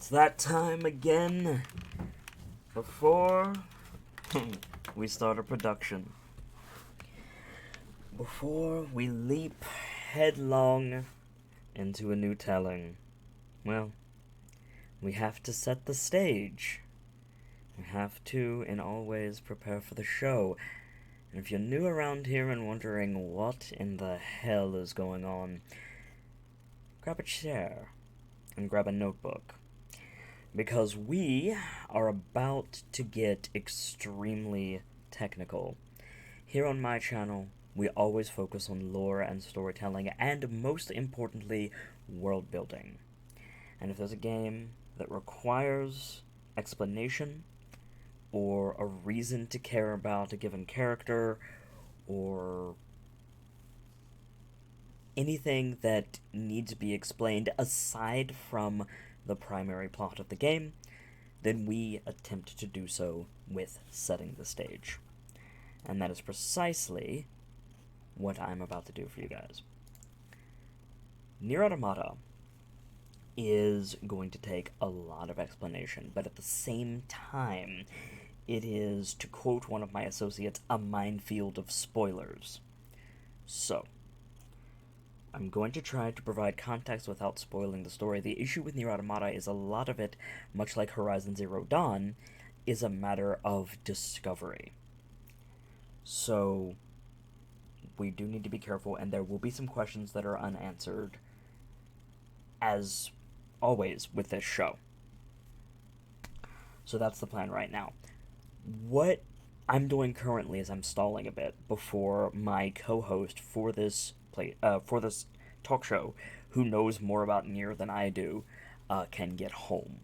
It's that time again before we start a production. Before we leap headlong into a new telling, well, we have to set the stage. We have to, in all ways, prepare for the show. And if you're new around here and wondering what in the hell is going on, grab a chair and grab a notebook. Because we are about to get extremely technical. Here on my channel, we always focus on lore and storytelling, and most importantly, world building. And if there's a game that requires explanation, or a reason to care about a given character, or anything that needs to be explained aside from the primary plot of the game, then we attempt to do so with setting the stage. And that is precisely what I'm about to do for you guys. NieR Automata is going to take a lot of explanation, but at the same time, it is, to quote one of my associates, a minefield of spoilers. So, I'm going to try to provide context without spoiling the story. The issue with NieR Automata is a lot of it, much like Horizon Zero Dawn, is a matter of discovery. So, we do need to be careful, and there will be some questions that are unanswered, as always with this show. So that's the plan right now. What I'm doing currently is I'm stalling a bit before my co-host for this talk show, who knows more about NieR than I do, can get home.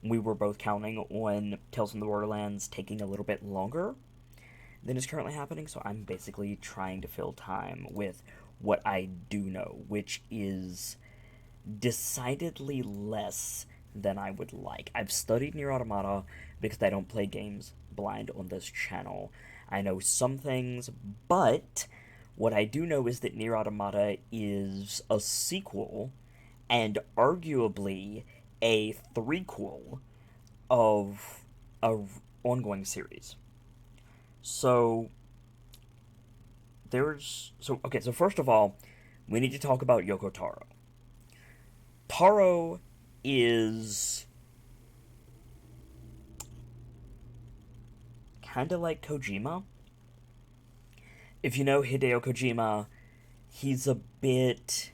We were both counting on Tales from the Borderlands taking a little bit longer than is currently happening, so I'm basically trying to fill time with what I do know, which is decidedly less than I would like. I've studied NieR Automata because I don't play games blind on this channel. I know some things, but what I do know is that NieR Automata is a sequel and arguably a threequel of an ongoing series. So first of all, we need to talk about Yoko Taro. Taro is kind of like Kojima. If you know Hideo Kojima, he's a bit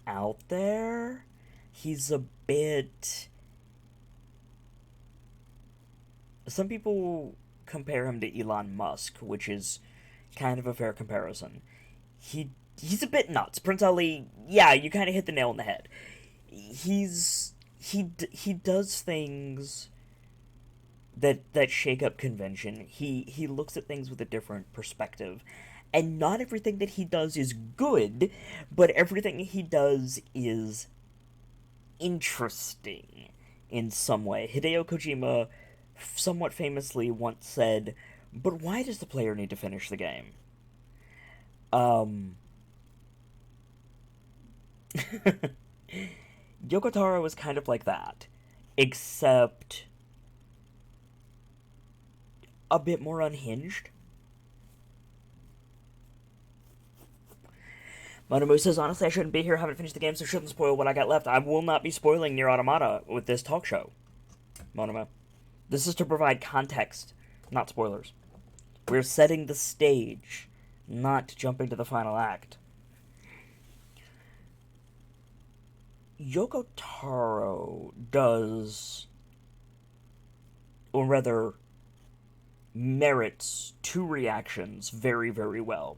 out there. He's a bit... Some people compare him to Elon Musk, which is kind of a fair comparison. He's a bit nuts. Prince Ali, yeah, you kind of hit the nail on the head. He does things that shake up convention. He looks at things with a different perspective. And not everything that he does is good, but everything he does is interesting in some way. Hideo Kojima somewhat famously once said, "But why does the player need to finish the game?" Yoko Taro is kind of like that, except a bit more unhinged. Monomu says, honestly, I shouldn't be here, haven't finished the game, so shouldn't spoil what I got left. I will not be spoiling NieR Automata with this talk show, Monomu. This is to provide context, not spoilers. We're setting the stage, not jumping to the final act. Yoko Taro does, or rather, merits two reactions very, very well.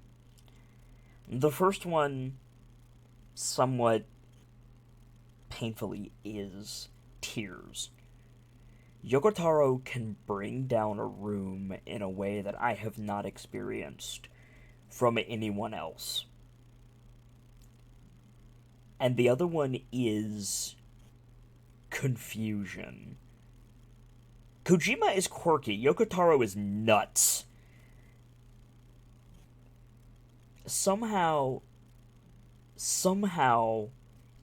The first one, somewhat painfully, is tears. Yoko Taro can bring down a room in a way that I have not experienced from anyone else. And the other one is confusion. Kojima is quirky. Yoko Taro is nuts. Somehow,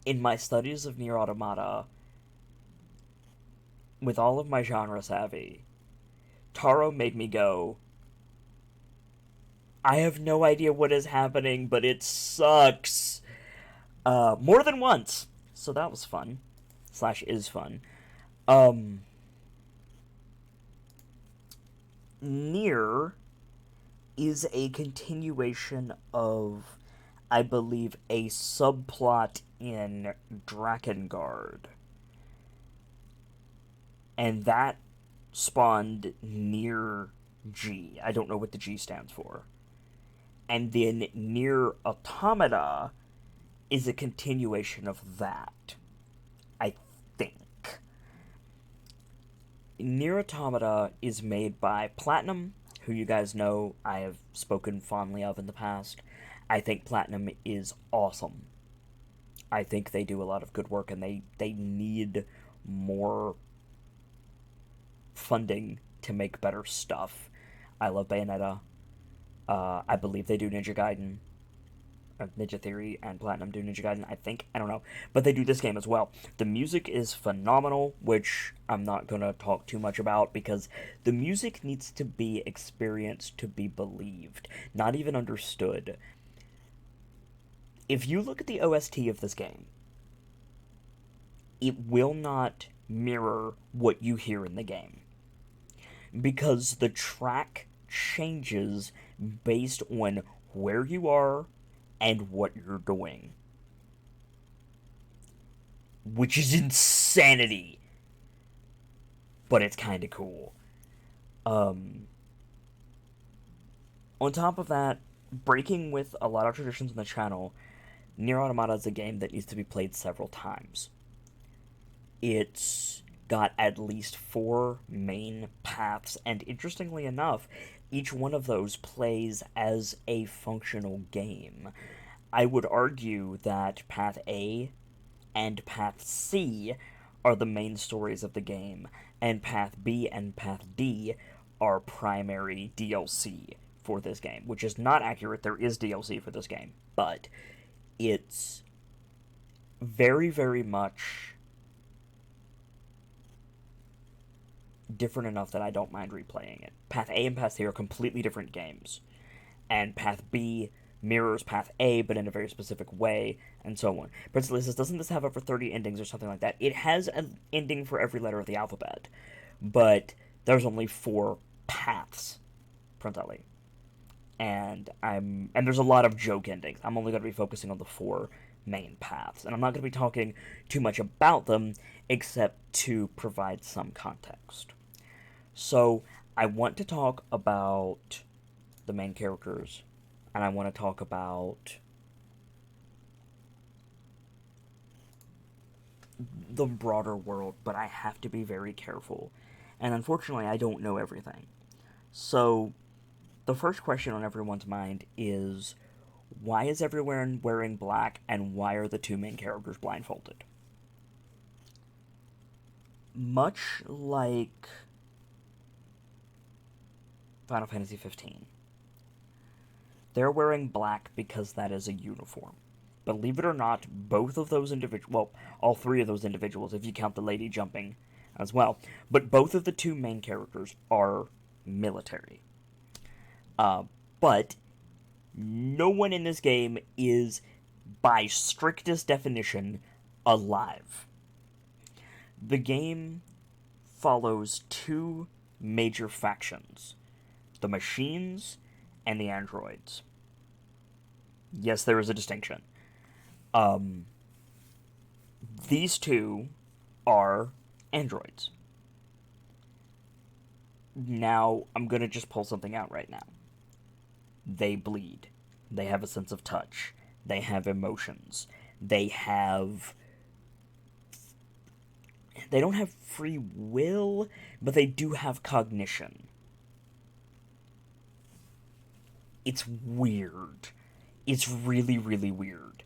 in my studies of NieR Automata, with all of my genre savvy, Taro made me go, I have no idea what is happening, but it sucks. More than once. So that was fun. Slash is fun. Um, NieR is a continuation of, I believe, a subplot in Drakengard. And that spawned NieR G. I don't know what the G stands for. And then NieR Automata is a continuation of that, I think. NieR Automata is made by Platinum, who you guys know I have spoken fondly of in the past. I think Platinum is awesome. I think they do a lot of good work, and they need more funding to make better stuff. I love Bayonetta. I believe they do Ninja Gaiden. Ninja Theory and Platinum do Ninja Gaiden, I think. I don't know. But they do this game as well. The music is phenomenal, which I'm not going to talk too much about because the music needs to be experienced to be believed, not even understood. If you look at the OST of this game, it will not mirror what you hear in the game. Because the track changes based on where you are and what you're doing. Which is insanity. But it's kind of cool. On top of that, breaking with a lot of traditions on the channel, NieR Automata is a game that needs to be played several times. It's got at least 4 main paths, and interestingly enough, each one of those plays as a functional game. I would argue that Path A and Path C are the main stories of the game, and Path B and Path D are primary DLC for this game, which is not accurate. There is DLC for this game, but it's very, very much different enough that I don't mind replaying it. Path A and Path C are completely different games, and Path B mirrors Path A, but in a very specific way, and so on. Principally says, doesn't this have over 30 endings or something like that? It has an ending for every letter of the alphabet, but there's only 4 paths, principally. And there's a lot of joke endings. I'm only going to be focusing on the 4 main paths, and I'm not going to be talking too much about them, except to provide some context. So, I want to talk about the main characters, and I want to talk about the broader world, but I have to be very careful. And unfortunately, I don't know everything. So, the first question on everyone's mind is, why is everyone wearing black, and why are the 2 main characters blindfolded? Much like Final Fantasy 15, they're wearing black because that is a uniform. Believe it or not, both of those individuals, well, all 3 of those individuals, if you count the lady jumping as well, but both of the 2 main characters are military. But no one in this game is, by strictest definition, alive. The game follows 2 major factions: the machines and the androids. Yes, there is a distinction. These 2 are androids. Now, I'm gonna just pull something out right now. They bleed. They have a sense of touch. They have emotions. They don't have free will, but they do have cognition. It's weird. It's really, really weird.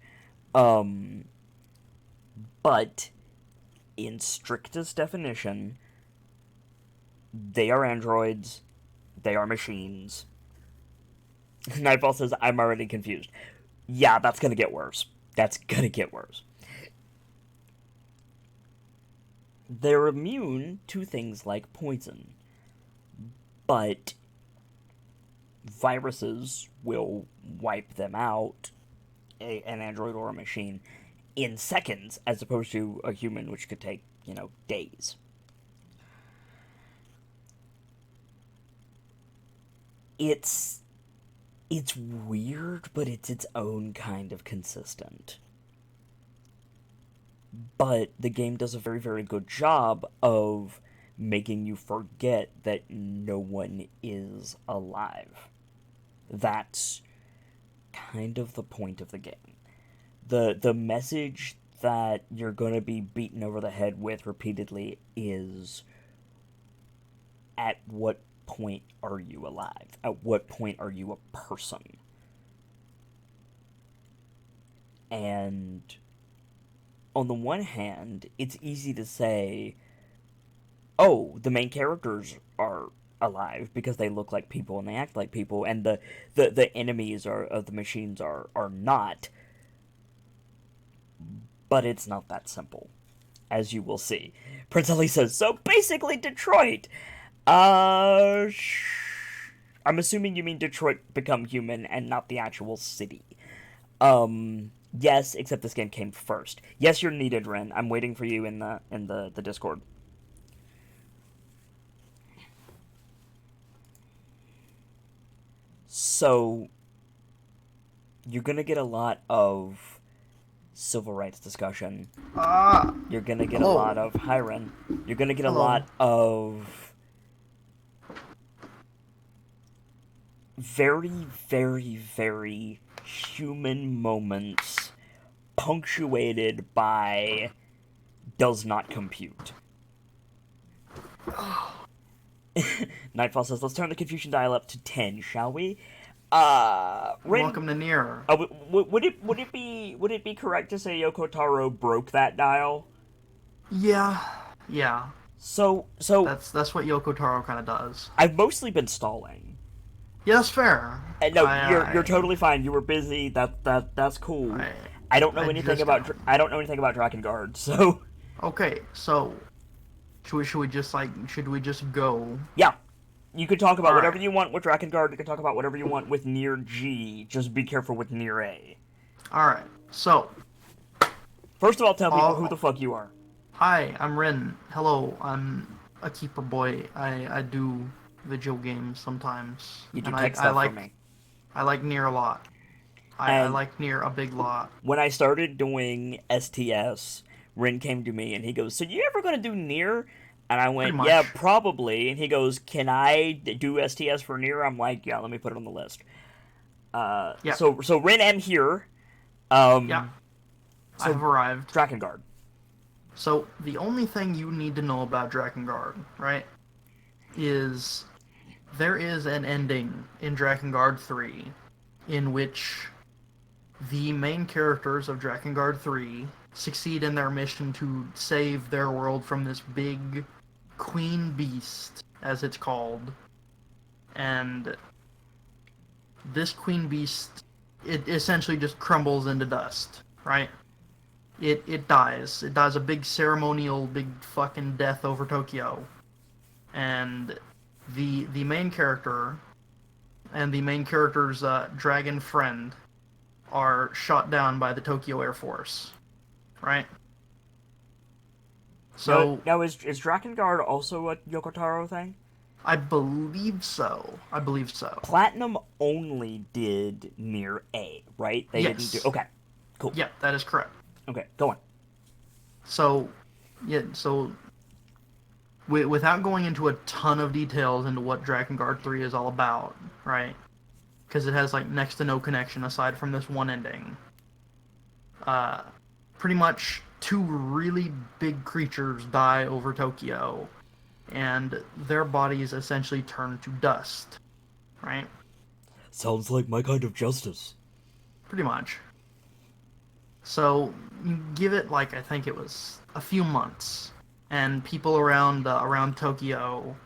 But in strictest definition, they are androids. They are machines. Nightfall says, I'm already confused. Yeah, that's gonna get worse. That's gonna get worse. they're immune to things like poison, but viruses will wipe them out, an android or a machine, in seconds, as opposed to a human, which could take, days. It's it's weird, but it's its own kind of consistent. But the game does a very, very good job of making you forget that no one is alive. That's kind of the point of the game. The message that you're going to be beaten over the head with repeatedly is, at what point are you alive? At what point are you a person? And on the one hand, it's easy to say, oh, the main characters are alive because they look like people and they act like people, and the enemies of the machines are not. But it's not that simple, as you will see. Prince Ali says, so basically Detroit. I'm assuming you mean Detroit become human and not the actual city. Yes, except this game came first. Yes, you're needed, Ren. I'm waiting for you in the Discord. So you're gonna get a lot of civil rights discussion. You're gonna get a Hello. lot of hi, Ren. You're gonna get a Hello. lot of very, very, very human moments punctuated by does not compute. Nightfall says, let's turn the confusion dial up to 10, shall we? Rin, Welcome to NieR. would it be correct to say Yoko Taro broke that dial? Yeah. Yeah. So That's what Yoko Taro kind of does. I've mostly been stalling. Yeah, that's fair. And no, you're totally fine. You were busy. That's cool. I I don't know I anything just about got home. I don't know anything about Drakengard, so Okay, so should we just go? yeah. You could talk about All whatever right. you want with Drakengard. You can talk about whatever you want with NieR G. Just be careful with NieR A. All right. So, First of all, tell people who all, the fuck you are. hi, I'm Rin. Hello, I'm a keeper boy. I do video games sometimes, You do and tech stuff for me. I like NieR a lot. I And like NieR a big lot. when I started doing STS, Rin came to me and he goes, "So you ever gonna do NieR?" And I Pretty went, "Yeah, much. probably." And he goes, "Can I do STS for NieR?" I'm like, "Yeah, let me put it on the list." Yeah. So Rin M here. Yeah. I So have arrived. Drakengard. So the only thing you need to know about Drakengard, right, is there is an ending in Drakengard 3 in which the main characters of Drakengard 3 succeed in their mission to save their world from this big queen beast, as it's called. And this queen beast, it essentially just crumbles into dust, right? It dies. It dies a big ceremonial, big fucking death over Tokyo. And the main character and the main character's dragon friend are shot down by the Tokyo Air Force, right? Now, So now is Drakengard also a Yoko Taro thing? I believe so. I believe so. Platinum only did NieR A, right? They didn't do. Yes. Okay, cool. Yeah, that is correct. Okay, go on. So, yeah, so without going into a ton of details into what Drakengard 3 is all about, right? Because it has like next to no connection aside from this one ending. Uh, Pretty much two really big creatures die over Tokyo, and their bodies essentially turn to dust, right? Sounds like my kind of justice. Pretty much. So you give it like I think it was a few months, and people around Tokyo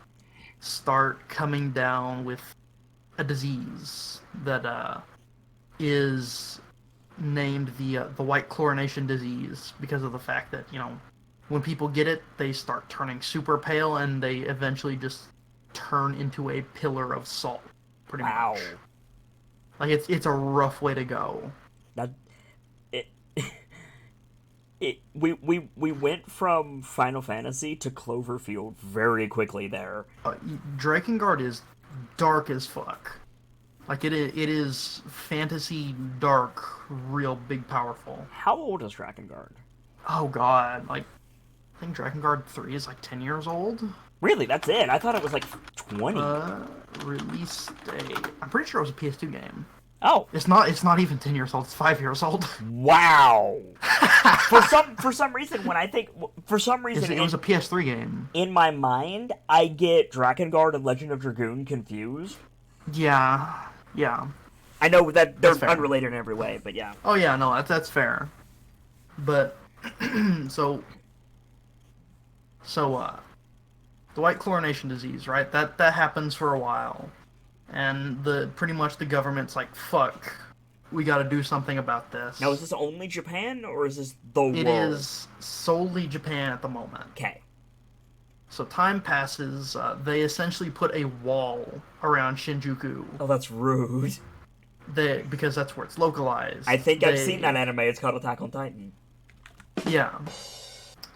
start coming down with a disease that is named the White Chlorination disease because of the fact that When people get it, they start turning super pale, and they eventually just turn into a pillar of salt, pretty much. Wow. Like it's a rough way to go. That it we went from Final Fantasy to Cloverfield very quickly there. Drakengard is dark as fuck. Like it is fantasy dark, real big, powerful. How old is Drakengard? Oh god, like I think Drakengard 3 is like 10 years old. Really, that's it. I thought it was like 20. Uh, Release date. I'm pretty sure it was a PS2 game. Oh, It's not. It's not even 10 years old. It's 5 years old. wow. For some reason when I think for some reason It was a PS3 game. in my mind I get Drakengard and Legend of Dragoon confused. Yeah, yeah. I know that they're That's fair. unrelated in every way, but yeah. Oh yeah, no, that's fair. But so so the white chlorination disease, right? That happens for a while, and the pretty much the government's like, fuck, we got to do something about this. Now is this only Japan or is this the It world? is solely Japan at the moment. Okay. So time passes. They essentially put a wall around Shinjuku. Oh, that's rude. Because that's where it's localized. I think I've seen that anime. It's called Attack on Titan. Yeah,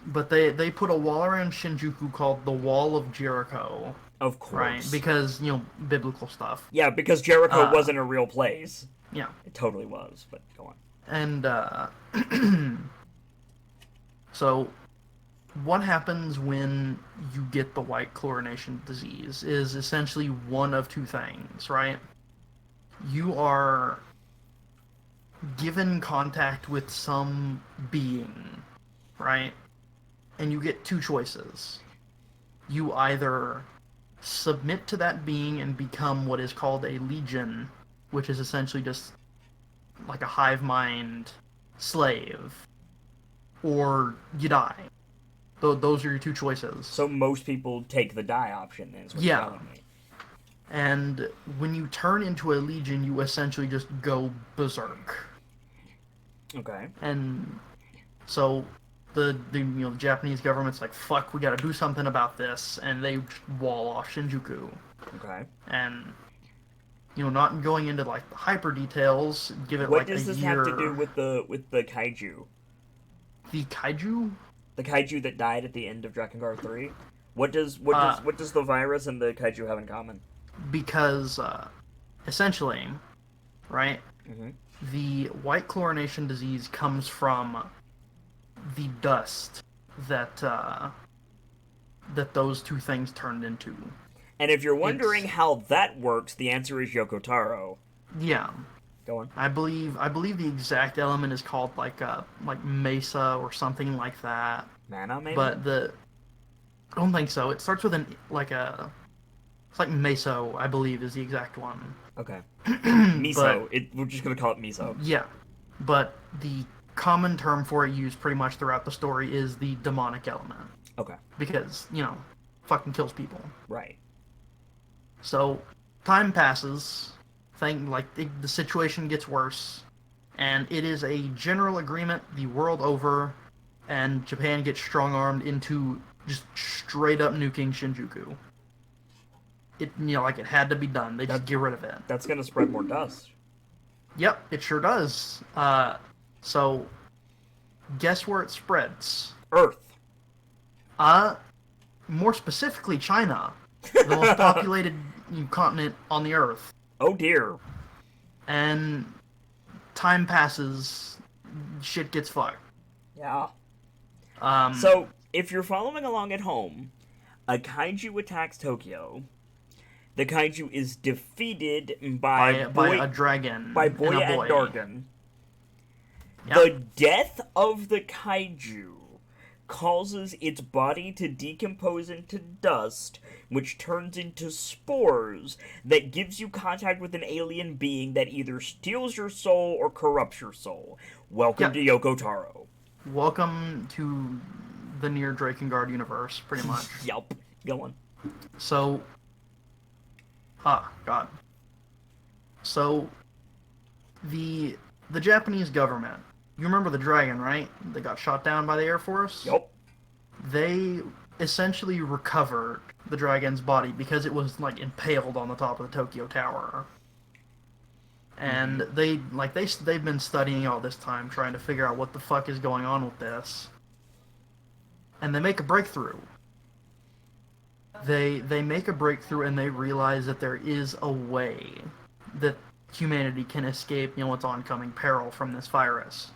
but they put a wall around Shinjuku called the Wall of Jericho, Of course. right? Because biblical stuff. Yeah, because Jericho Uh, wasn't a real place. Yeah, It totally was, but go on. and so what happens when you get the white chlorination disease is essentially one of two things, right? You are given contact with some being, right? And you get two choices. You either submit to that being and become what is called a legion, which is essentially just like a hive mind slave, or you die. Those are your two choices. So most people take the die option, then, is what you're Yeah. telling me. And when you turn into a legion, you essentially just go berserk. Okay. And so the Japanese government's like, fuck, we gotta do something about this, and they just wall off Shinjuku. Okay. And not going into like the hyper details, give it What like does a this year. have to do with the kaiju? The kaiju? The kaiju that died at the end of Drakengard 3? What does the virus and the kaiju have in common? Because essentially, right? Mm-hmm. The white chlorination disease comes from the dust that those two things turned into. And if you're wondering It's- how that works, the answer is Yoko Taro. Yeah, Go on. I believe the exact element is called like mesa or something like that. Mana, maybe? But I don't think so. It starts with it's like meso, I believe, is the exact one. Okay. Miso. But We're just gonna call it miso. yeah, but the common term for it used pretty much throughout the story is the demonic element Okay. because fucking kills people. Right. So time passes, the situation gets worse, and it is a general agreement the world over, and Japan gets strong-armed into just straight up nuking Shinjuku. It it had to be done. They just get rid of it. That's gonna spread more dust. Yep, it sure does. So guess where it spreads? Earth. More specifically, China, the most populated continent on the Earth. Oh dear. And time passes, shit gets fucked. Yeah. Um, So, if you're following along at home, a kaiju attacks Tokyo. The kaiju is defeated by a dragon by and Boya a boy. and Dargan. Yep. The death of the kaiju causes its body to decompose into dust, which turns into spores that gives you contact with an alien being that either steals your soul or corrupts your soul. Welcome Yep. to Yoko Taro. Welcome to the NieR Drakengard universe, pretty much. Yup. Go on. So, God. So, the Japanese government. You remember the dragon, right? That got shot down by the Air Force. Yup. they essentially recovered the dragon's body because it was like impaled on the top of the Tokyo Tower. And Mm-hmm. they've been studying all this time trying to figure out what the fuck is going on with this. And they make a breakthrough. They make a breakthrough and they realize that there is a way that humanity can escape, its oncoming peril from this virus.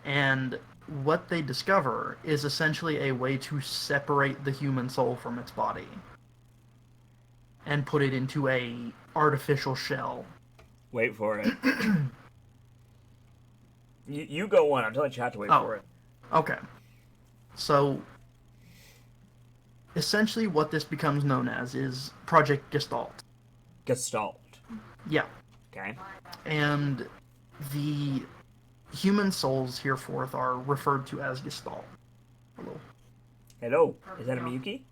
And what they discover is essentially a way to separate the human soul from its body and put it into a artificial shell. Wait for it. You go on. I'm telling chat to wait Oh, for it. okay. So essentially what this becomes known as is Project Gestalt. Gestalt. Yeah. Okay. And the human souls hereforth are referred to as Gestalt. Hello. Hello. Is that a Miyuki?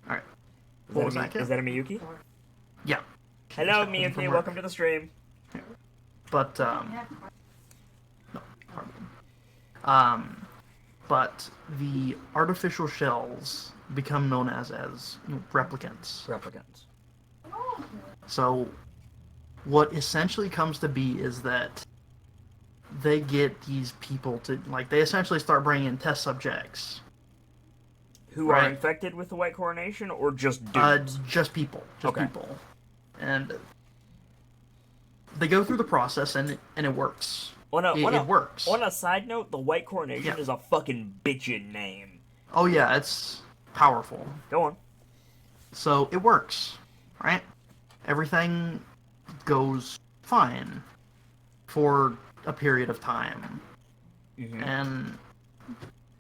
Alright. Is What that was that, Kit? Is that a Miyuki? Yeah. Hello, Just came from Miyuki. work. Welcome to the stream. But, no, pardon. But the artificial shells become known as replicants. Replicants. So, what essentially comes to be is that they get these people to, they essentially start bringing in test subjects. Who are infected with the White Coronation, or just dudes? Just people. Just Okay. people. And they go through the process, and it works. It works. On a side note, the White Coronation Yeah. is a fucking bitchin' name. Oh yeah, it's powerful. Go on. So it works, right? Everything goes fine for a period of time. Mm-hmm. And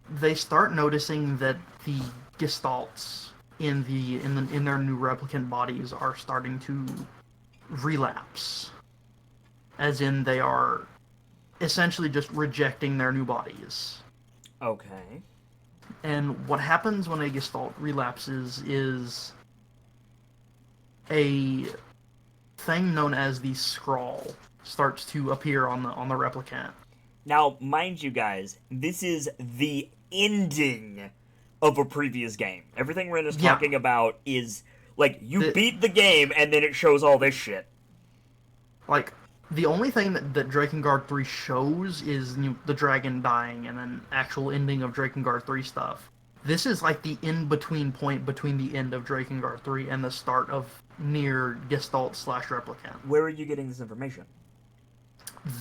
they start noticing that the gestalts in their new replicant bodies are starting to relapse. As in they are essentially just rejecting their new bodies. Okay. And what happens when a gestalt relapses is a thing known as the scrawl starts to appear on the replicant. Now, mind you guys, this is the ending of a previous game. Everything Ren is talking about is, you beat the game and then it shows all this shit. The only thing that Drakengard 3 shows is the dragon dying and then actual ending of Drakengard 3 stuff. This is the in-between point between the end of Drakengard 3 and the start of NieR Gestalt / Replicant. Where are you getting this information?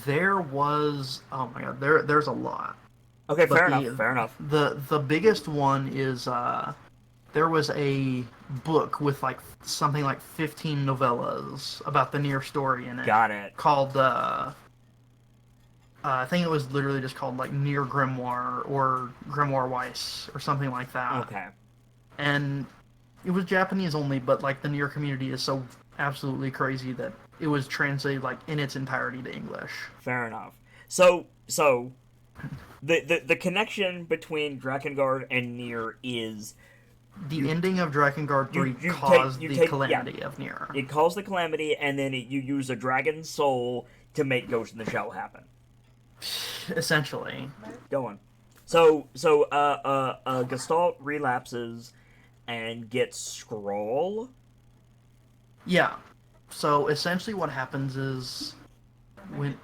There was... Oh my god, there's a lot. Okay, fair enough. The biggest one is... there was a book with something like 15 novellas about the NieR story in it. Got it. Called I think it was literally just called NieR Grimoire or Grimoire Weiss or something like that. Okay. And it was Japanese only, but the NieR community is so absolutely crazy that it was translated in its entirety to English. Fair enough. So the connection between Drakengard and NieR is the ending of Drakengard 3 caused the calamity of NieR. It caused the calamity, and then you use a dragon's soul to make Ghost in the Shell happen. Essentially. Go on. So Gestalt relapses and gets Scroll. Yeah. So essentially what happens is when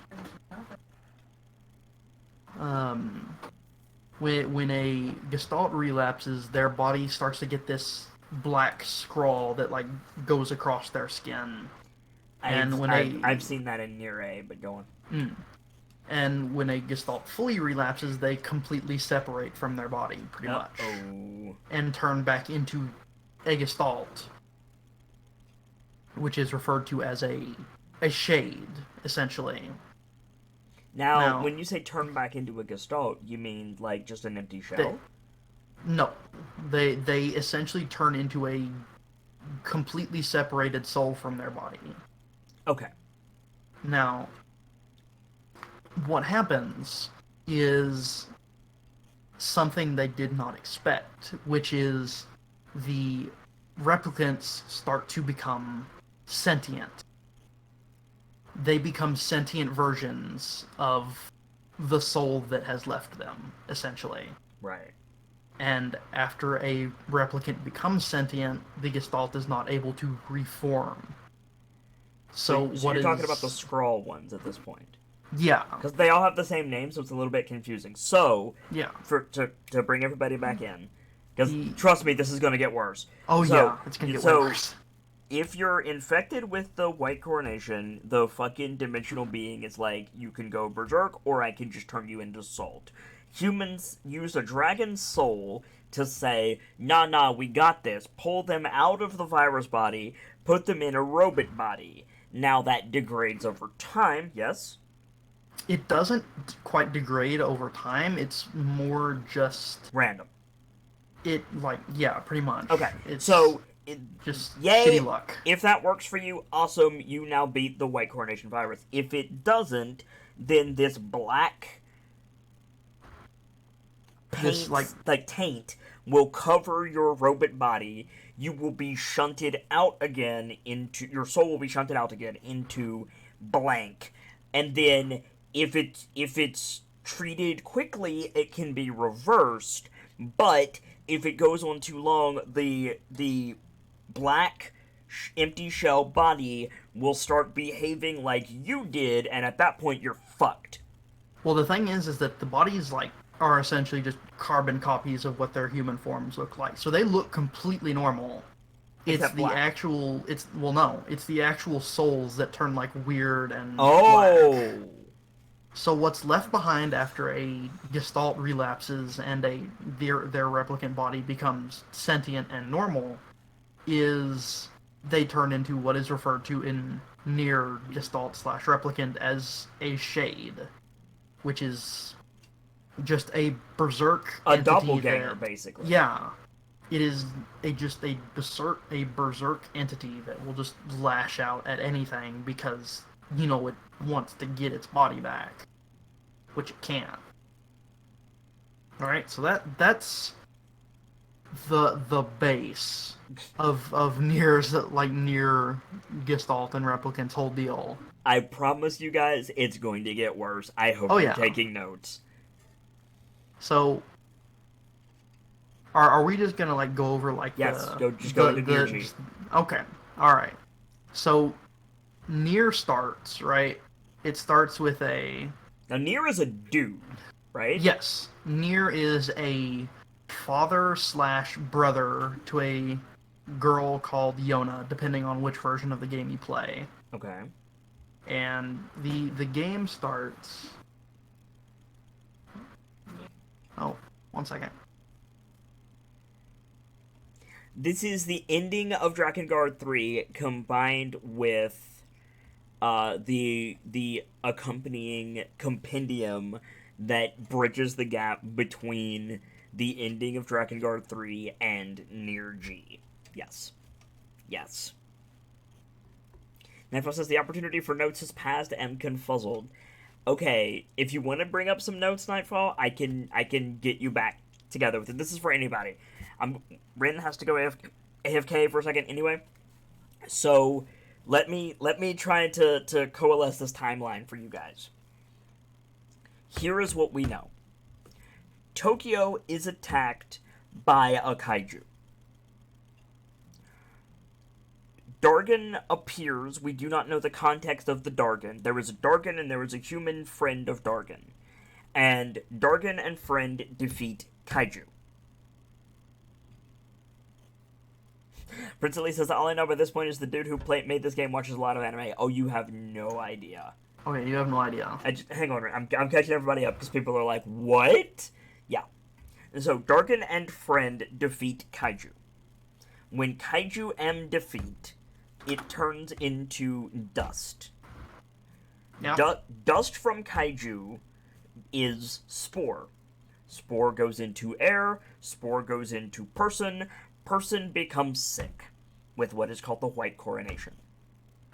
a Gestalt relapses, their body starts to get this black scrawl that goes across their skin. I've seen that in NieR A, but go on. And when a Gestalt fully relapses, they completely separate from their body, pretty much. And turn back into a Gestalt, which is referred to as a shade, essentially. Now, when you say turn back into a Gestalt, you mean just an empty shell? No. They essentially turn into a completely separated soul from their body. Okay. Now, what happens is something they did not expect, which is the replicants start to become sentient. They become sentient versions of the soul that has left them, essentially. Right. And after a replicant becomes sentient, the Gestalt is not able to reform. So So what you're talking about the is... scroll ones at this point. Yeah, Because they all have the same name, so it's a little bit confusing. So, yeah. to bring everybody back in, because The... trust me, this is going to get worse. Oh So, yeah, it's gonna get way so worse. if you're infected with the White Coronation, the fucking dimensional being is like, you can go berserk, or I can just turn you into salt. Humans use a dragon's soul to say, nah, nah, we got this. Pull them out of the virus body, put them in a robot body. Now that degrades over time, yes? It doesn't quite degrade over time. It's more just Random. it like yeah, pretty much. Okay, It's so just yay! shitty luck. If that works for you, awesome. You now beat the White Coronation virus. If it doesn't, then this black This like taint will cover your robot body. You will be shunted out again into your soul will be shunted out again into blank, and then if it's treated quickly, it can be reversed. But if it goes on too long, the black empty shell body will start behaving like you did, and at that point you're fucked. well, the thing is that the bodies like are essentially just carbon copies of what their human forms look like. So they look completely normal. It's Except the black. actual it's well no, it's the actual souls that turn like weird and black. Oh. So what's left behind after a gestalt relapses and their replicant body becomes sentient and normal is they turn into what is referred to in NieR gestalt slash replicant as a shade, which is just a berserk A entity doppelganger, that basically. yeah, it is a berserk entity that will just lash out at anything because it wants to get its body back, which it can't. All right, so that's the base of NieR's like NieR Gestalt and Replicant's whole deal. I promise you guys, it's going to get worse. I hope Oh you're yeah. taking notes. So are we just gonna like go over like Yes, just go into NieR G. okay, all right. So NieR starts right. It starts with a Now, NieR is a dude, right? yes. NieR is a father slash brother to a girl called Yona, depending on which version of the game you play. Okay. And the game starts. Oh, 1 second. This is the ending of Drakengard 3 combined with the accompanying compendium that bridges the gap between the ending of Drakengard 3 and NieR G. Yes. Yes. Nightfall says the opportunity for notes has passed and confuzzled. Okay, if you want to bring up some notes, Nightfall, I can get you back together with it. This is for anybody. Rin has to go AFK for a second anyway, so let me try to coalesce this timeline for you guys. Here is what we know. Tokyo is attacked by a kaiju. Dargon appears. We do not know the context of the Dargon. There is a Dargon and there is a human friend of Dargon. And Dargon and friend defeat kaiju. Prince Lee says, all I know by this point is the dude who made this game watches a lot of anime. Oh, you have no idea. Okay, you have no idea. Hang on, I'm catching everybody up because people are like, what? Yeah. So, Dargon and friend defeat kaiju. When kaiju M defeat, it turns into dust. Yeah. Dust from kaiju is spore. Spore goes into air, spore goes into person becomes sick with what is called the White Coronation.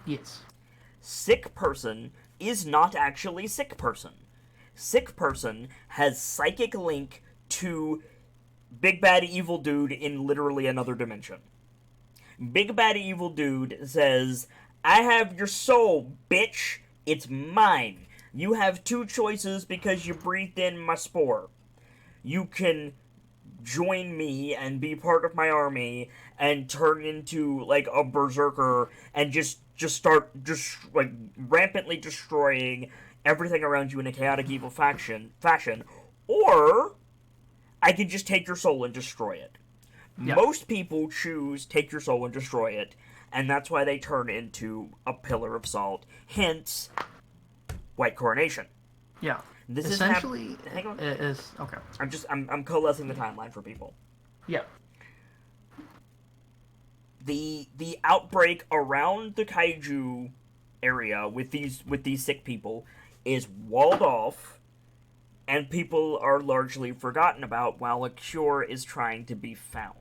Yes. Sick person is not actually sick person. Sick person has psychic link to Big Bad Evil Dude in literally another dimension. Big Bad Evil Dude says, I have your soul, bitch. It's mine. You have two choices because you breathed in my spore. You can join me and be part of my army and turn into like a berserker and just start just like rampantly destroying everything around you in a chaotic evil fashion, or I can just take your soul and destroy it. Yeah. Most people choose take your soul and destroy it, and that's why they turn into a pillar of salt. Hence, white coronation. Yeah. This is Essentially, Hang on. is okay. I'm coalescing the timeline for people. Yeah. The outbreak around the kaiju area with these sick people is walled off, and people are largely forgotten about while a cure is trying to be found.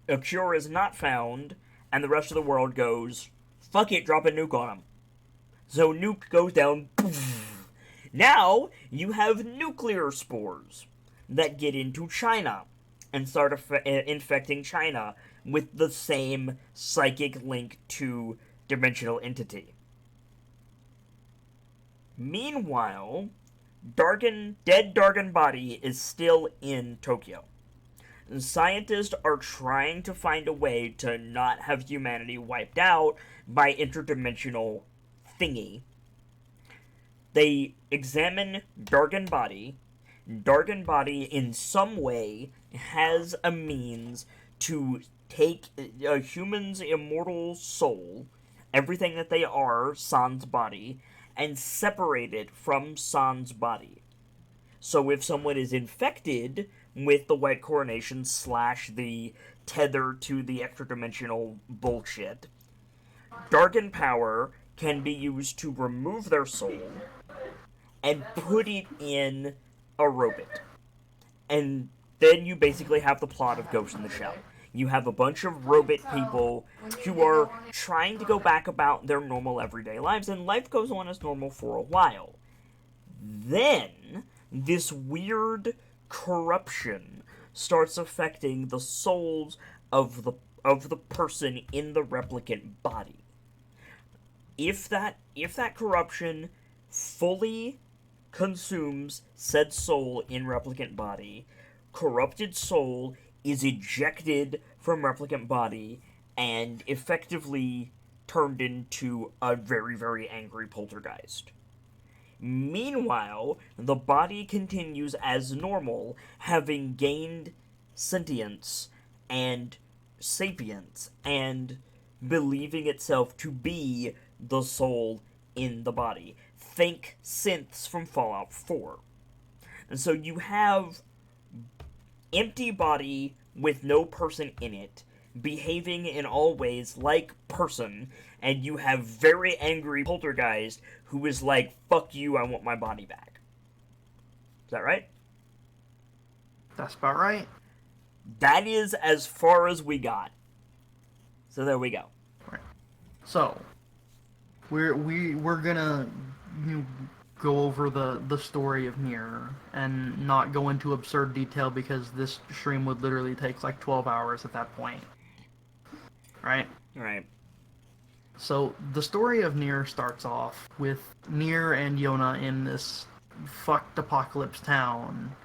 A cure is not found, and the rest of the world goes, fuck it, drop a nuke on them. So nuke goes down. Poof. Now you have nuclear spores that get into China and start infecting China with the same psychic link to dimensional entity. Meanwhile, dead Dargan body is still in Tokyo. Scientists are trying to find a way to not have humanity wiped out by interdimensional thingy. They examine Dargan body. Dargan body, in some way, has a means to take a human's immortal soul, everything that they are, San's body, and separate it from San's body. So if someone is infected with the white coronation slash the tether to the extra dimensional bullshit, Dargan power can be used to remove their soul and put it in a robot. And then you basically have the plot of Ghost in the Shell. You have a bunch of robot people who are trying to go back about their normal everyday lives, and life goes on as normal for a while. Then, this weird corruption starts affecting the souls of the person in the replicant body. If that corruption fully consumes said soul in replicant body, corrupted soul is ejected from replicant body and effectively turned into a very, very angry poltergeist. Meanwhile, the body continues as normal, having gained sentience and sapience and believing itself to be the soul in the body. Think synths from Fallout 4. And so you have empty body with no person in it, behaving in all ways like person, and you have very angry poltergeist who is like, fuck you, I want my body back. Is that right? That's about right. That is as far as we got. So there we go. Right. So we're gonna go over the story of NieR and not go into absurd detail because this stream would literally take like 12 hours at that point. Right? Right. So the story of NieR starts off with NieR and Yona in this fucked apocalypse town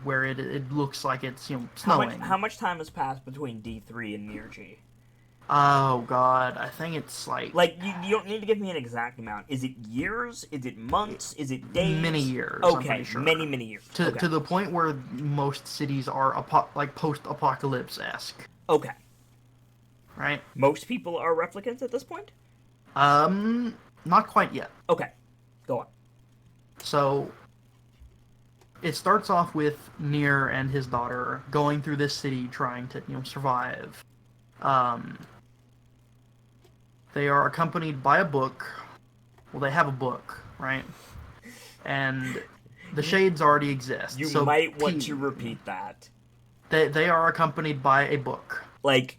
where it looks like it's snowing. How much time has passed between D3 and NieR G? Oh god, I think it's like you don't need to give me an exact amount. Is it years? Is it months? Is it days? Many years. Okay, I'm pretty sure. many years. To okay. the point where most cities are like post-apocalypse esque. Okay. Right. Most people are replicants at this point. Not quite yet. Okay, go on. So it starts off with NieR and his daughter going through this city trying to survive. They are accompanied by a book. Well, they have a book, right? And the shades already exist. You might want to repeat that. They are accompanied by a book. Like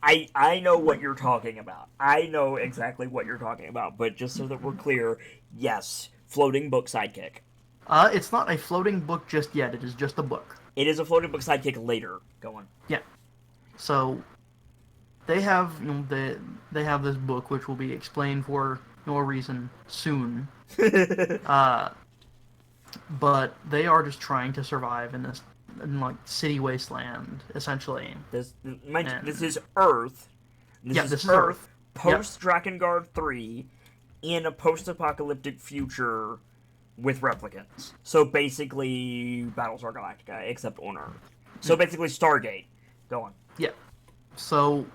I know what you're talking about. I know exactly what you're talking about. But just so that we're clear, yes, floating book sidekick. It's not a floating book just yet. It is just a book. It is a floating book sidekick later. Go on. Yeah. So they have they have this book which will be explained for no reason soon. Uh, but they are just trying to survive in this in like city wasteland essentially. This And is Earth. This yeah, is this is Earth Earth. Yep. post Drakengard 3 in a post-apocalyptic future with replicants. So basically Battlestar Galactica, except on Earth. So basically Stargate. Go on. Yeah. So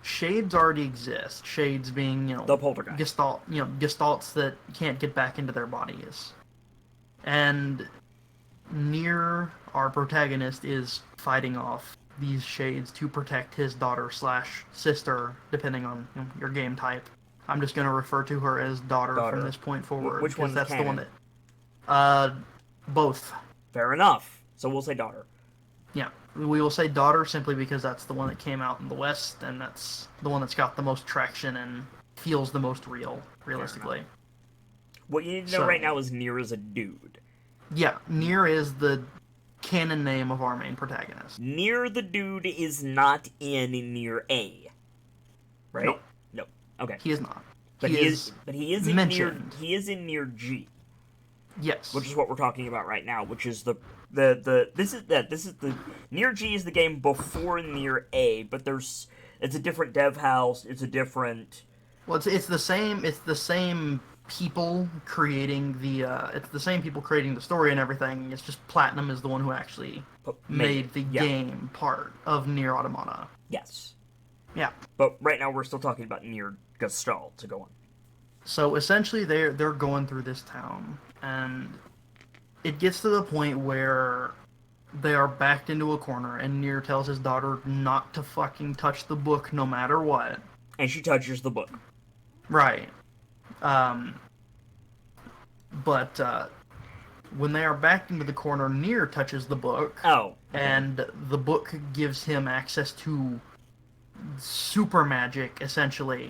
shades already exist. Shades being, The poltergeist. gestalts that can't get back into their bodies. And NieR, our protagonist, is fighting off these shades to protect his daughter slash sister, depending on your game type. I'm just going to refer to her as daughter from Daughter. this point forward Which because one's that's the one canon? that both. Fair enough. So we'll say daughter. Yeah, we will say daughter simply because that's the one that came out in the West, and that's the one that's got the most traction and feels the most real, realistically. What you need to know So, right now is NieR is a dude. yeah, NieR is the canon name of our main protagonist. NieR the dude is not in NieR A, No, right? No. Okay. he is not. But He is he is in NieR mentioned. he is in NieR G, which Yes. is what we're talking about right now, which is the this is the NieR G is the game before NieR A, but it's a different dev house, it's a different Well, it's the same. It's the same people creating the. It's the same people creating the story and everything. It's just Platinum is the one who actually made it. made the Yeah. game part of NieR Automata. Yes. Yeah. But right now we're still talking about NieR Gestalt, to go on. So essentially, they're going through this town, and it gets to the point where they are backed into a corner, and NieR tells his daughter not to fucking touch the book, no matter what. And she touches the book. Right. Um. But when they are backed into the corner, NieR touches the book, Oh. Okay. and the book gives him access to super magic, essentially,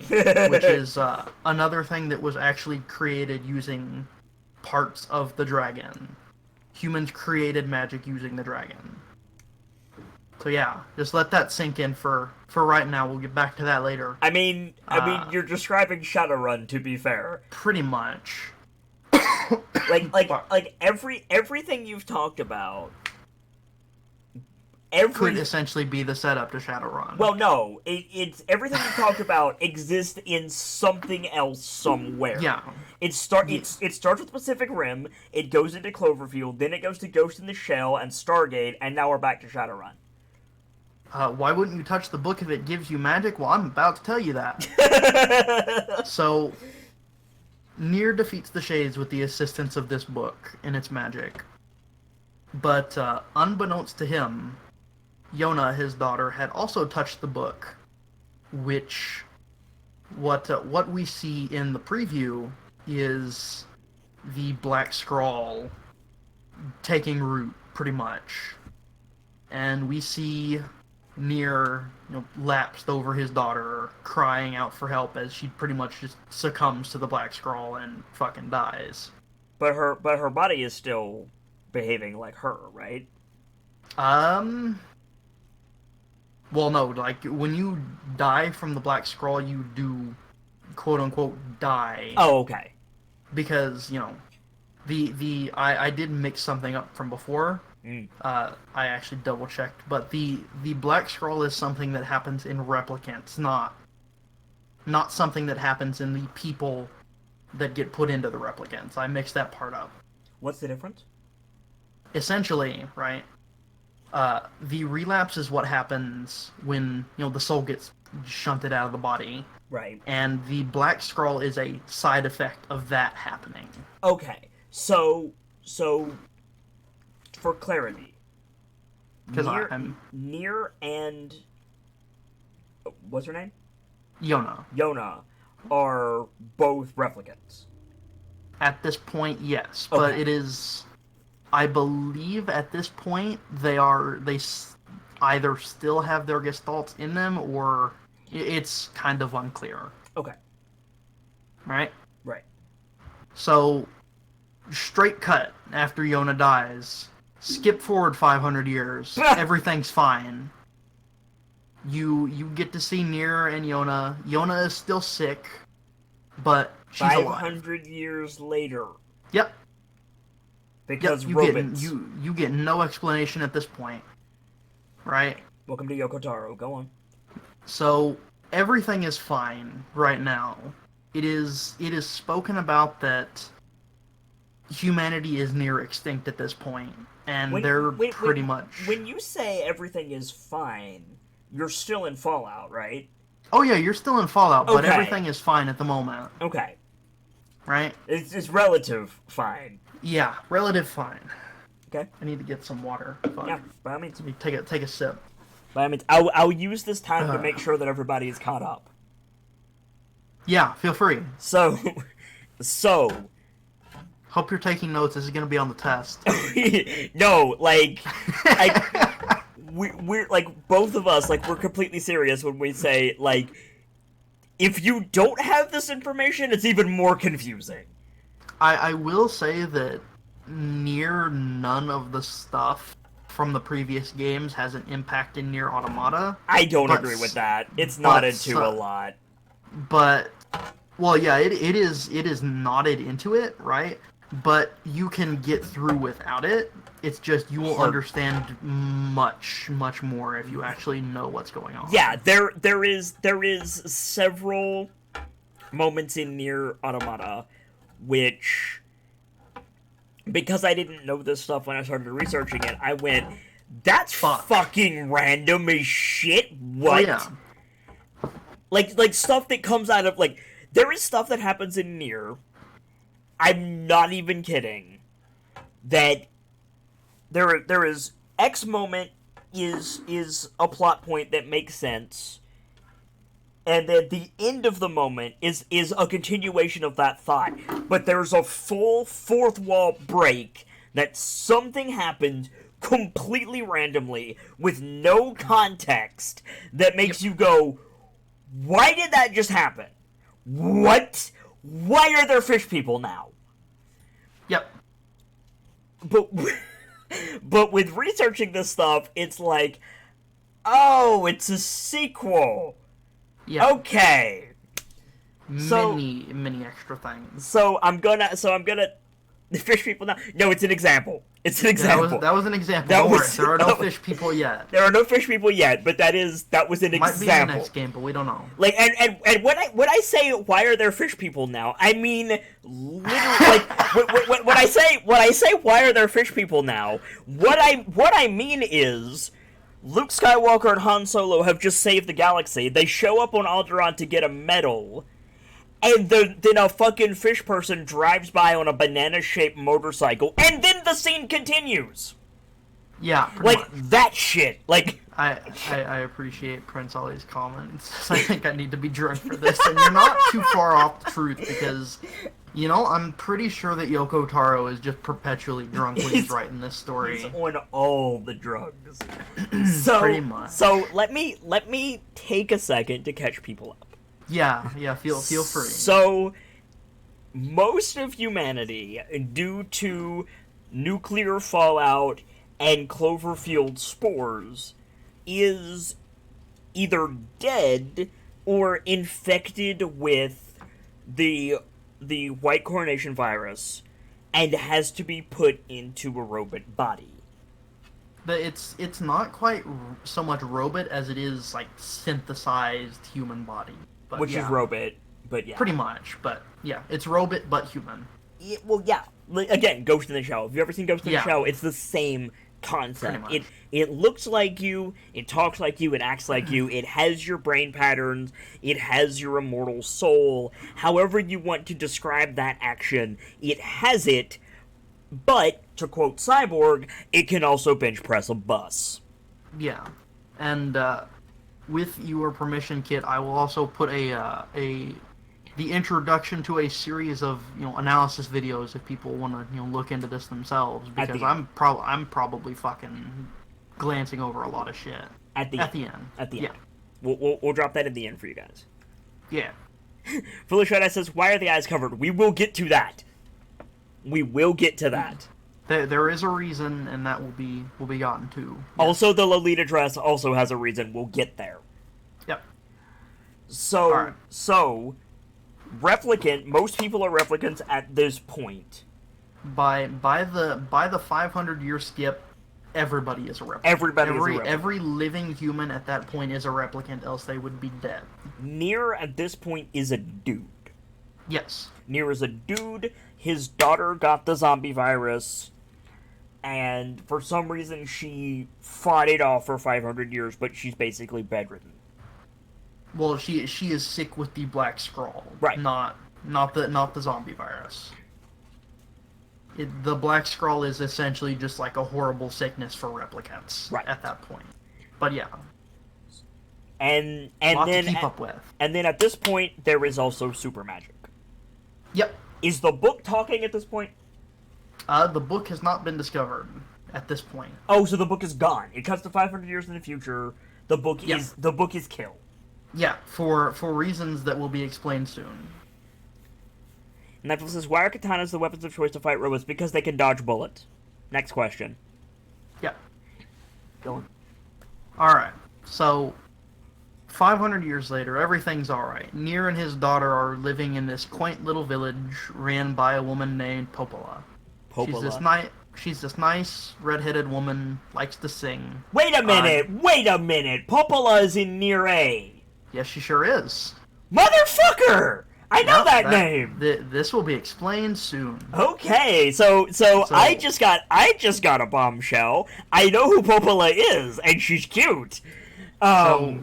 which is another thing that was actually created using parts of the dragon. Humans created magic using the dragon. So yeah, just let that sink in for right now. We'll get back to that later. You're describing Shadowrun. To be fair, Pretty much. everything you've talked about, Could essentially be the setup to Shadowrun. well, no, it's everything you've talked about exists in something else somewhere. Yeah. It starts with Pacific Rim. It goes into Cloverfield. Then it goes to Ghost in the Shell and Stargate, and now we're back to Shadowrun. Why wouldn't you touch the book if it gives you magic? Well, I'm about to tell you that. So, NieR defeats the Shades with the assistance of this book and its magic. But unbeknownst to him, Yona, his daughter, had also touched the book, which what we see in the preview is the Black Scrawl taking root, pretty much, and we see NieR, lapsed over his daughter, crying out for help as she pretty much just succumbs to the Black Scrawl and fucking dies. But her body is still behaving like her, right? Well, no, like, when you die from the Black Scrawl, you do, quote unquote, die. Oh, okay. Because, I did mix something up from before. I actually double checked, but the Black Scroll is something that happens in replicants, not something that happens in the people that get put into the replicants. I mixed that part up. What's the difference? Essentially, right? The relapse is what happens when the soul gets shunted out of the body, Right. and the Black Scroll is a side effect of that happening. Okay. So for clarity, Because I'm NieR and what's her name? Yona are both replicants. At this point, yes, but Okay. it is, I believe, at this point they either still have their gestalts in them or it's kind of unclear. Okay. Right. Right. So, straight cut after Yona dies. Skip forward 500 years. Everything's fine. You get to see NieR and Yona. Yona is still sick, but she's alive. 500 years later. Yep. Yep. Because You get robots. you get no explanation at this point, right? Welcome to Yoko Taro. Go on. So everything is fine right now. It is spoken about that humanity is near extinct at this point, and they're pretty much. When you say everything is fine, you're still in Fallout, right? Oh yeah, you're still in Fallout, but Okay. everything is fine at the moment, Okay. right? It's relative fine. Yeah, relative fine. Okay. I need to get some water. Fuck. Yeah, by all means. Let me take a sip. By all means. I'll use this time to make sure that everybody is caught up. Yeah, feel free. So, Hope you're taking notes. This is gonna be on the test. no, like, we're like both of us, like we're completely serious when we say like, if you don't have this information, it's even more confusing. I will say that near none of the stuff from the previous games has an impact in NieR Automata. I don't agree with that. It's knotted to a lot. But well, yeah, it is knotted into it, right? But you can get through without it. It's just you will understand much more if you actually know what's going on. Yeah, there is several moments in NieR Automata which, because I didn't know this stuff when I started researching it, I went, that's fucking random as shit. What? Oh, yeah. Like stuff that comes out of, like, there is stuff that happens in NieR, I'm not even kidding, that there is X moment is a plot point that makes sense, and then the end of the moment is a continuation of that thought. But there's a full fourth wall break that something happened completely randomly with no context that makes you go, why did that just happen? What? Why are there fish people now? Yep. But with researching this stuff, it's like, oh, it's a sequel. Yeah. Okay. Many extra things. So I'm gonna the fish people now. No, it's an example. It's an example. That was an example. There are no fish people yet. There are no fish people yet, but that was an example. Might be in the next game, but we don't know. Like and when I say why are there fish people now, I mean literally like when I say why are there fish people now, what I mean is Luke Skywalker and Han Solo have just saved the galaxy. They show up on Alderaan to get a medal, and then a fucking fish person drives by on a banana-shaped motorcycle, and then the scene continues. Yeah, like much. That shit. Like I appreciate Prince Ali's comments. I think I need to be drunk for this, and you're not too far off the truth because, you know, I'm pretty sure that Yoko Taro is just perpetually drunk when he's writing this story. He's on all the drugs. So pretty much. So let me take a second to catch people up. Yeah, feel free. So most of humanity, due to nuclear fallout and Cloverfield spores, is either dead or infected with the white coronation virus and has to be put into a robot body. But it's not quite so much robot as it is like synthesized human body. But which is robot, but yeah. Pretty much, but yeah, it's robot but human. Well, yeah. Again, Ghost in the Shell. If you've ever seen Ghost in the Shell, it's the same concept. It looks like you, it talks like you, it acts like you, it has your brain patterns, it has your immortal soul. However you want to describe that action, it has it, but, to quote Cyborg, it can also bench press a bus. Yeah. And, with your permission, Kit, I will also put the introduction to a series of analysis videos if people want to look into this themselves, because I'm probably fucking glancing over a lot of shit at the end. We'll drop that in the end for you guys. Yeah. Foolish Red says, "Why are the eyes covered?" We will get to that. We will get to that. There is a reason, and that will be gotten to. Yeah. Also, the Lolita dress also has a reason. We'll get there. All right. So replicant. Most people are replicants at this point. By the 500-year skip, everybody is a replicant. Everybody is a Every replicant. living human at that point is a replicant, else they would be dead. NieR at this point is a dude. Yes. NieR is a dude. His daughter got the zombie virus, and for some reason she fought it off for 500 years, but she's basically bedridden. Well, she is sick with the black scrawl, Right. not the zombie virus. The black scrawl is essentially just like a horrible sickness for replicants Right. at that point. But yeah, And lot to then keep up with. and then at this point there is also super magic. Yep. Is the book talking at this point? The book has not been discovered at this point. Oh, so the book is gone. It cuts to 500 years in the future. The book Yeah. is killed. Yeah, for reasons that will be explained soon. And Netflix says, why are katanas the weapons of choice to fight robots? Because they can dodge bullets. Next question. Yeah. Go on. Alright, so 500 years later, everything's alright. NieR and his daughter are living in this quaint little village ran by a woman named Popola. Popola. She's this nice, red-headed woman, likes to sing. Wait a minute! Popola is in NieR A. Yes, she sure is. Motherfucker! I know Yep, that name! This will be explained soon. Okay, so I just got a bombshell. I know who Popola is, and she's cute. Popola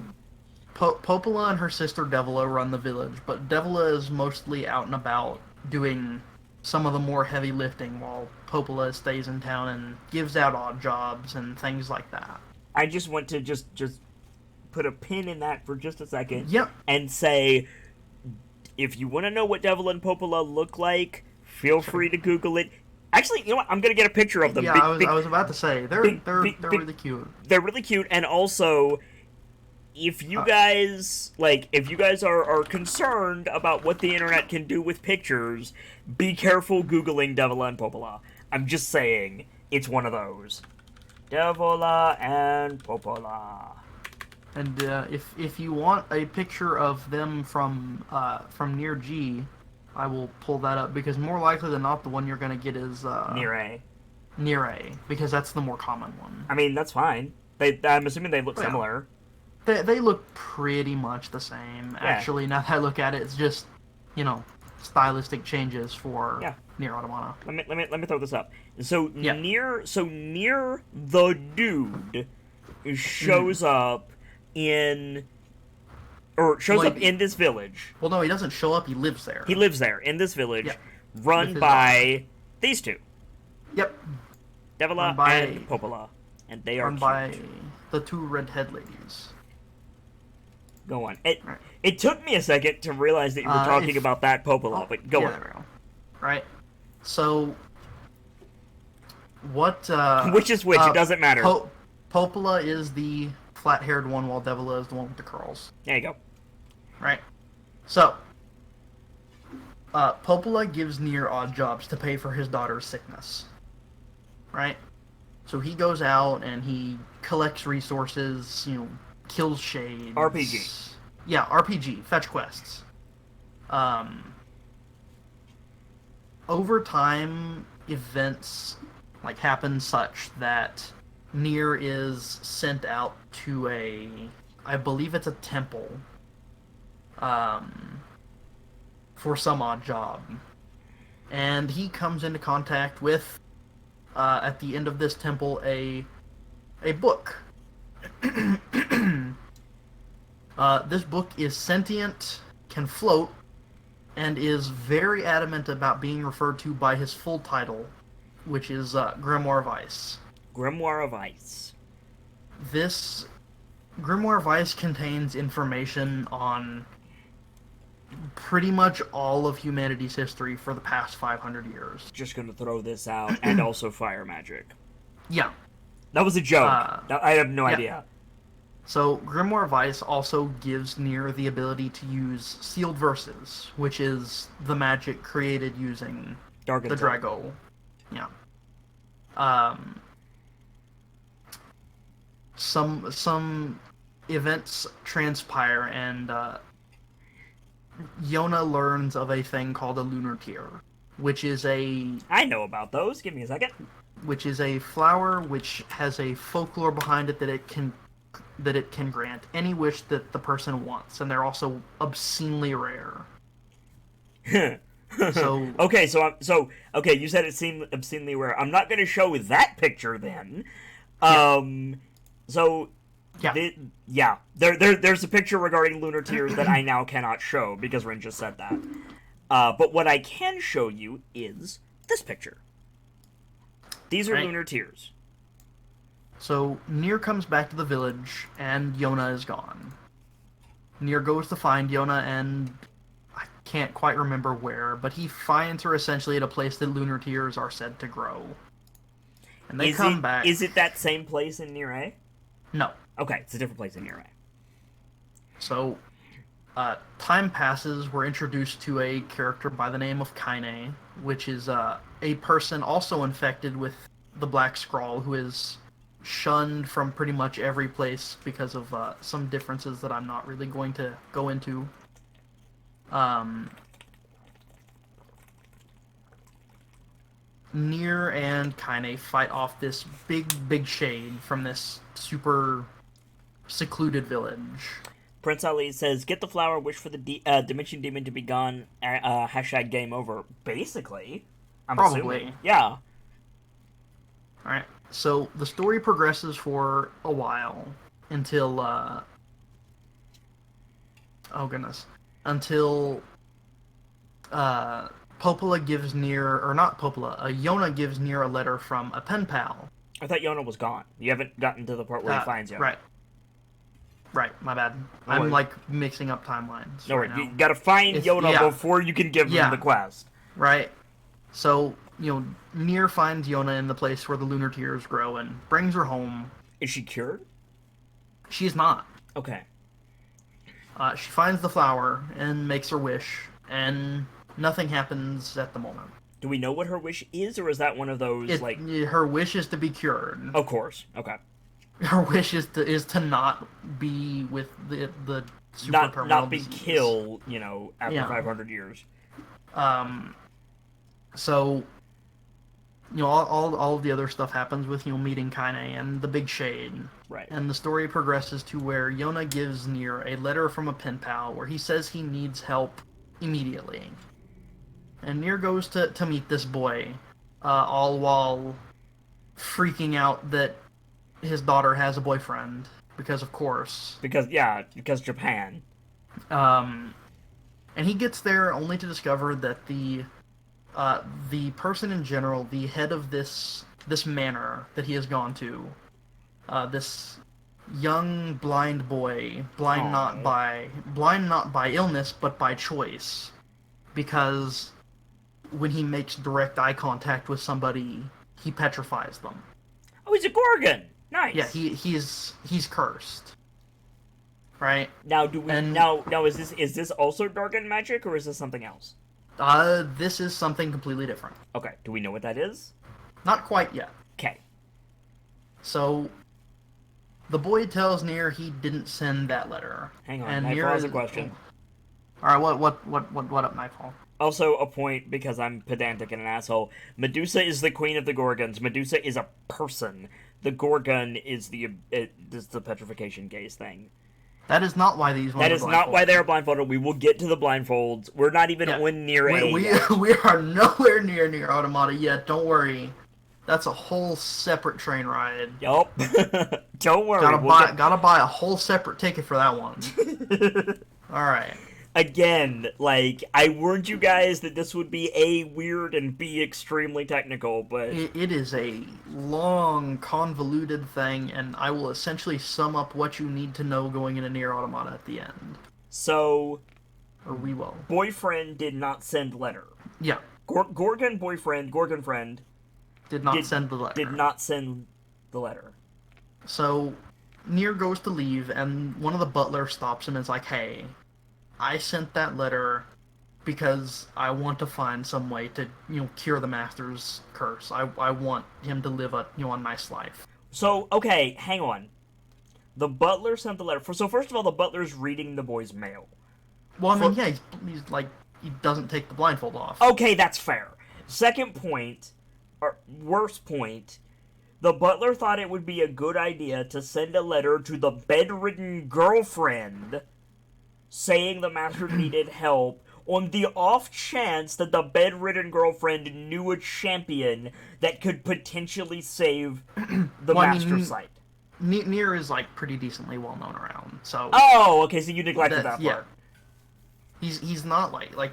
and her sister Devila run the village, but Devila is mostly out and about doing some of the more heavy lifting while Popola stays in town and gives out odd jobs and things like that. I just want to just put a pin in that for just a second. Yep. And say, if you want to know what Devil and Popola look like, feel free to Google it. Actually, you know what? I'm gonna get a picture of them. Yeah, I was about to say they're really cute. They're really cute, and also, if you guys are concerned about what the internet can do with pictures, be careful Googling Devil and Popola. I'm just saying, it's one of those. Devola and Popola. And if you want a picture of them from NieR G, I will pull that up because more likely than not, the one you're gonna get is NieR A. NieR A because that's the more common one. I mean, that's fine. I'm assuming they look similar. They look pretty much the same. Yeah. Actually, now that I look at it, it's just stylistic changes for NieR Automata. Let me throw this up. So Yeah. NieR the dude shows up in this village. Well, no, he doesn't show up. He lives there. He lives there in this village, Yeah. run With his by these two, Yep. Devila and Popola, and they are Run cute. by the two redhead ladies. Go on. Right. It took me a second to realize that you were talking about that Popola, but go on. There we go. Right. So, what? Which is which? It doesn't matter. Popola is the flat-haired one, while Devila is the one with the curls. There you go. Right. So, Popola gives NieR odd jobs to pay for his daughter's sickness. Right. So he goes out and he collects resources. Kills shades. RPG. Yeah, RPG. Fetch quests. Over time, events happen such that NieR is sent out to I believe it's a temple, for some odd job, and he comes into contact with, at the end of this temple, a book. This book is sentient, can float, and is very adamant about being referred to by his full title, which is Grimoire of Ice. Grimoire of Ice. This Grimoire of Ice contains information on pretty much all of humanity's history for the past 500 years. Just gonna throw this out, and also fire magic. Yeah. That was a joke. I have no idea. So, Grimoire of Ice also gives NieR the ability to use sealed verses, which is the magic created using the Drago. Yeah. Some events transpire, and Yona learns of a thing called a lunar tear, which is a I know about those. Give me a second. flower which has a folklore behind it that it can grant any wish that the person wants, and they're also obscenely rare. So Okay, okay. You said it seemed obscenely rare. I'm not going to show that picture then. yeah, Um, so yeah, yeah, there's a picture regarding lunar tears that I now cannot show because Rin just said that. But what I can show you is this picture. These are right. lunar tears. So NieR comes back to the village, and Yona is gone. NieR goes to find Yona, and I can't quite remember where, but he finds her essentially at a place that lunar tears are said to grow. And they come back. Is it that same place in NieR A? No. Okay, it's a different place in NieR A. So, time passes. We're introduced to a character by the name of Kaine, which is a person also infected with the Black Scrawl who is shunned from pretty much every place because of some differences that I'm not really going to go into. Um, NieR and Kaine fight off this big shade from this super secluded village. Prince Ali says, "Get the flower, wish for the Dimension Demon to be gone. Hashtag game over." Basically, I'm Probably. assuming. Yeah. Alright. So the story progresses for a while until oh goodness. Until Popola gives NieR, or not Popola, Yona gives NieR a letter from a pen pal. I thought Yona was gone. You haven't gotten to the part where he finds Yona. Right. Right, my bad. No I'm worries. like mixing up timelines. No, right you now. gotta find Yona yeah. before you can give him Yeah. the quest. Right. So, NieR finds Yona in the place where the lunar tears grow and brings her home. Is she cured? She's not. Okay. She finds the flower and makes her wish, and nothing happens at the moment. Do we know what her wish is, or is that one of those Her wish is to be cured. Of course. Okay. Her wish is to not be with the super Not terminal be disease. killed. After Yeah. 500 years. So, all of the other stuff happens with meeting Kaine and the big shade. Right. And the story progresses to where Yona gives NieR a letter from a pen pal where he says he needs help immediately. And NieR goes to meet this boy, all while freaking out that his daughter has a boyfriend, because of course. Because Japan. And he gets there only to discover that the person in general, the head of this manor that he has gone to, this young blind boy, blind not by illness but by choice, because when he makes direct eye contact with somebody, he petrifies them. Oh, he's a Gorgon. Nice. Yeah, he's cursed. Right? Now now is this also Dargon magic, or is this something else? This is something completely different. Okay. Do we know what that is? Not quite yet. Okay. So the boy tells NieR he didn't send that letter. Hang on. And Nightfall NieR has a question. All right, what up, Nightfall? Also, a point because I'm pedantic and an asshole. Medusa is the queen of the Gorgons. Medusa is a person. The Gorgon is the petrification gaze thing. That is not why these ones That are is not why blindfolded. they are blindfolded. We will get to the blindfolds. We're not even on NieR A yet. We are nowhere near NieR Automata yet. Don't worry. That's a whole separate train ride. Yup. Don't worry. Gotta buy a whole separate ticket for that one. All right. Again, I warned you guys that this would be A, weird, and B, extremely technical, but... It is a long, convoluted thing, and I will essentially sum up what you need to know going into NieR Automata at the end. So... Or we will. Boyfriend did not send letter. Yeah. Gorgon friend... Did not send the letter. Did not send the letter. So, NieR goes to leave, and one of the butlers stops him and is like, hey... I sent that letter because I want to find some way to, cure the Master's curse. I want him to live a nice life. So, okay, hang on. The butler sent the letter. So first of all, the butler's reading the boy's mail. Well, I mean, For yeah, he's like he doesn't take the blindfold off. okay, that's fair. Second point, or worst point, the butler thought it would be a good idea to send a letter to the bedridden girlfriend saying the master needed help on the off chance that the bedridden girlfriend knew a champion that could potentially save the Well, I master's mean, sight. NieR is like pretty decently well known around, so Oh, okay, so you neglected that's that yeah. part. He's not like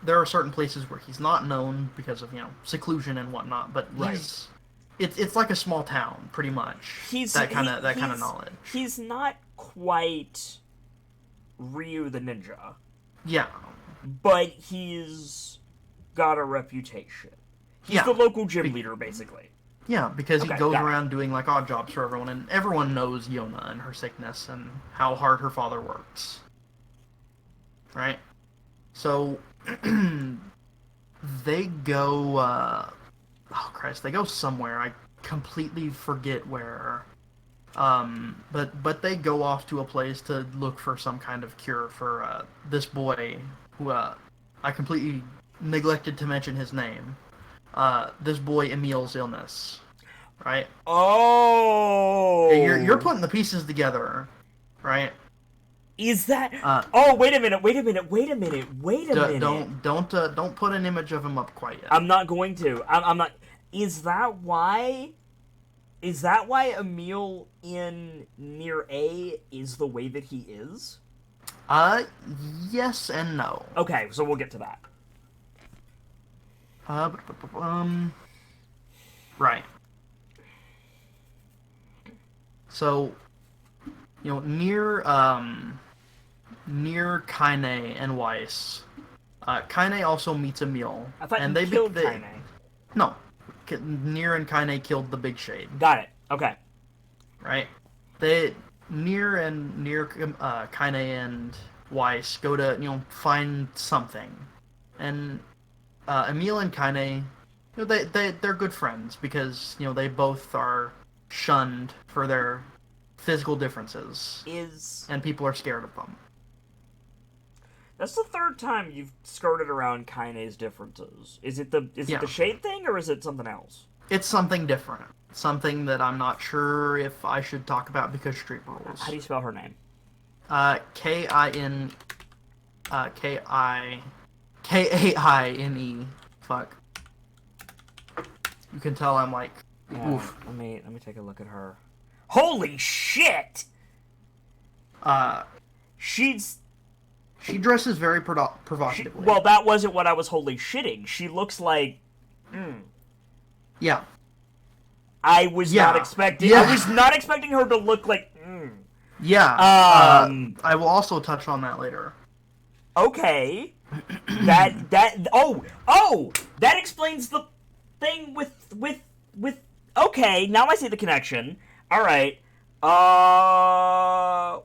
there are certain places where he's not known because of seclusion and whatnot, but Right. it's like a small town pretty much. He's That kind of knowledge. he's not quite Ryu the ninja, Yeah, but he's got a reputation. He's yeah, the local gym Be- leader, basically. yeah, because he Okay, goes got it. around doing like odd jobs for everyone, and everyone knows Yona and her sickness and how hard her father works. Right? So they go. Oh Christ, they go somewhere. I completely forget where. But they go off to a place to look for some kind of cure for this boy who I completely neglected to mention his name. This boy Emil's illness, right? Yeah, you're Oh, putting the pieces together, right? is that? Uh, Oh, wait a minute! Wait a minute! Wait a minute! Wait a minute! don't put an image of him up quite yet. I'm not going to. I'm not. Is that why? Is that why Emil in Near A is the way that he is? Uh, yes and no. Okay, so we'll get to that. Uh, right. So near Kaine and Weiss. Kaine also meets Emil, I thought and you killed they Kaine. no, Near and Kaine killed the Big Shade, Got it. Okay. right? They Near Kaine and Weiss go to find something, and Emil and Kaine, they're good friends because they both are shunned for their physical differences, Is and people are scared of them. that's the third time you've skirted around Kaine's differences. Is it Yeah, the shade thing or is it something else? it's something different, something that I'm not sure if I should talk about because street How rules. do you spell her name? Kin Kaine. Fuck. You can tell I'm like, Yeah, oof. let me take a look at her. Holy shit! Uh, She's she dresses very she, provocatively. well, that wasn't what I was holy shitting. She looks like Yeah, I was not Yeah. expecting. Yeah. I was not expecting her to look like. yeah. Um. I will also touch on that later. Okay. That explains the thing with. Okay, now I see the connection. All right. Oh,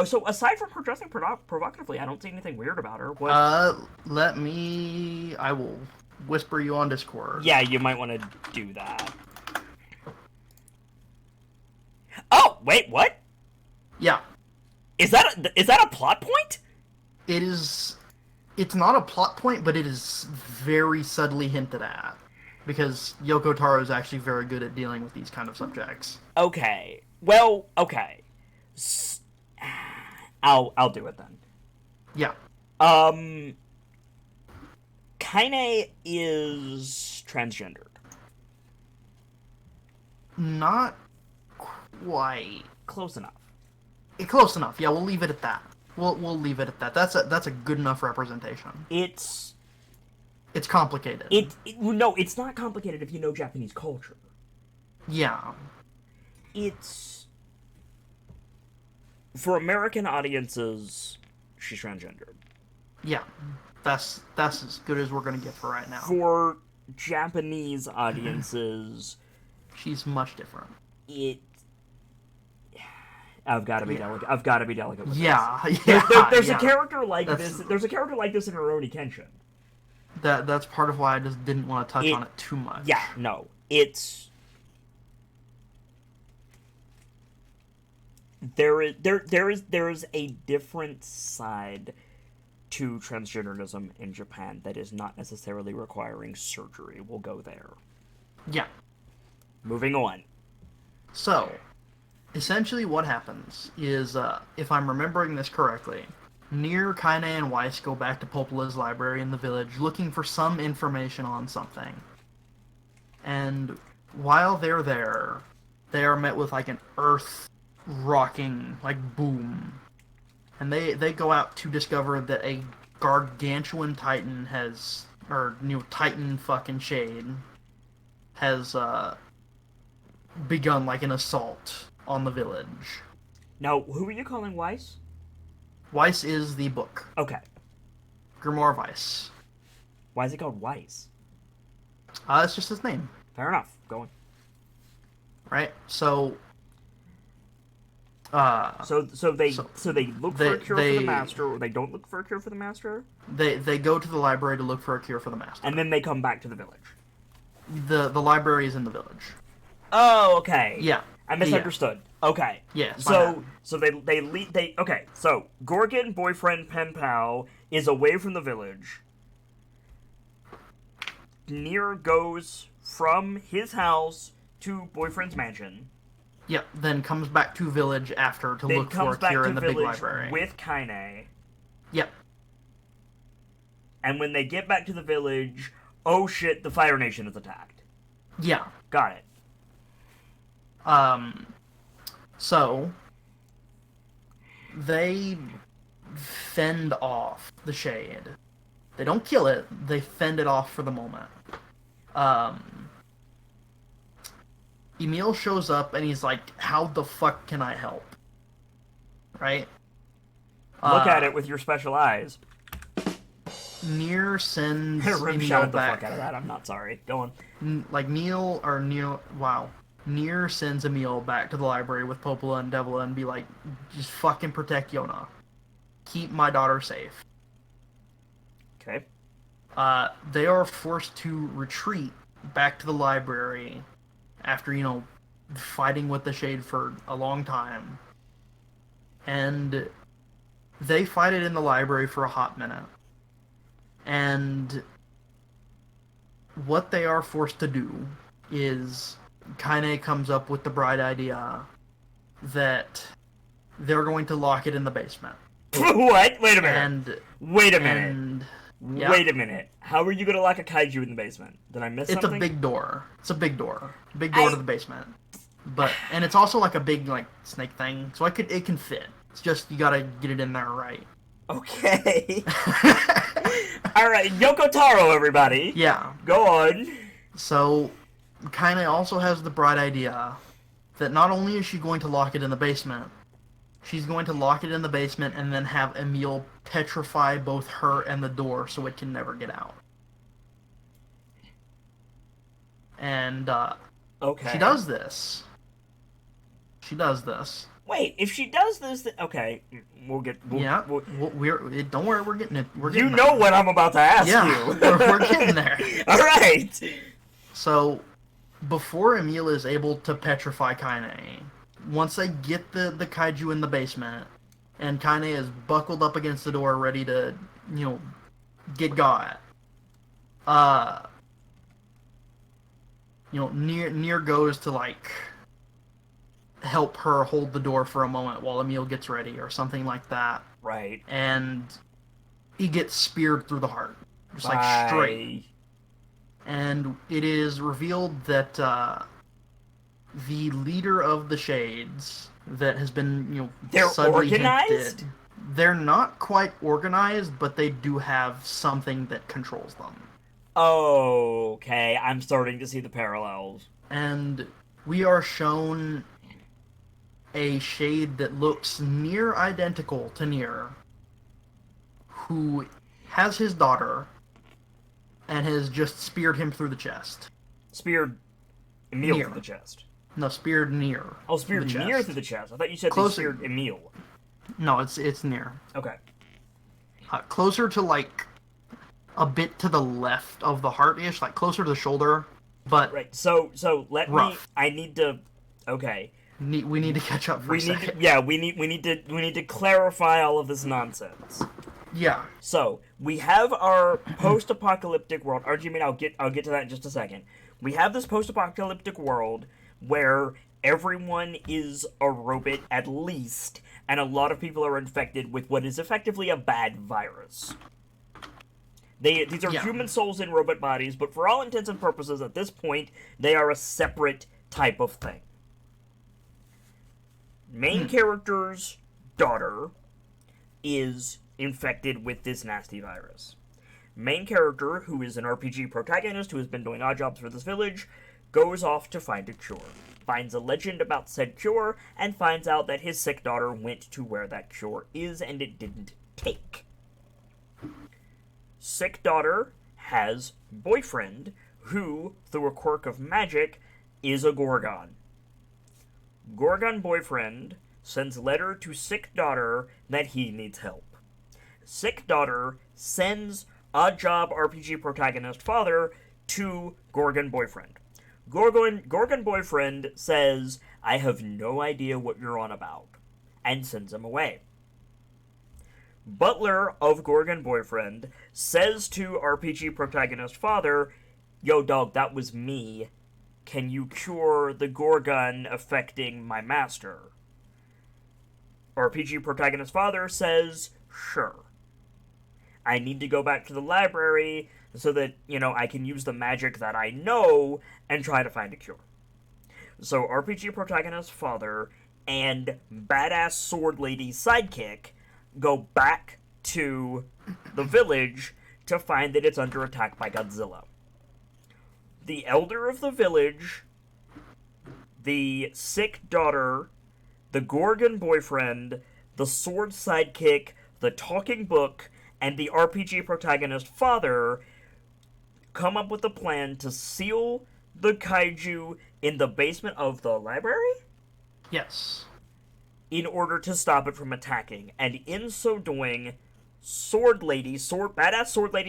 so aside from her dressing provocatively, I don't see anything weird about her. What? Let me. I will whisper you on Discord. Yeah, you might want to do that. Oh, wait, what? Yeah. Is that a plot point? It is. It's not a plot point, but it is very subtly hinted at. Because Yoko Taro is actually very good at dealing with these kind of subjects. Okay. Well, okay. S- I'll do it then. Yeah. Um, Kaine is transgendered. Not quite. Close enough. Close enough. Yeah, we'll leave it at that. We'll leave it at that. That's a good enough representation. It's It's complicated. no, it's not complicated if you know Japanese culture. Yeah. It's for American audiences, she's transgendered. Yeah. That's as good as we're gonna get for right now. For Japanese audiences, She's much different. it. I've got to be delicate. I've got to be delicate with Yeah, this. yeah. There's yeah. a character like That's- this. There's a character like this in Rurouni Kenshin. That's part of why I just didn't want to touch on it too much. Yeah, no, it's there is a different side to transgenderism in Japan that is not necessarily requiring surgery. We'll go there. Yeah. Moving on. So, essentially what happens is, if I'm remembering this correctly, NieR, Kaine, and Weiss go back to Popola's library in the village looking for some information on something. And while they're there, they are met with like an earth-rocking, like, boom. And they go out to discover that a gargantuan titan has, or, titan fucking shade has, begun like an assault on the village. Now, who are you calling Weiss? Weiss is the book. Okay. Grimoire Weiss. Why is it called Weiss? It's just his name. Fair enough. Go on. Right? So So they look for a cure for the master, or they don't look for a cure for the master, they go to the library to look for a cure for the master. and then they come back to the village. The library is in the village. Oh, okay. Yeah. I misunderstood. Yeah. Okay. Yeah. So they okay. So Gorgon, boyfriend, pen pal, is away from the village. NieR goes from his house to boyfriend's mansion. Yep. Then comes back to village after to Then look for comes a back cure to in the big village library. with Kaine. Yep. And when they get back to the village, oh shit, the Fire Nation is attacked. Yeah. Got it. So they fend off the shade. They don't kill it, they fend it off for the moment. Emil shows up and he's like, how the fuck can I help? Right? Look at it with your special eyes. NieR sends Rim Emil shot the back. fuck out of that. I'm not sorry. Go on. NieR sends Emil back to the library with Popola and Devila and be like, just fucking protect Yona. Keep my daughter safe. Okay. They are forced to retreat back to the library after, fighting with the Shade for a long time. And they fight it in the library for a hot minute. And what they are forced to do is Kaine comes up with the bright idea that they're going to lock it in the basement. What? Wait a minute. Wait a minute. Yeah. Wait a minute. How are you gonna lock a kaiju in the basement? Did I miss something? It's a big door. It's a big door. Big door to the basement. And it's also like a big snake thing, so it can fit. It's just you gotta get it in there right. Okay. Alright, Yoko Taro, everybody. Yeah. Go on. So, Kaine also has the bright idea that not only is she going to lock it in the basement, she's going to lock it in the basement and then have Emil petrify both her and the door so it can never get out. And, okay. She does this. Wait, if she does this, okay, don't worry, we're getting it. You know what I'm about to ask you. we're getting there. All right. So, before Emil is able to petrify Kaine, once they get the kaiju in the basement, and Kaine is buckled up against the door, ready to, get got, NieR goes to help her hold the door for a moment while Emil gets ready or something like that. Right. And he gets speared through the heart. Just straight. And it is revealed that the leader of the Shades that has been, they're suddenly organized? hinted, they're not quite organized, but they do have something that controls them. Okay, I'm starting to see the parallels. And we are shown a Shade that looks near identical to NieR, who has his daughter and has just speared him through the chest. Speared Emil through the chest. No, speared NieR. Oh, speared NieR through the chest. I thought you said they speared Emil. No, it's NieR. Okay. Closer to a bit to the left of the heart-ish, closer to the shoulder, but right. So let rough. me. I need to. Okay. We need to catch up for a second. We need to clarify all of this nonsense. Yeah. So we have our post-apocalyptic world. Or do you mean I'll get to that in just a second. We have this post-apocalyptic world where everyone is a robot at least, and a lot of people are infected with what is effectively a bad virus. These are Yeah. human souls in robot bodies, but for all intents and purposes, at this point, they are a separate type of thing. Main character's daughter is infected with this nasty virus. Main character, who is an RPG protagonist who has been doing odd jobs for this village, goes off to find a cure. Finds a legend about said cure, and finds out that his sick daughter went to where that cure is and it didn't take. Sick daughter has boyfriend, who, through a quirk of magic, is a Gorgon. Gorgon boyfriend sends letter to sick daughter that he needs help. Sick daughter sends odd job RPG protagonist father to Gorgon boyfriend. Gorgon boyfriend says, I have no idea what you're on about, and sends him away. Butler of Gorgon boyfriend says to RPG protagonist father, yo dog, that was me. Can you cure the Gorgon affecting my master? RPG protagonist father says, sure. I need to go back to the library so that, I can use the magic that I know and try to find a cure. So RPG protagonist father and badass sword lady sidekick go back to the village to find that it's under attack by Godzilla. The elder of the village, the sick daughter, the Gorgon boyfriend, the sword sidekick, the talking book, and the RPG protagonist father come up with a plan to seal the kaiju in the basement of the library? Yes. In order to stop it from attacking. And in so doing, badass sword lady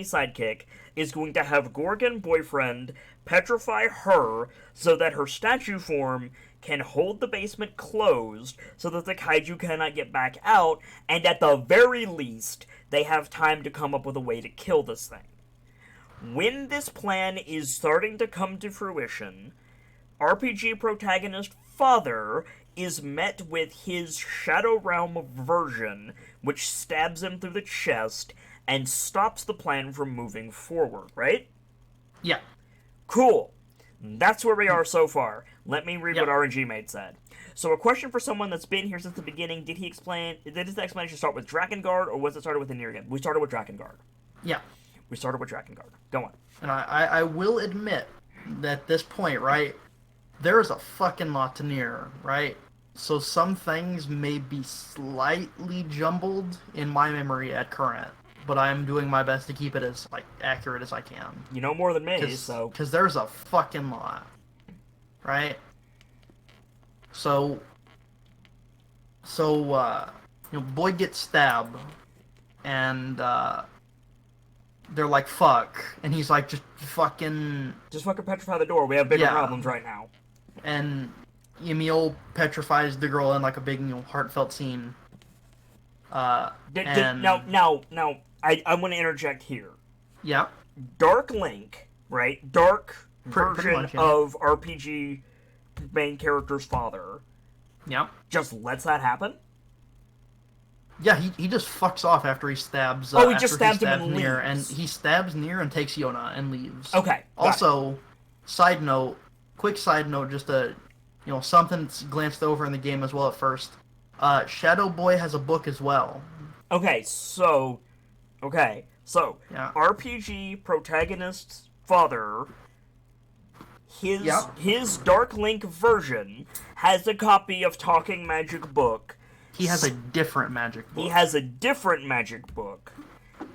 sidekick is going to have Gorgon boyfriend petrify her so that her statue form can hold the basement closed so that the kaiju cannot get back out, and at the very least, they have time to come up with a way to kill this thing. When this plan is starting to come to fruition, RPG protagonist father is met with his Shadow Realm version, which stabs him through the chest and stops the plan from moving forward, right? Yeah. Cool. That's where we are so far. Let me read Yep. what RNG Mate said. So, a question for someone that's been here since the beginning: Did his explanation start with Drakengard, or was it started with the NieR game? We started with Drakengard. Yeah. We started with Drakengard. Go on. And I will admit that at this point, right, there's a fucking lot to NieR, right? So some things may be slightly jumbled in my memory at current, but I'm doing my best to keep it as accurate as I can. You know more than me, so Because there's a fucking lot, right? So, Boyd gets stabbed, and they're like, "Fuck," and he's like, "Just fucking." just fucking petrify the door. We have bigger Yeah. problems right now. And Emil petrifies the girl in like a big, heartfelt scene. And Now, I want to interject here. yeah, Dark Link, right? Dark Pretty version much, yeah. of RPG main character's father yeah, just lets that happen? yeah. He just fucks off after he stabs. Oh, he after just stabs him and NieR, leaves. and he stabs NieR and takes Yona and leaves. Okay. got Also, quick side note, just something that's glanced over in the game as well at first. Shadow Boy has a book as well. it. Okay, so Yeah. RPG protagonist's father, his Yep. his Dark Link version has a copy of Talking Magic book. He has a different magic book. He has a different magic book.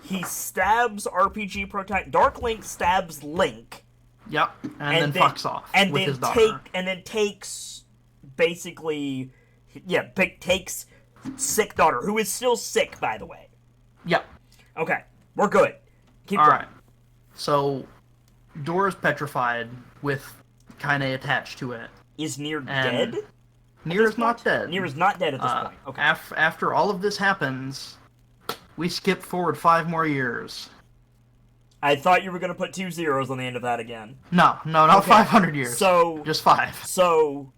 He stabs RPG protagonist. Dark Link stabs Link. Yep, and then fucks off with his daughter. Takes basically, takes sick daughter, who is still sick, by the way. Yep. Okay, we're good. Keep All going. right. So, Dora's petrified with Kaine attached to it. Is NieR And- dead? NieR is not dead. NieR is not dead at this point. Okay. After all of this happens, We skip forward 5 more years. I thought you were gonna put 2 zeros on the end of that again. No, no, not Okay, 500 years. so, Just 5. so,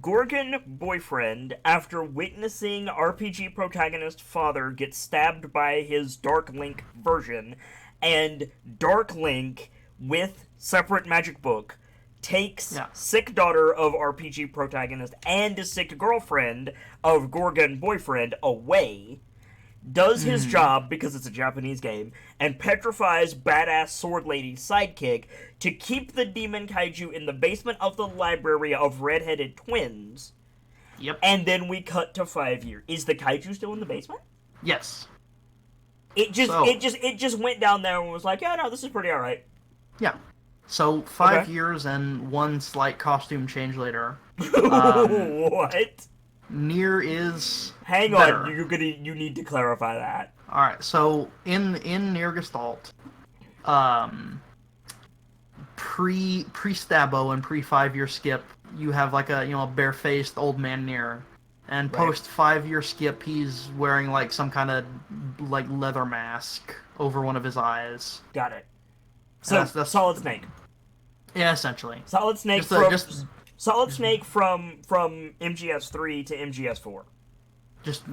Gorgon boyfriend, after witnessing RPG protagonist father get stabbed by his Dark Link version, and Dark Link, with separate magic book, takes Yeah. sick daughter of RPG protagonist and sick girlfriend of Gorgon boyfriend away, does his job because it's a Japanese game, and petrifies badass sword lady sidekick to keep the demon kaiju in the basement of the library of redheaded twins. Yep. And then we cut to 5 years. Is the kaiju still in the basement? Yes. It just So- it just went down there and was like, yeah, no, this is pretty alright. Yeah. So 5 Okay. years and one slight costume change later, Um, What? NieR is Hang better. on, you need to clarify that. All right. So in NieR Gestalt, pre Stabbo and pre 5 year skip, you have like a barefaced old man NieR, and Right. post 5 year skip, he's wearing like some kind of like leather mask over one of his eyes. Got it. So That's- Solid Snake. Yeah, essentially. Solid Snake Just from just Snake from MGS3 to MGS4. just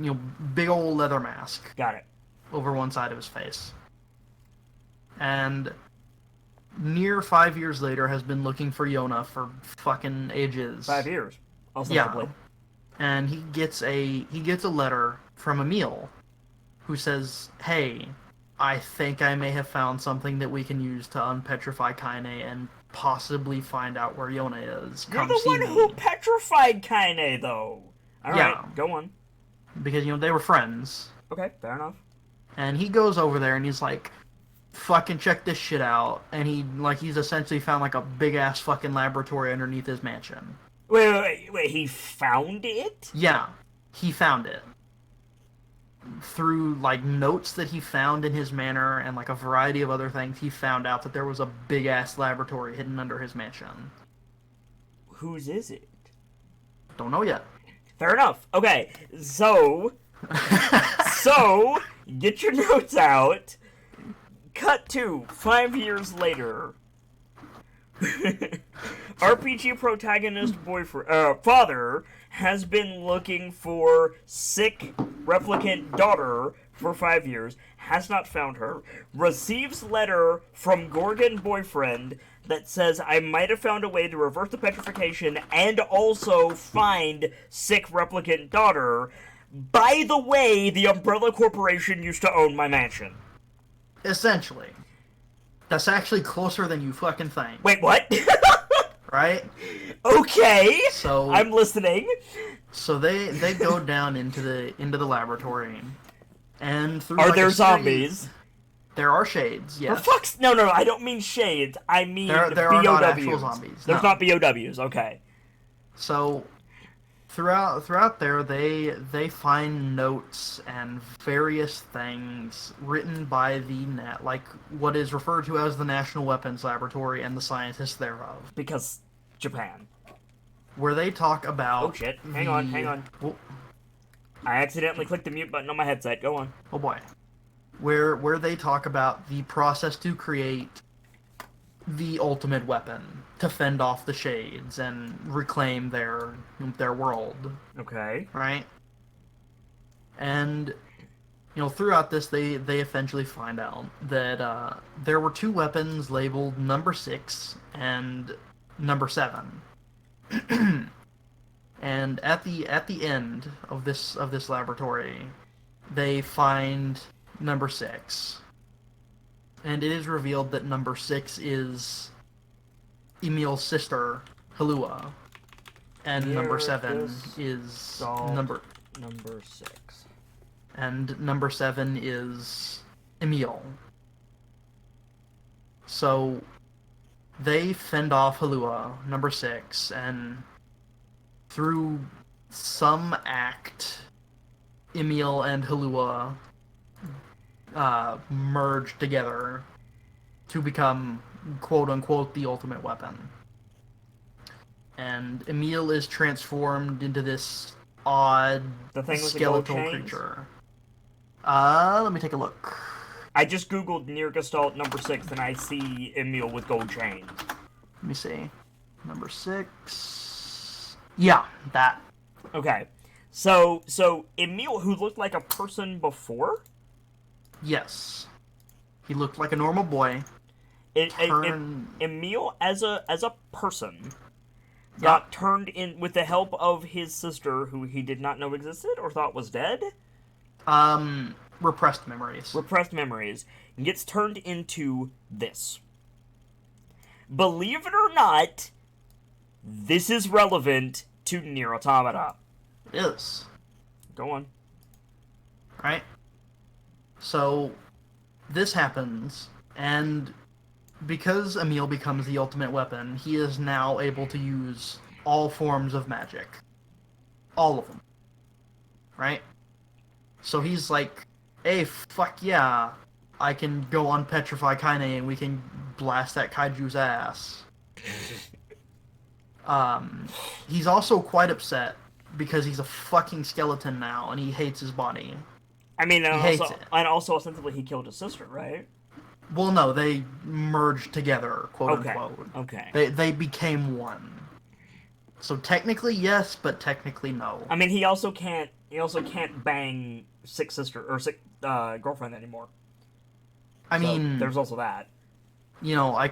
big old leather mask Got it. over one side of his face. And NieR 5 years later has been looking for Yona for fucking ages. 5 years. Ostensibly. Yeah. And he gets a letter from Emil who says, "Hey, I think I may have found something that we can use to unpetrify Kaine and possibly find out where Yona is. You're Come the see one me." who petrified Kaine, though. All right, Yeah. go on. Because they were friends. Okay, fair enough. And he goes over there and he's like, "Fucking check this shit out." And he's essentially found like a big ass fucking laboratory underneath his mansion. Wait, he found it? Yeah, he found it. Through like notes that he found in his manor and like a variety of other things, he found out that there was a big ass laboratory hidden under his mansion. Whose is it? Don't know yet. Fair enough. Okay, so get your notes out. Cut to 5 years later. RPG protagonist father has been looking for sick replicant daughter for 5 years, has not found her, receives letter from Gorgon boyfriend that says I might have found a way to reverse the petrification and also find sick replicant daughter. By the way, the Umbrella Corporation used to own my mansion. Essentially. That's actually closer than you fucking think. Wait, what? Right? Okay. So I'm listening. So they go down into the laboratory, and through Are like, there a series- zombies? There are shades. For Yes. fuck's no, I don't mean shades. I mean There BOWs. are not actual zombies, There's no. not BOWs. Okay. So throughout there, they find notes and various things written by like what is referred to as the National Weapons Laboratory and the scientists thereof, Because Japan. where they talk about. Oh shit! Hang on. Oh, I accidentally clicked the mute button on my headset. Go on. oh boy, where they talk about the process to create the ultimate weapon to fend off the shades and reclaim their world, Okay. right? And throughout this, they eventually find out that there were two weapons labeled number 6 and number 7. And at the end of this laboratory, they find number 6. And it is revealed that number 6 is Emil's sister, Halua. And number 7 is number 6. and number 7 is Emil. So they fend off Halua, number 6, and through some act, Emil and Halua merge together to become, quote-unquote, the ultimate weapon. And Emil is transformed into this odd The thing with the gold skeletal chains? creature. Let me take a look. I just googled NieR Gestalt number 6 and I see Emil with gold chains. Let me see. Number 6. Yeah, that. Okay. So Emil, who looked like a person before, Yes. He looked like a normal boy. Turn. Emil as a person Yeah. got turned in with the help of his sister, who he did not know existed or thought was dead. Repressed memories. Repressed memories, and gets turned into this. Believe it or not, this is relevant to NieR Automata. It is. Go on. Right? So, this happens, and because Emil becomes the ultimate weapon, he is now able to use all forms of magic. All of them. Right? So he's like, hey, fuck yeah, I can go on Petrify Kaine and we can blast that kaiju's ass. He's also quite upset because he's a fucking skeleton now and he hates his body. I mean, He hates it. and also ostensibly he killed his sister, right? Well, no, they merged together, quote Okay. unquote. Okay. They became one. So technically yes, but technically no. I mean, he also can't bang sick sister or sick girlfriend anymore. I mean, there's also that. I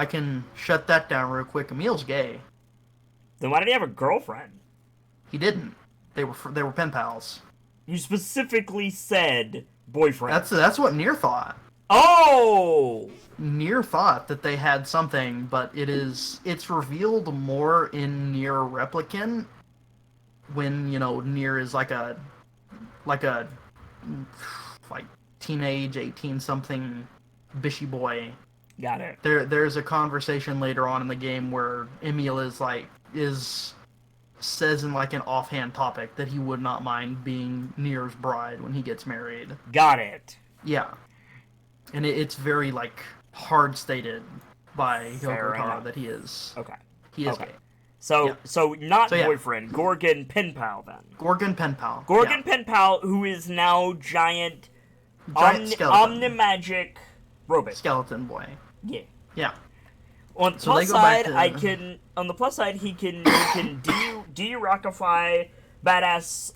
can shut that down real quick. Emil's gay. Then why did he have a girlfriend? He didn't. They were pen pals. You specifically said boyfriend. That's what NieR thought. Oh! NieR thought that they had something, but it's revealed more in NieR Replicant when, NieR is like teenage 18 something bishy boy. Got it. There's a conversation later on in the game where Emil says in like an offhand topic that he would not mind being NieR's bride when he gets married. Got it. Yeah. And it's very like hard stated by Yoko Taro that he is. Okay. He is okay. gay. So not yeah. boyfriend, Gorgon pen pal then. Gorgon pen pal. Gorgon pen pal, who is now giant skeleton. omnimagic robot. Skeleton boy. Yeah. Yeah. On the plus side, he can de-rockify badass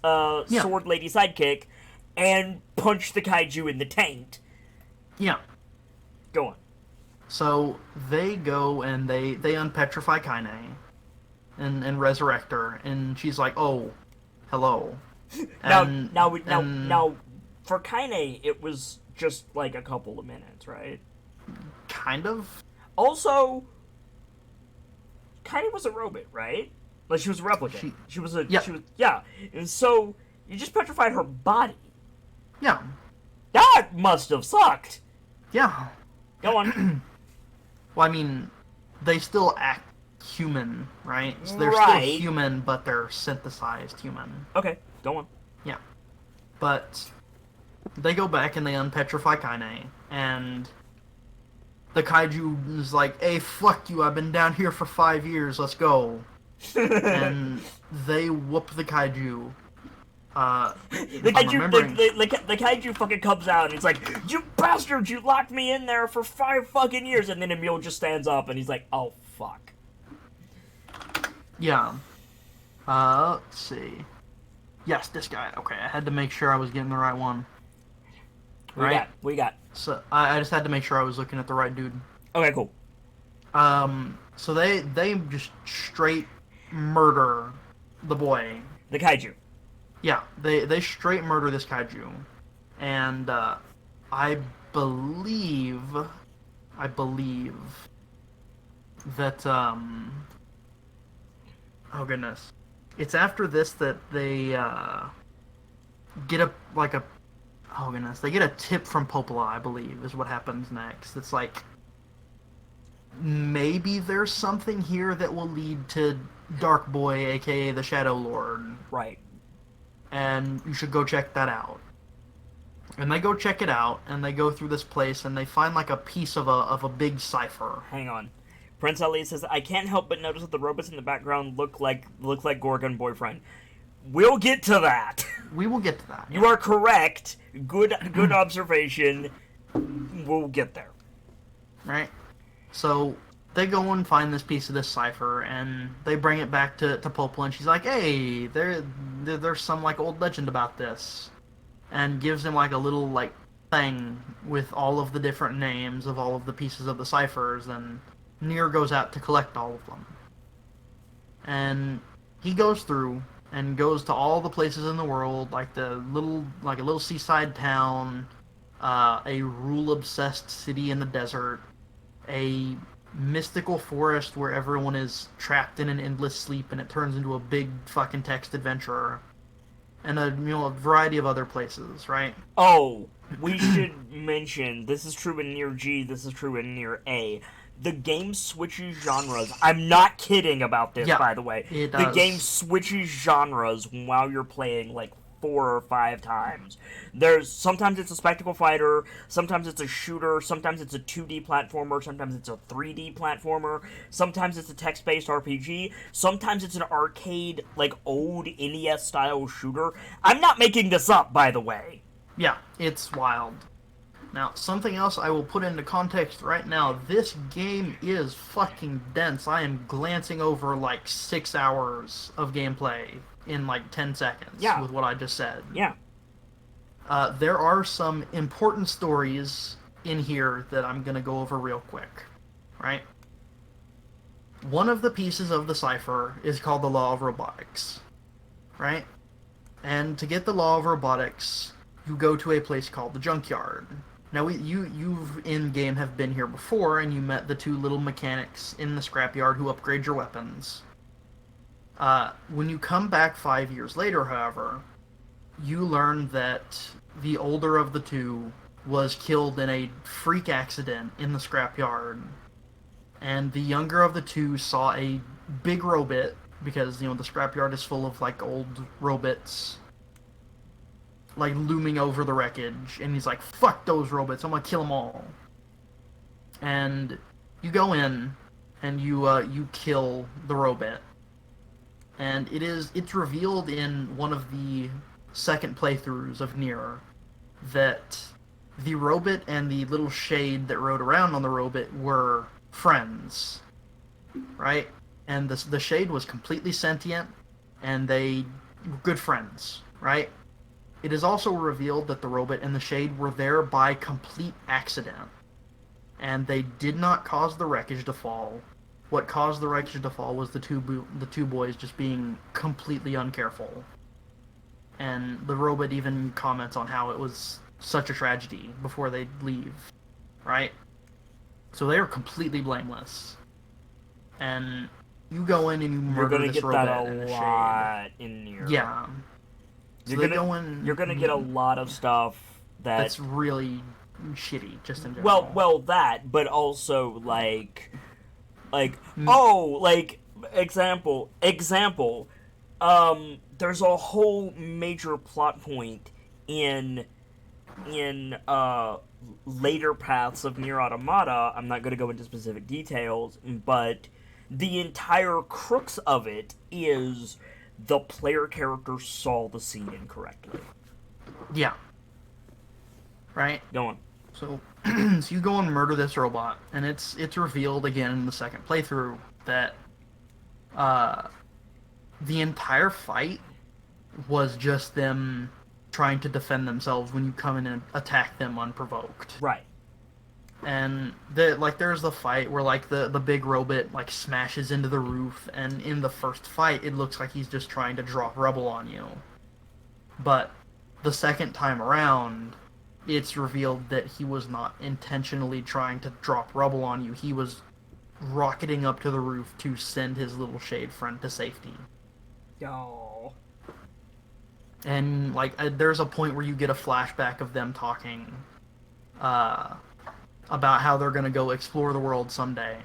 sword lady sidekick and punch the kaiju in the taint. Yeah. Go on. So they go and they unpetrify Kaine and resurrect her, and she's like, "Oh, hello." Now, for Kaine, it was just like a couple of minutes, right? Kind of. Also, Kaine was a robot, right? Like she was a replicant. She was. And so you just petrified her body. Yeah. That must have sucked. Yeah. Go on. Well, I mean, they still act human, right? So they're still human, but they're synthesized human. Okay, go on. Yeah. But they go back and they unpetrify Kaine, and the kaiju is like, "Hey, fuck you, I've been down here for 5 years, let's go." And they whoop the kaiju. The kaiju fucking comes out and he's like, "You bastards, you locked me in there for 5 fucking years," and then Emil just stands up and he's like, "Oh, fuck." Yeah. Let's see. Yes, this guy. Okay, I had to make sure I was getting the right one. What you got? So, I just had to make sure I was looking at the right dude. Okay, cool. So they just straight murder the boy. The kaiju. Yeah, they straight murder this kaiju. And, I believe that, oh goodness. It's after this that they, get they get a tip from Popola, I believe, is what happens next. It's like, maybe there's something here that will lead to Dark Boy, aka the Shadow Lord. Right. And you should go check that out. And they go check it out, and they go through this place, and they find like a piece of a big cipher. Hang on. Prince Ali says, "I can't help but notice that the robots in the background look like Gorgon boyfriend." We'll get to that. We will get to that. You are correct. Good observation. We'll get there. Right? So they go and find this piece of this cipher, and they bring it back to Popa, and she's like, "Hey, there's some like old legend about this," and gives him like a little like thing with all of the different names of all of the pieces of the ciphers, and NieR goes out to collect all of them. And he goes through and goes to all the places in the world, like a little seaside town, a rule obsessed city in the desert, a mystical forest where everyone is trapped in an endless sleep and it turns into a big fucking text adventure, and a variety of other places, right? Oh, we should mention this is true in NieR G. This is true in NieR A. The game switches genres. I'm not kidding about this, Yeah, by the way. it The game does. switches genres while you're playing like 4 or 5 times. There's sometimes it's a spectacle fighter, sometimes it's a shooter, sometimes it's a 2D platformer, sometimes it's a 3D platformer, sometimes it's a text-based RPG, sometimes it's an arcade like old NES style shooter. I'm not making this up, by the way. Yeah, it's wild. Now, something else I will put into context right now. This game is fucking dense. I am glancing over like 6 hours of gameplay in like 10 seconds Yeah, with what I just said. yeah. There are some important stories in here that I'm going to go over real quick, right? One of the pieces of the cipher is called the Law of Robotics, right? And to get the Law of Robotics, you go to a place called the Junkyard. Now, you've in game have been here before, and you met the two little mechanics in the scrapyard who upgrade your weapons. When you come back 5 years later, however, you learn that the older of the two was killed in a freak accident in the scrapyard, and the younger of the two saw a big robot, because the scrapyard is full of like old robots, like looming over the wreckage, and he's like, "Fuck those robots! I'm gonna kill them all." And you go in, and you kill the robot, and it's revealed in one of the second playthroughs of NieR that the robot and the little shade that rode around on the robot were friends, right? And the shade was completely sentient, and they were good friends, right? It is also revealed that the robot and the shade were there by complete accident, and they did not cause the wreckage to fall. What caused the wreckage to fall was the two boys just being completely uncareful. And the robot even comments on how it was such a tragedy before they leave, right? So they are completely blameless. And you go in and you You're murder gonna this get that robot a and the shade. lot in NieR. Yeah. So You're they gonna go in. you're gonna get a lot of stuff that That's really shitty, just in well general. well that, but also like Mm, oh like example there's a whole major plot point in in later paths of NieR Automata. I'm not going to go into specific details, but the entire crux of it is the player character saw the scene incorrectly. yeah, right. Go on. So, so you go and murder this robot, and it's revealed again in the second playthrough that uh, the entire fight was just them trying to defend themselves when you come in and attack them unprovoked. Right. And there's the fight where like the big robot like smashes into the roof, and in the first fight it looks like he's just trying to drop rubble on you. But the second time around, it's revealed that he was not intentionally trying to drop rubble on you. He was rocketing up to the roof to send his little shade friend to safety. Oh. And like there's a point where you get a flashback of them talking uh, about how they're gonna go explore the world someday.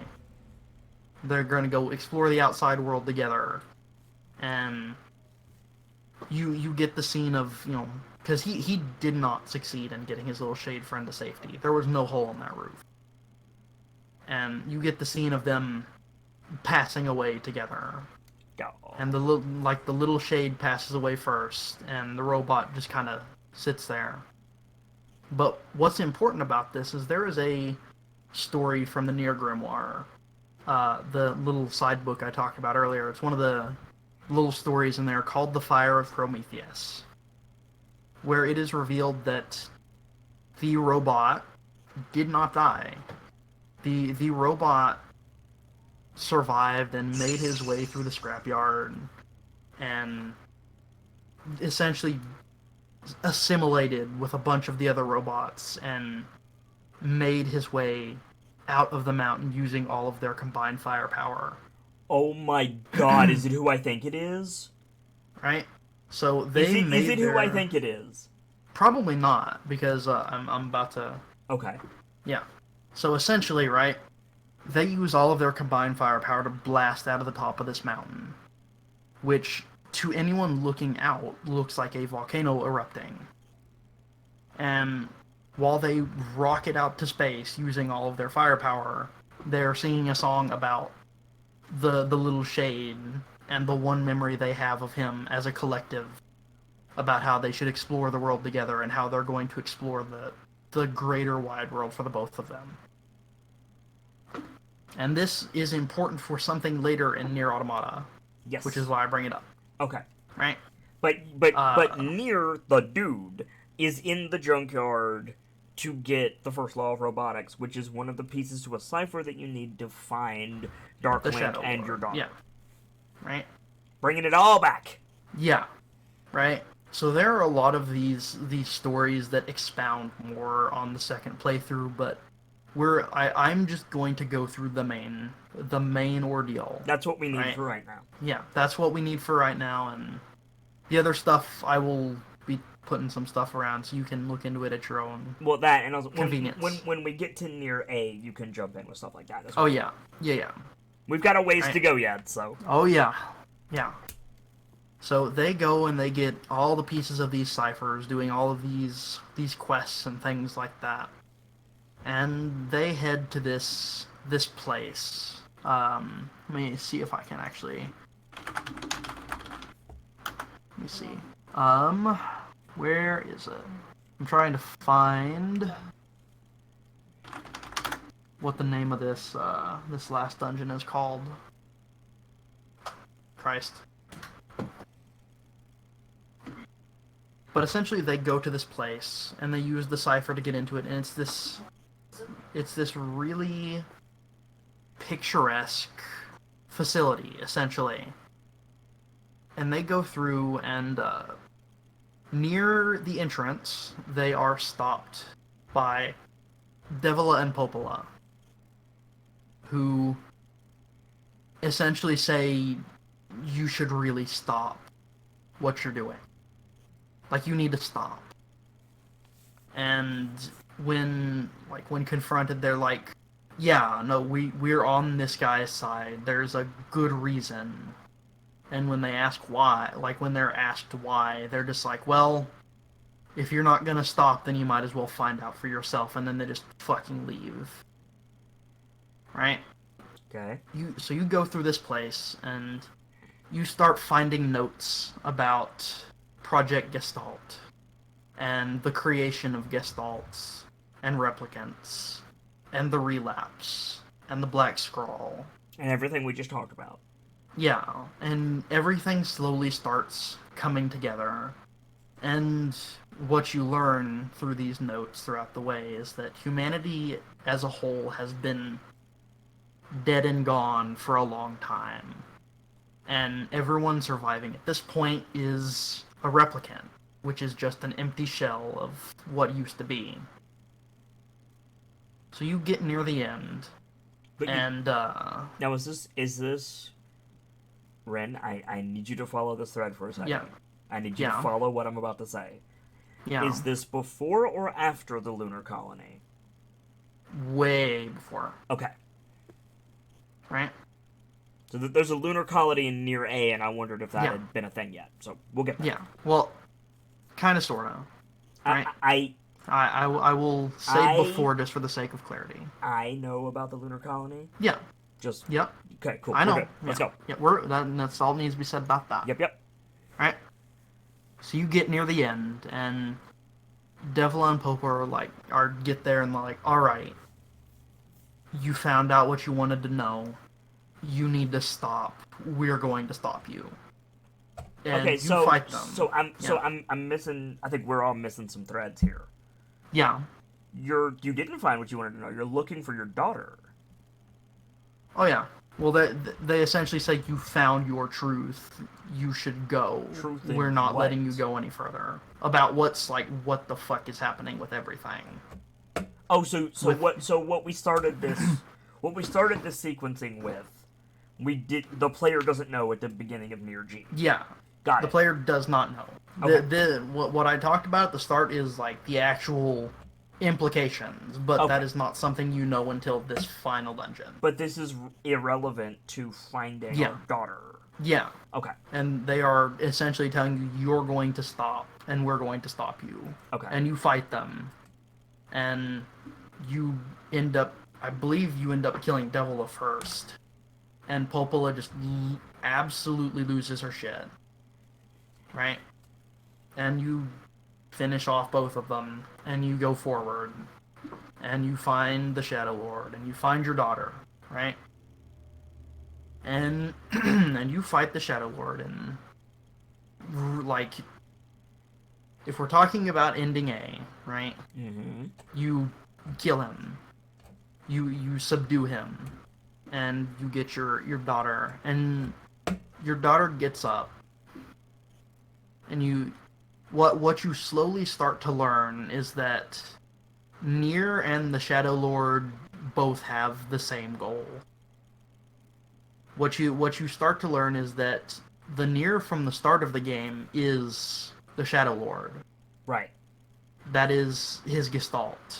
They're gonna go explore the outside world together, and you get the scene of because he did not succeed in getting his little shade friend to safety. There was no hole in that roof, and you get the scene of them passing away together. and Oh. the little shade passes away first, and the robot just kind of sits there. But what's important about this is there is a story from the NieR Grimoire, the little side book I talked about earlier. It's one of the little stories in there called "The Fire of Prometheus," where it is revealed that the robot did not die. The robot survived and made his way through the scrapyard and essentially assimilated with a bunch of the other robots and made his way out of the mountain using all of their combined firepower. Oh my god, is it who I think it is? Right? So Is they it made who I their think it is? probably not because I'm about to Okay. yeah. So essentially, right? They use all of their combined firepower to blast out of the top of this mountain, which to anyone looking out looks like a volcano erupting. And while they rocket out to space using all of their firepower, they're singing a song about the little shade and the one memory they have of him as a collective, about how they should explore the world together and how they're going to explore the greater wide world for the both of them. And this is important for something later in NieR Automata, which is Yes. why I bring it up. Okay. Right? But Uh, NieR the dude is in the junkyard to get the first law of robotics, which is one of the pieces to a cipher that you need to find the Darklink Shadow and your Lord. Yeah. daughter. Right? Bringing it all back. Yeah. Right? So there are a lot of these stories that expound more on the second playthrough, but I'm just going to go through the main ordeal. That's what we need Right? for right now. Yeah, that's what we need for right now, and the other stuff I will be putting some stuff around so you can look into it at your own Well, that and also convenience. when we get to NieR A, you can jump in with stuff like that as Oh well. yeah, yeah, yeah. We've got a ways Right. to go yet, so Oh yeah, yeah. So they go and they get all the pieces of these ciphers, doing all of these quests and things like that, and they head to this place. Let me see if I can actually. Let me see. Um, where is it? I'm trying to find what the name of this last dungeon is called. Christ. But essentially, they go to this place and they use the cipher to get into it, and it's this really picturesque facility, essentially. And they go through, and near the entrance, they are stopped by Devila and Popola, who essentially say you should really stop what you're doing. Like, you need to stop. And when confronted, they're like, yeah, no, we're on this guy's side. There's a good reason. And when they ask why, like when they're asked why, they're just like, well, if you're not gonna stop, then you might as well find out for yourself. And then they just fucking leave. Right? okay. So you go through this place and you start finding notes about Project Gestalt and the creation of Gestalts and replicants and the relapse and the Black Scrawl. And everything we just talked about. Yeah, and everything slowly starts coming together. And what you learn through these notes throughout the way is that humanity as a whole has been dead and gone for a long time. And everyone surviving at this point is a replicant, which is just an empty shell of what used to be. So you get near the end, But you and now is this Ren? I need you to follow this thread for a second. yeah, I need you to yeah, follow what I'm about to say. yeah, Is this before or after the lunar colony? way before, Okay. right? So there's a lunar colony in NieR A, and I wondered if that Yeah, had been a thing yet. So we'll get there. yeah. Well, kind of, sort of, I right? I I will say I before just for the sake of clarity. I know about the lunar colony. Yeah, Just Yep. okay, cool. I We're know. good. Let's Yeah. go. Yeah. That's all that needs to be said about that. Yep, yep. Right. So you get near the end, and Devil and Pope are get there and they're like, all right, you found out what you wanted to know. You need to stop. We're going to stop you. Okay, And you so fight them. Yeah. I'm missing. I think we're all missing some threads here. Yeah. You didn't find what you wanted to know. You're looking for your daughter. Oh yeah. Well, they essentially say you found your truth. You should go. Truth We're in not letting you what? go any further. About what the fuck is happening with everything. Oh, so With what? So what we started this, what we started this sequencing with, we did. The player doesn't know at the beginning of NieR G. yeah, Got the it. player does not know. Okay. What I talked about at the start is like the actual implications, but that Okay. is not something you know until this final dungeon. But this is irrelevant to finding Yeah. our daughter. Yeah. Okay. And they are essentially telling you you're going to stop and we're going to stop you. Okay. And you fight them. And you end up I believe you end up killing Devil the first. And Popola just absolutely loses her shit. Right? And you finish off both of them and you go forward and you find the Shadow Lord and you find your daughter, right? And and you fight the Shadow Lord and like if we're talking about ending A, right? Mm-hmm. You kill him. You subdue him and you get your daughter and your daughter gets up and what you slowly start to learn is that NieR and the Shadow Lord both have the same goal. What you start to learn is that the NieR from the start of the game is the Shadow Lord. Right. That is his gestalt.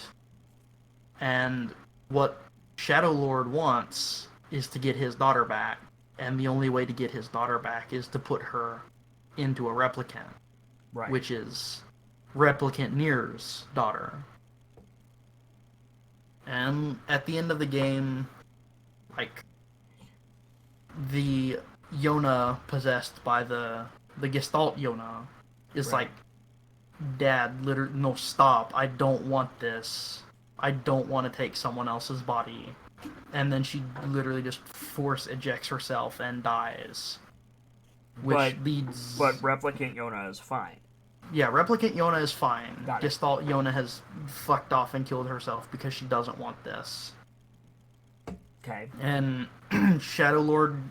And what Shadow Lord wants is to get his daughter back, and the only way to get his daughter back is to put her into a replicant, Right. which is replicant NieR's daughter. And at the end of the game, like the Yona possessed by the Gestalt Yona is Right. like, Dad, literally, no, stop! I don't want this. I don't want to take someone else's body. And then she literally just force ejects herself and dies, which leads. But replicant Yona is fine. Yeah, replicant Yona is fine. Got it. Gestalt Yona has fucked off and killed herself because she doesn't want this. Okay. And Shadow Lord,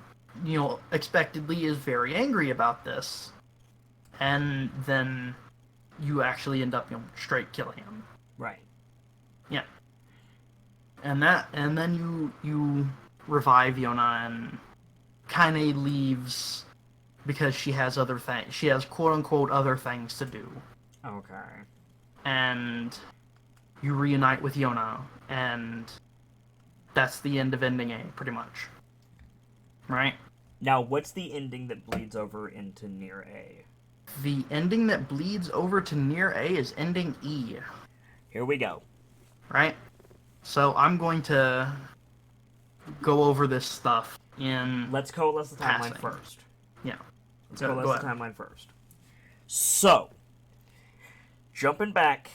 expectedly is very angry about this. And then you actually end up, straight killing him. Right. Yeah. And then you revive Yona and kind of leaves because she has other things. She has quote unquote other things to do. Okay. And you reunite with Yona, and that's the end of ending A, pretty much. Right? Now, what's the ending that bleeds over into NieR A? The ending that bleeds over to NieR A is ending E. Here we go. Right? So I'm going to go over this stuff in. Let's coalesce the timeline Passing. first. Yeah. Let's Go coalesce the ahead. timeline first. So, jumping back,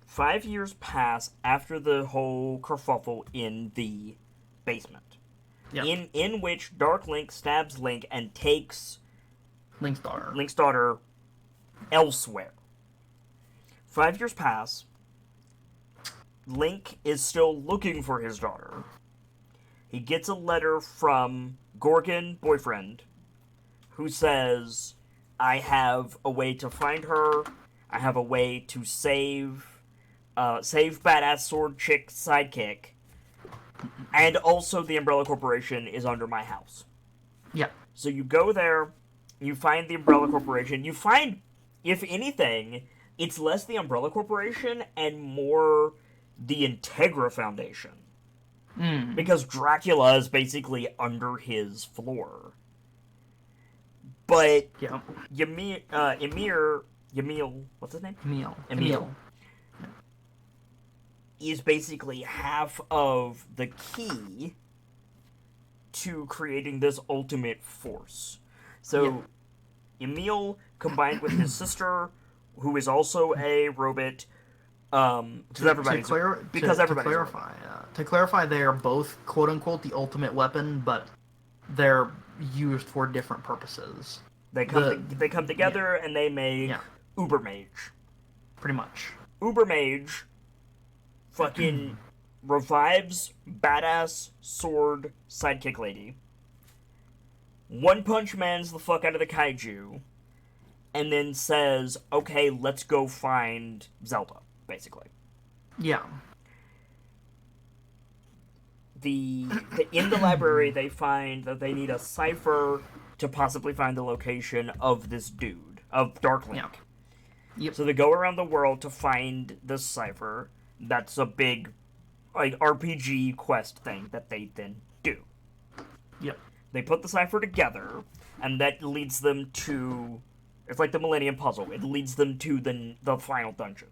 5 years pass after the whole kerfuffle in the basement. Yeah. In which Dark Link stabs Link and takes Link's daughter elsewhere. 5 years pass. Link is still looking for his daughter. He gets a letter from Gorgon, boyfriend, who says, I have a way to find her. I have a way to save badass sword chick sidekick. And also the Umbrella Corporation is under my house. Yeah. So you go there, you find the Umbrella Corporation. You find, if anything, it's less the Umbrella Corporation and more the Integra Foundation. Because Dracula is basically under his floor. But Yeah. Emil, what's his name? Emil. Is basically half of the key to creating this ultimate force. Yeah. So Emil combined with his sister, who is also a robot, because everybody's a robot. To clarify, they are both quote unquote the ultimate weapon, but they're used for different purposes. They come Yeah, together and they make yeah, Uber Mage. pretty much. Uber Mage fucking revives badass sword sidekick lady. One Punch Man's the fuck out of the kaiju, and then says, "Okay, let's go find Zelda." Basically, Yeah, in the library they find that they need a cipher to possibly find the location of this dude of Dark Link. yeah, yep, So they go around the world to find this cipher. That's a big like RPG quest thing that they then do. yep, They put the cipher together, and that leads them to. It's like the Millennium Puzzle. It leads them to the final dungeon.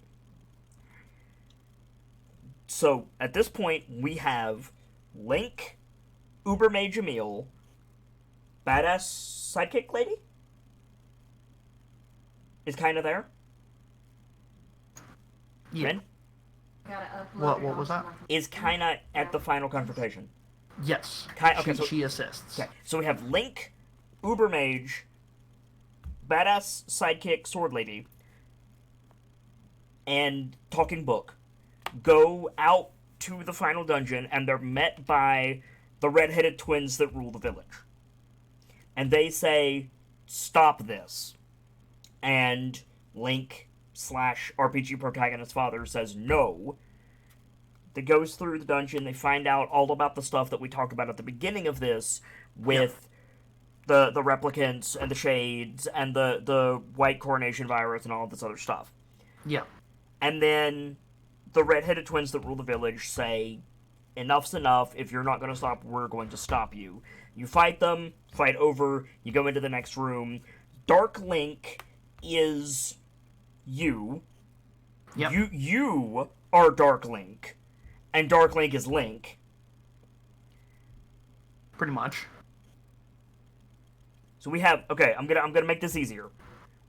So at this point, we have Link, Uber Mage Emil, badass sidekick lady is kind of there. yeah. Ren What was that? is kind of at the final confrontation. Yes. Okay, she assists. Okay, so we have Link, Uber Mage, badass sidekick sword lady, and talking book go out to the final dungeon, and they're met by the red-headed twins that rule the village. And they say, "Stop this." And Link slash RPG protagonist father says no. That goes through the dungeon. They find out all about the stuff that we talked about at the beginning of this with the replicants and the shades and the white coronation virus and all of this other stuff. Yeah. And then the red-headed twins that rule the village say, "Enough's enough. If you're not going to stop, we're going to stop you." You fight them, fight over, you go into the next room. Dark Link is you. Yep. You are Dark Link. And Dark Link is Link. Pretty much. So we have, okay, I'm gonna make this easier.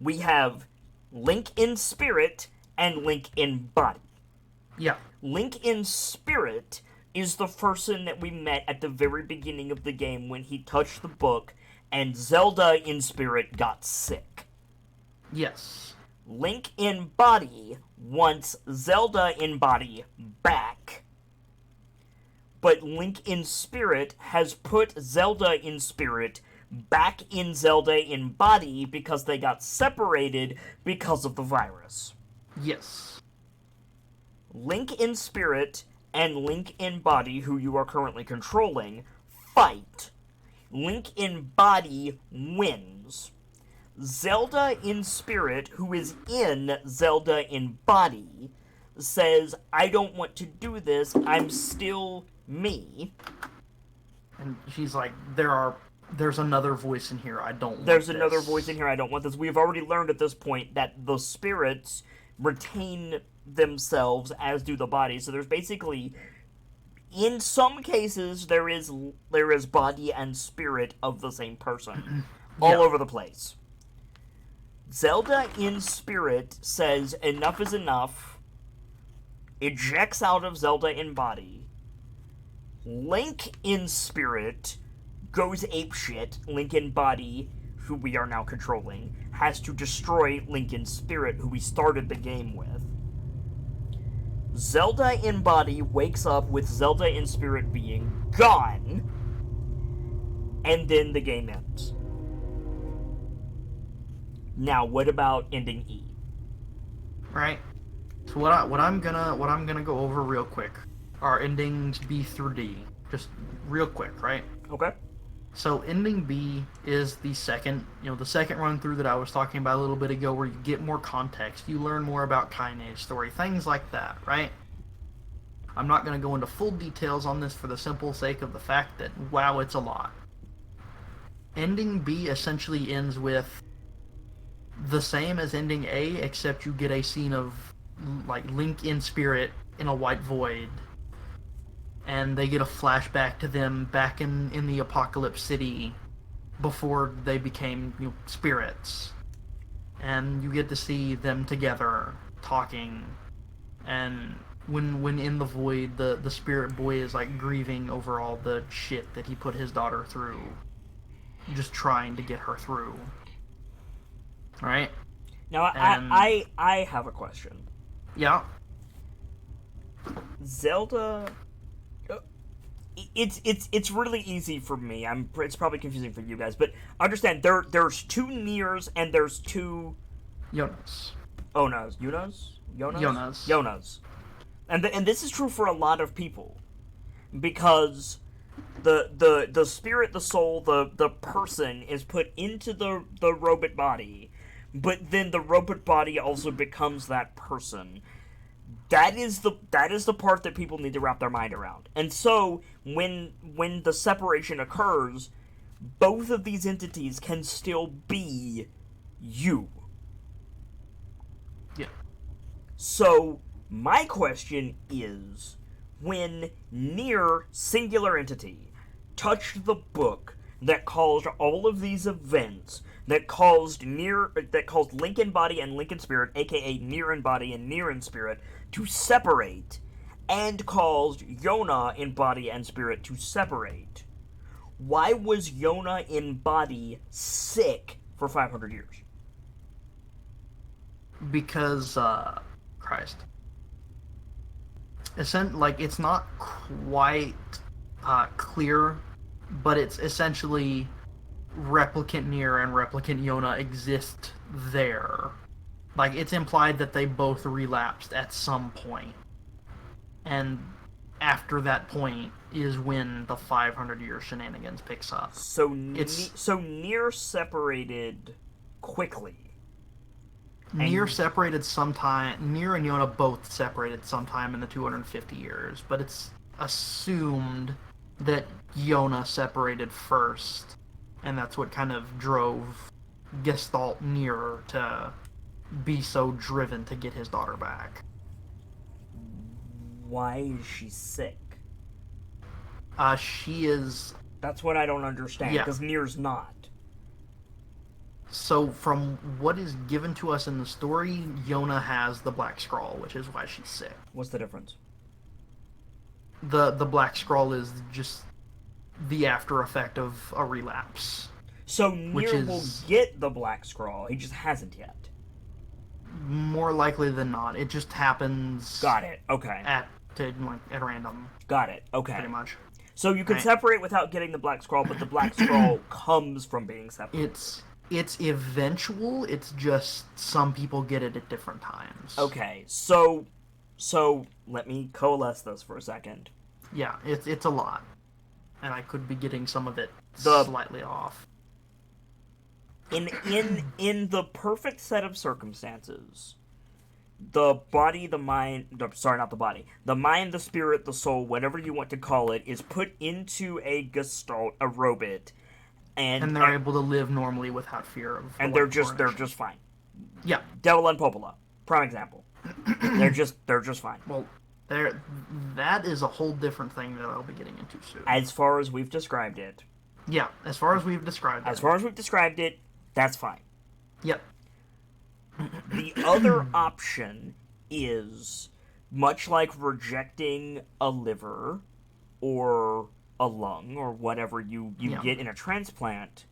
We have Link in spirit and Link in body. Yeah. Link in spirit is the person that we met at the very beginning of the game when he touched the book and Zelda in spirit got sick. Yes. Link in body wants Zelda in body back. But Link in spirit has put Zelda in spirit back in Zelda in body because they got separated because of the virus. Yes. Link in spirit and Link in body, who you are currently controlling, fight. Link in body wins. Zelda in spirit, who is in Zelda in body, says, "I don't want to do this, I'm still me." And she's like, there's another voice in here, I don't want There's this. another voice in here, I don't want this. We've already learned at this point that the spirits retain themselves, as do the bodies. So there's basically, in some cases, there is body and spirit of the same person. All over the place. Zelda in spirit says enough is enough, ejects out of Zelda in body. Link in spirit goes apeshit. Link in body, who we are now controlling, has to destroy Link in spirit, who we started the game with. Zelda in body wakes up with Zelda in spirit being gone, and then the game ends. Now, what about ending E? Right. So what I'm gonna go over real quick are endings B through D, just real quick, right? Okay. So ending B is the second run through that I was talking about a little bit ago, where you get more context, you learn more about Kaine's story, things like that, right? I'm not going to go into full details on this for the simple sake of the fact that, wow, it's a lot. Ending B essentially ends with the same as ending A, except you get a scene of like Link in spirit in a white void and they get a flashback to them back in the Apocalypse City before they became spirits, and you get to see them together talking. And when in the void, the spirit boy is like grieving over all the shit that he put his daughter through, just trying to get her through, right? Now, And I have a question. yeah, Zelda, uh, it's really easy for me. It's probably confusing for you guys, but understand there's two NieRs and there's two Jonas, Jonas, Yonas, and this is true for a lot of people because the spirit, the soul, the person is put into the robot body, but then the robot body also becomes that person. That is the part that people need to wrap their mind around. And so when the separation occurs, both of these entities can still be you. yeah, So my question is, when NieR singular entity touched the book that caused all of these events, that caused Link in body and Link in spirit, aka NieR in body and NieR in spirit, to separate, and caused Yona in body and spirit to separate, why was Yona in body sick for 500 years? because Christ, it's not quite clear, but it's essentially replicant NieR and replicant Yona exist there. Like, it's implied that they both relapsed at some point, and after that point is when the 500-year shenanigans picks up. It's So NieR separated quickly. NieR separated sometime. NieR and Yona both separated sometime in the 250 years, but it's assumed that Yona separated first, and that's what kind of drove Gestalt NieR to be so driven to get his daughter back. Why is she sick? She is. That's what I don't understand, Yeah. because NieR's not. So, from what is given to us in the story, Yona has the Black Scrawl, which is why she's sick. What's the difference? The Black Scrawl is just the after effect of a relapse. So Which NieR will is get the Black Scrawl, he just hasn't yet. more likely than not. It just happens Got it. Okay. at random, Got it. Okay. pretty much. So you can Right. separate without getting the Black Scrawl, but the Black Scrawl comes from being separated. It's eventual. It's just some people get it at different times. Okay. So let me coalesce this for a second. Yeah, it's a lot, and I could be getting some of it The- slightly off. In the perfect set of circumstances, the body, the mind, no, sorry, not the body, the mind, the spirit, the soul, whatever you want to call it, is put into a gestalt, a robot, And they're able to live normally without fear of. and they're just fine. Yeah. Devil and Popola, prime example. they're just fine. Well, that is a whole different thing that I'll be getting into soon. As far as we've described it, Yeah, as far as we've described it, that's fine. Yep. The other option is much like rejecting a liver or a lung or whatever you Yeah. get in a transplant.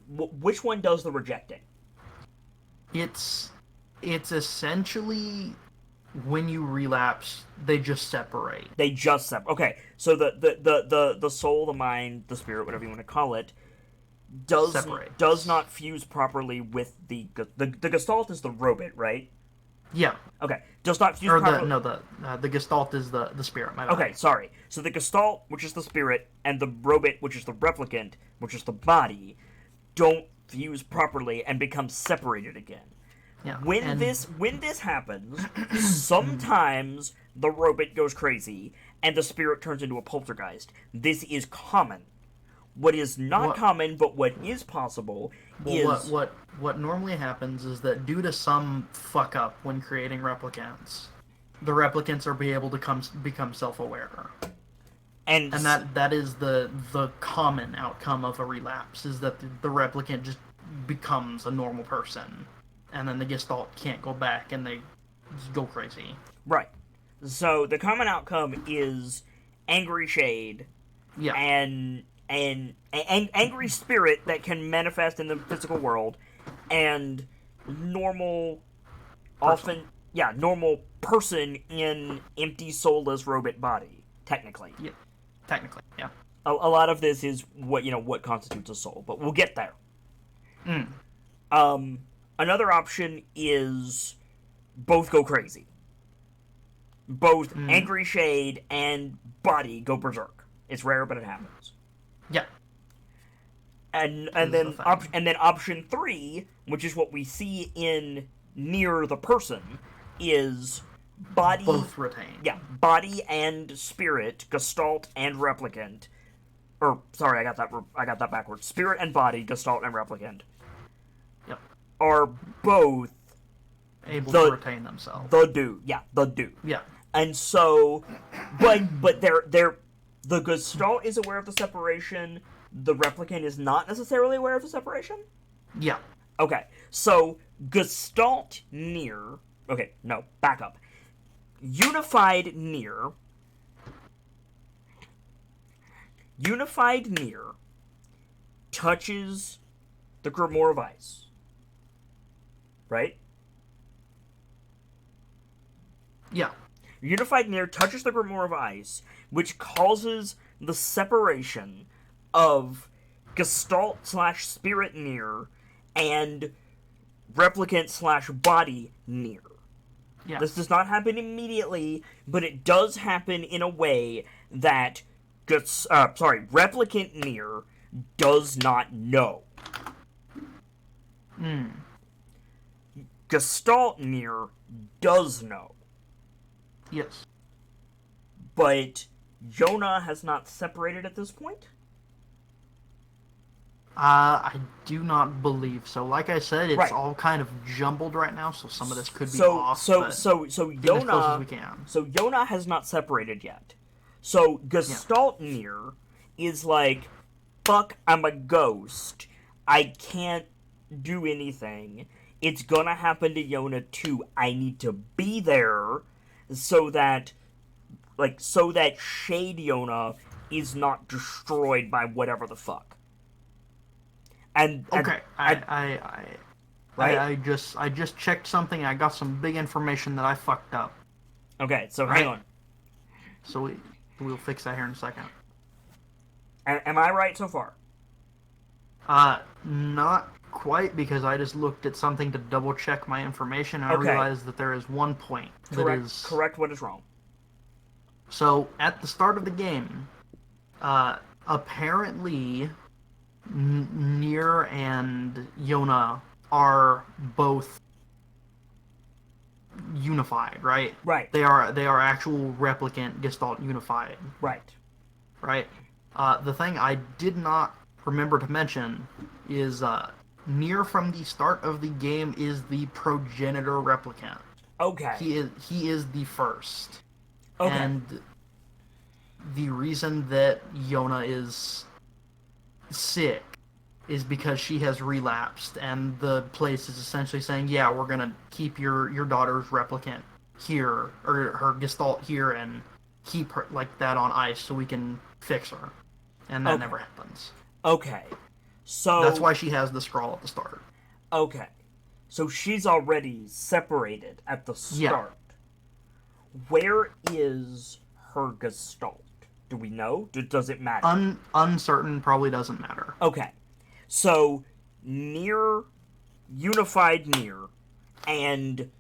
Which one does the rejecting? It's essentially when you relapse, they just separate. They just separate. Okay, so the soul, the mind, the spirit, whatever you want to call it, Separates. does not fuse properly with the gestalt is the robot, right? Yeah. Okay, does not fuse Or properly. the Gestalt is the spirit. My bad. Okay, sorry. So the gestalt, which is the spirit, and the robot, which is the replicant, which is the body, don't fuse properly and become separated again. Yeah. When this happens, sometimes the robot goes crazy and the spirit turns into a poltergeist. This is common. What is not common, but what is possible, is what normally happens is that due to some fuck up when creating replicants, the replicants are be able to become self-aware, And and that is the common outcome of a relapse, is that the replicant just becomes a normal person, and then the Gestalt can't go back, and they go crazy. right. So the common outcome is angry shade Yeah, and angry spirit that can manifest in the physical world, and normal, person. often, yeah, normal person in empty soulless robot body, technically. Yeah, technically, yeah. A lot of this is what constitutes a soul, but we'll get there. Mm. um Another option is both go crazy. Both Mm. angry shade and body go berserk. It's rare, but it happens. Yeah, And is the then thing. option three, which is what we see in NieR the Person, is body, Both retain. yeah, body and spirit, gestalt and replicant. Or sorry, I got that backwards. Spirit and body, gestalt and replicant, Yep, are both able to the retain themselves. the dude. Yeah, the dude. Yeah, And so, but they're the gestalt is aware of the separation. The replicant is not necessarily aware of the separation. yeah, Okay, so gestalt NieR. Okay, no, back up. Unified NieR. Unified NieR touches the Grimoire of Ice. Right? yeah, Unified NieR touches the Grimoire of Ice, which causes the separation of Gestalt slash Spirit NieR and Replicant slash Body NieR. yeah. This does not happen immediately, but it does happen in a way that Replicant NieR does not know. Mm. Gestalt NieR does know. Yes. But Yona has not separated at this point? I do not believe so. Like I said, it's Right. all kind of jumbled right now, so some of this could be So off, so but so so being as close as we Yona can. so Yona has not separated yet. So Yeah. Gestalt NieR is like, fuck, I'm a ghost. I can't do anything. It's gonna happen to Yona too. I need to be there so that Shade Yona is not destroyed by whatever the fuck. And Okay. and right? I just checked something. I got some big information that I fucked up. Okay, so hang Right. on. So we'll fix that here in a second. Am I right so far? Not quite, because I just looked at something to double check my information, and I Okay. realized that there is one point that is Correct what is wrong. So at the start of the game, apparently NieR and Yona are both unified, right? Right. They are actual replicant Gestalt unified, Right. right? The thing I did not remember to mention is NieR from the start of the game is the progenitor replicant. Okay. He is the first. Okay. And the reason that Yona is sick is because she has relapsed, and the place is essentially saying, "Yeah, we're gonna keep your daughter's replicant here, or her Gestalt here, and keep her like that on ice, so we can fix her." And that Okay. never happens. Okay. So That's why she has the scrawl at the start. okay. So she's already separated at the Yeah. start. Where is her Gestalt? Do we know? Does it matter? Uncertain probably doesn't matter. Okay. So NieR, unified NieR, and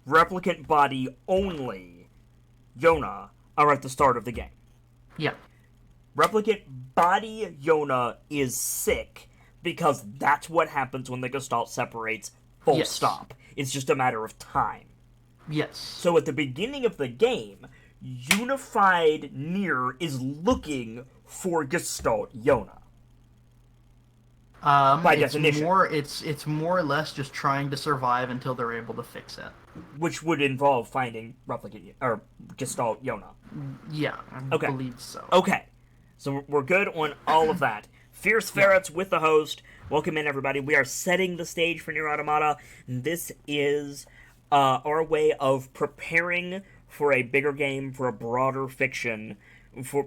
replicant body only Yona are at the start of the game. Yeah. Replicant body Yona is sick because that's what happens when the Gestalt separates. Full Yes. stop. It's just a matter of time. Yes. So at the beginning of the game, unified NieR is looking for Gestalt Yona. by It's definition, more it's more or less just trying to survive until they're able to fix it. which would involve finding replicant or Gestalt Yona. Yeah, I Okay, believe so. okay, so we're good on all of that. Fierce Yeah. Ferrets with the host. Welcome in, everybody. We are setting the stage for NieR Automata. This is our way of preparing for a bigger game, for a broader fiction,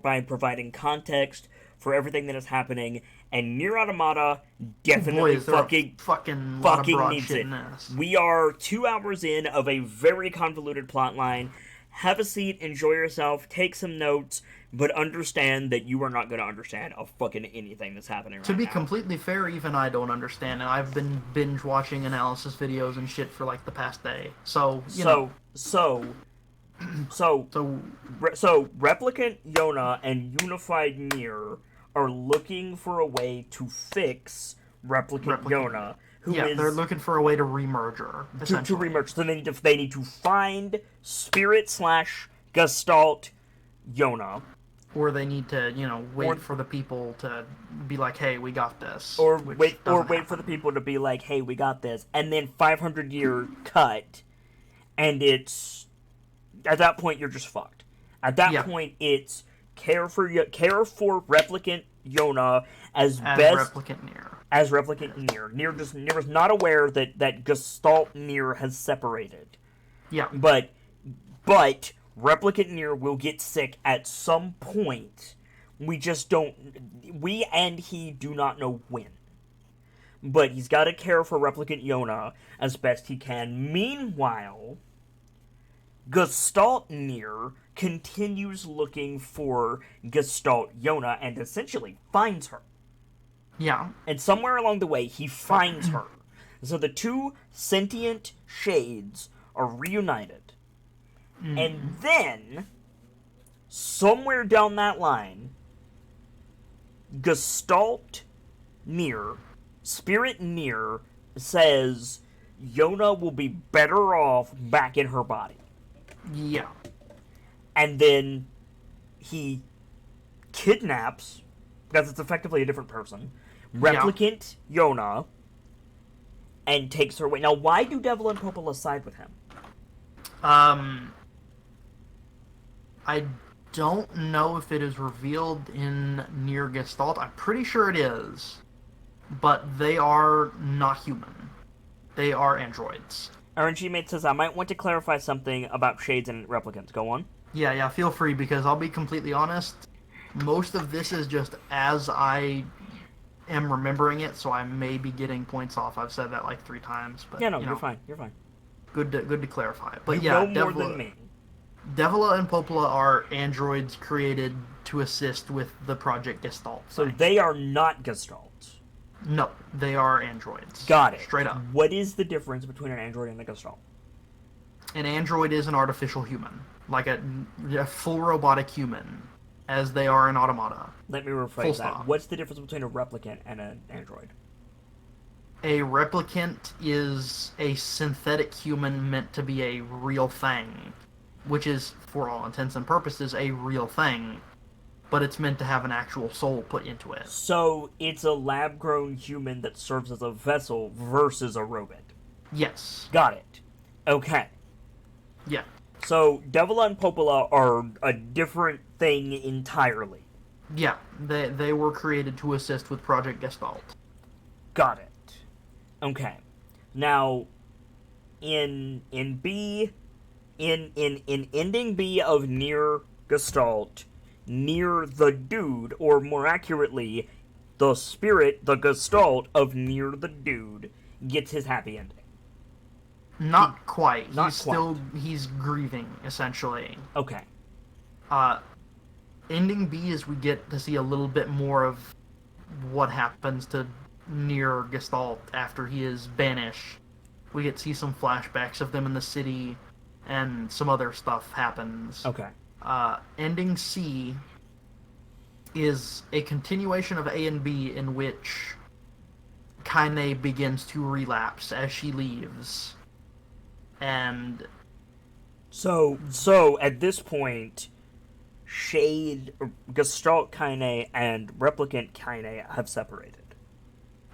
by providing context for everything that is happening. And NieR Automata Boy, definitely is there a fucking fucking lot of fucking broad needs shit it. in this. We are 2 hours in of a very convoluted plot line. Have a seat, enjoy yourself, take some notes, but understand that you are not going to understand a fucking anything that's happening To right be now. completely fair, even I don't understand, and I've been binge watching analysis videos and shit for like the past day. So, So, so, so, so so, Replicant Yona and Unified NieR are looking for a way to fix Replicant replicant. Yona, who Yeah, they're is looking for a way to remerge her, to essentially. remerge. So they need to find Spirit slash Gestalt Yona, Or they need to, wait or for the people to be like, "Hey, we got this," which doesn't wait for the happen. people to be like, "Hey, we got this," and then 500-year cut, and it's at that point you're just fucked. At that Yeah, point, it's care for replicant Yona as as best replicant NieR. as replicant NieR. NieR is not aware that Gestalt NieR has separated, Yeah, but but replicant NieR will get sick at some point. We just don't. We and he do not know when. But he's got to care for replicant Yona as best he can. Meanwhile, Gestalt NieR continues looking for Gestalt Yona and essentially finds her. yeah, And somewhere along the way, he finds her. So the two sentient shades are reunited. And then, somewhere down that line, Gestalt NieR, Spirit NieR, says Yona will be better off back in her body. yeah, And then he kidnaps, because it's effectively a different person, yeah. Replicant Yona, and takes her away. Now, why do Devil and Popola side with him? Um, I don't know if it is revealed in NieR Gestalt. I'm pretty sure it is, but they are not human. They are androids. RNG Mate says, I might want to clarify something about shades and replicants. Go on. Yeah, yeah. Feel free because I'll be completely honest. Most of this is just as I am remembering it, so I may be getting points off. I've said that like 3 times, but Yeah, no, you're fine. You're fine. good to clarify. You But yeah, know more than me. Devila and Popola are androids created to assist with the Project Gestalt So thing. they are not Gestalt. No, they are androids. Got it. Straight up. What is the difference between an android and a Gestalt? An android is an artificial human, like a full robotic human, as they are in Automata. Let me Full rephrase that. stop. What's the difference between a replicant and an android? A replicant is a synthetic human meant to be a real thing, which is, for all intents and purposes, a real thing, but it's meant to have an actual soul put into it. So it's a lab-grown human that serves as a vessel versus a robot. Yes. Got it. Okay. Yeah. So Devila and Popola are a different thing entirely. Yeah. They were created to assist with Project Gestalt. Got it. Okay. Now, in B, in ending B of NieR Gestalt, NieR the Dude, or more accurately, the spirit, the Gestalt of NieR the Dude, gets his happy ending. Not quite. Not He's still he's grieving essentially. Okay. Uh, Ending B is we get to see a little bit more of what happens to NieR Gestalt after he is banished. We get to see some flashbacks of them in the city, and some other stuff happens. Okay. Ending C is a continuation of A and B in which Kaine begins to relapse as she leaves. And So at this point, Shade, Gestalt Kaine, and Replicant Kaine have separated.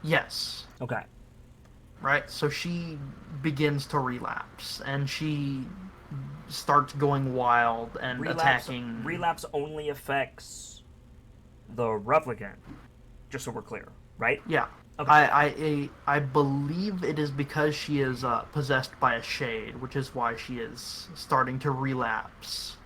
Yes. Okay. Right? So she begins to relapse, and she starts going wild and Relapse attacking. relapse only affects the replicant, just so we're clear, right? Yeah. Okay. I believe it is because she is possessed by a shade, which is why she is starting to relapse.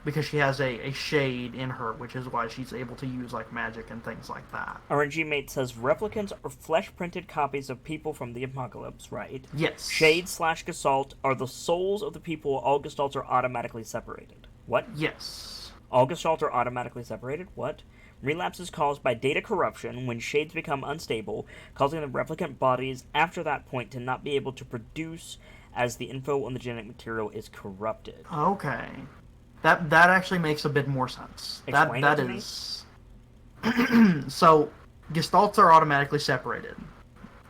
Because she has a shade in her, which is why she's able to use like magic and things like that. RNG Mate says replicants are flesh printed copies of people from the apocalypse, right? Yes. Shade slash Gestalt are the souls of the people. All Gestalts are automatically separated. What? Yes. All Gestalts are automatically separated? What? Relapse is caused by data corruption when shades become unstable, causing the replicant bodies after that point to not be able to produce as the info on the genetic material is corrupted. Okay. That actually makes a bit more sense. That Explain it that to me? is so gestalts are automatically separated,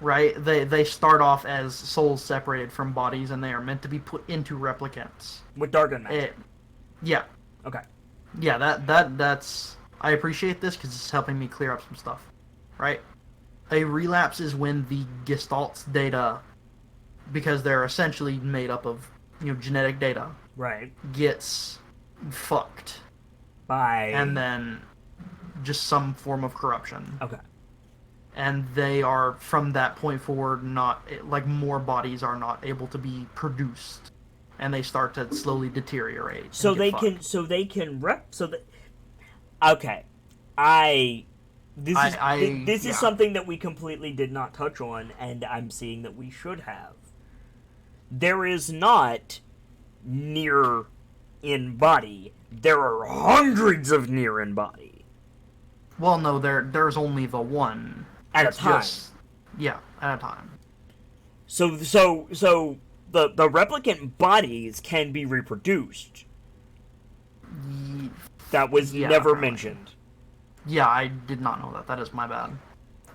right? They start off as souls separated from bodies, and they are meant to be put into replicants. With Dargon magic. It, yeah, Okay. yeah. That's I appreciate this because it's helping me clear up some stuff, right? A relapse is when the gestalt's data, because they're essentially made up of genetic data, Right. gets fucked, and By. then just some form of corruption. Okay. And they are from that point forward not like more bodies are not able to be produced, and they start to slowly deteriorate So and get they fucked. can. So they can rep. So that. Okay. I. This is Yeah. something that we completely did not touch on, and I'm seeing that we should have. There is not NieR in body. There are hundreds of NieR in body Well, no, there's only the one. at a It's time. just yeah, at a time. So the replicant bodies can be reproduced. That was Yeah, never apparently. mentioned. Yeah, I did not know that. That is my bad.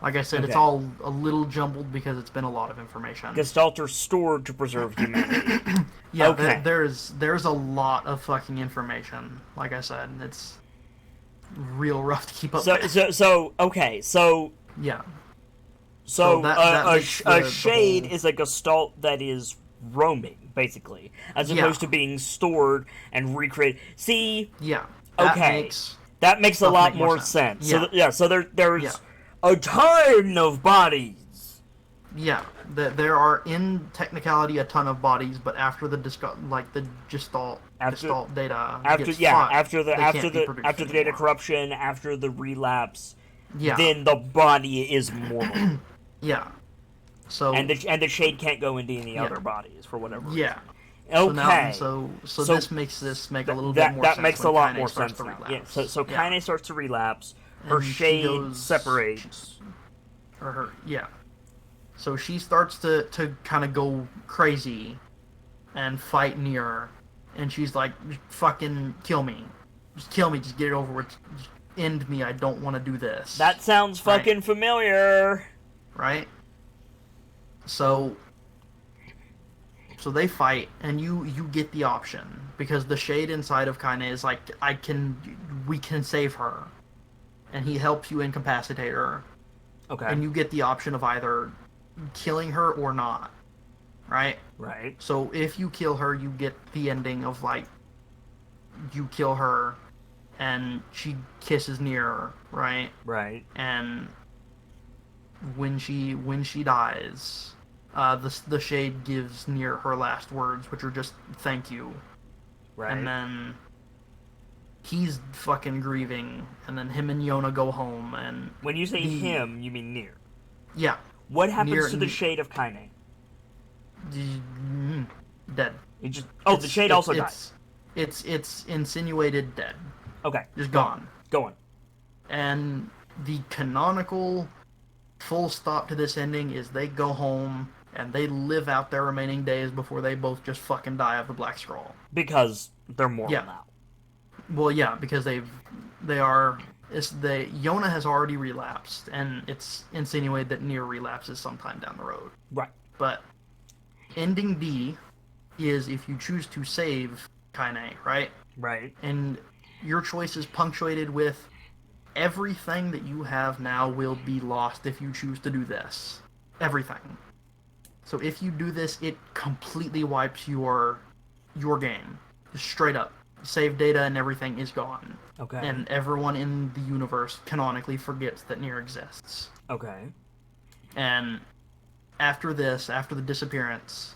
Like I said, it's Okay. all a little jumbled because it's been a lot of information. Gestalt are stored to preserve humanity. Yeah, Okay. there's a lot of fucking information. Like I said, it's real rough to keep up So with. so so okay. So Yeah. So so that makes a the shade whole is a gestalt that is roaming, basically, as yeah, opposed to being stored and recreated. See, yeah. That okay, makes that makes a stuff lot make more more sense. sense. So Yeah. yeah, so Yeah. there's a ton of bodies. Yeah. There are in technicality a ton of bodies, but after like the After gestalt data after gets yeah fucked, they can't be produced after the data anymore. corruption, after the relapse, Yeah. then the body is mortal, Yeah. So and the shade can't go into any yeah. other bodies for whatever Yeah. reason. Okay, So so this makes this make a little bit that more that sense makes a when lot Kaine more starts sense to now. Yeah, relapse. so Yeah. Kaine starts to relapse. Her And she shade goes separates. or her yeah. So she starts to kind of go crazy and fight NieR, and she's like, "Fucking kill me, just kill me, just get it over with, just end me. I don't want to do this." That sounds Right, fucking familiar. right. So they fight, and you get the option because the shade inside of Kaine is like, we can save her, and he helps you incapacitate her, Okay. and you get the option of either killing her or not, right? Right. So if you kill her, you get the ending of like you kill her and she kisses NieR, right? Right. And when she dies, the shade gives NieR her last words, which are just thank you, and Right. then he's fucking grieving, and then him and Yona go home, and When you say the him, you mean NieR. yeah What happens NieR to the shade of Kaine? dead. It just the It's shade it's also dies. it's it's insinuated dead, Okay. just Go on. gone. Go on. And the canonical full stop to this ending is they go home and they live out their remaining days before they both just fucking die of the black scroll. Because they're mortal Yeah. now. Well, yeah, because they are it's the Yona has already relapsed, and it's insinuated that NieR relapses sometime down the road. Right. But ending B is if you choose to save Kaine, right? Right. And your choice is punctuated with everything that you have now will be lost if you choose to do this. Everything. So if you do this, it completely wipes your game. Just straight up. Save data and everything is gone. Okay. And everyone in the universe canonically forgets that NieR exists. Okay. And after this, after the disappearance,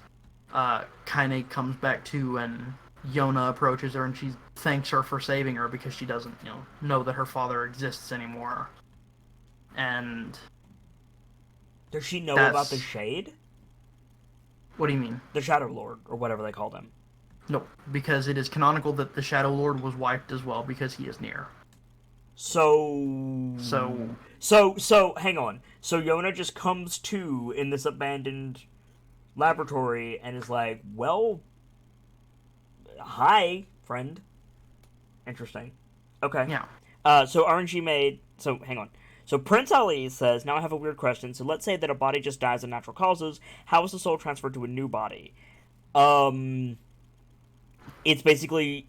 Kaine comes back to, and Yona approaches her and she thanks her for saving her because she doesn't, know that her father exists anymore. And Does she know about the that's Shade? what do you mean? The Shadow Lord, or whatever they called him. No, because it is canonical that the Shadow Lord was wiped as well because he is NieR. So. So So, hang on. So Yona just comes to in this abandoned laboratory and is like, well, hi, friend. Interesting. Okay. yeah, So RNG made. So hang on. So Prince Ali says, now I have a weird question. So let's say that a body just dies of natural causes. How is the soul transferred to a new body? Um, it's basically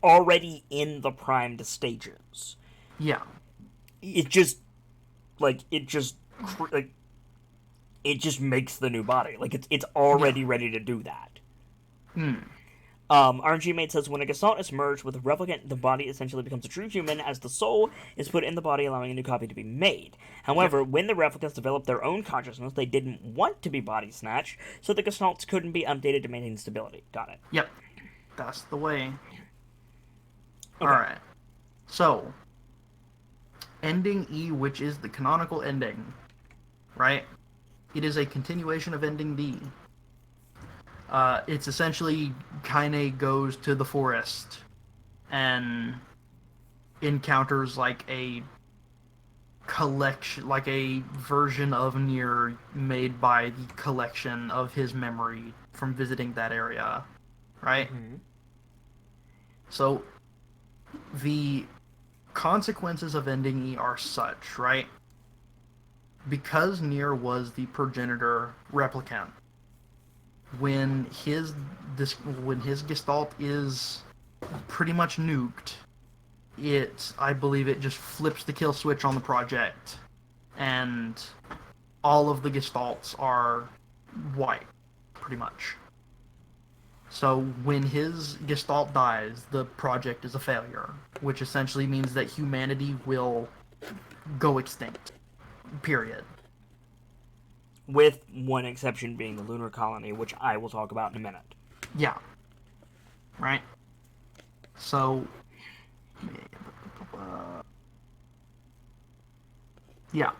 already in the primed stages. yeah, It just like it just makes the new body. Like it's yeah. already ready to do that. Hmm. RNG Mate says when a Gestalt is merged with a replicant, the body essentially becomes a true human as the soul is put in the body, allowing a new copy to be made. Yep. However, when the replicants developed their own consciousness, they didn't want to be body snatched, so the Gestalts couldn't be updated to maintain stability. Got it. Yep. That's the way. All Okay. right. So, ending E, which is the canonical ending, right? It is a continuation of ending D. It's essentially Kaine goes to the forest and encounters like a collection, like a version of NieR made by the collection of his memory from visiting that area, right? Mm-hmm. So the consequences of ending E are such, right? Because NieR was the progenitor replicant, when his gestalt is pretty much nuked, I believe it just flips the kill switch on the project, and all of the gestalts are wiped, pretty much. So when his gestalt dies, the project is a failure, which essentially means that humanity will go extinct. Period. With one exception being the lunar colony, which I will talk about in a minute. Yeah. Right? So. Yeah.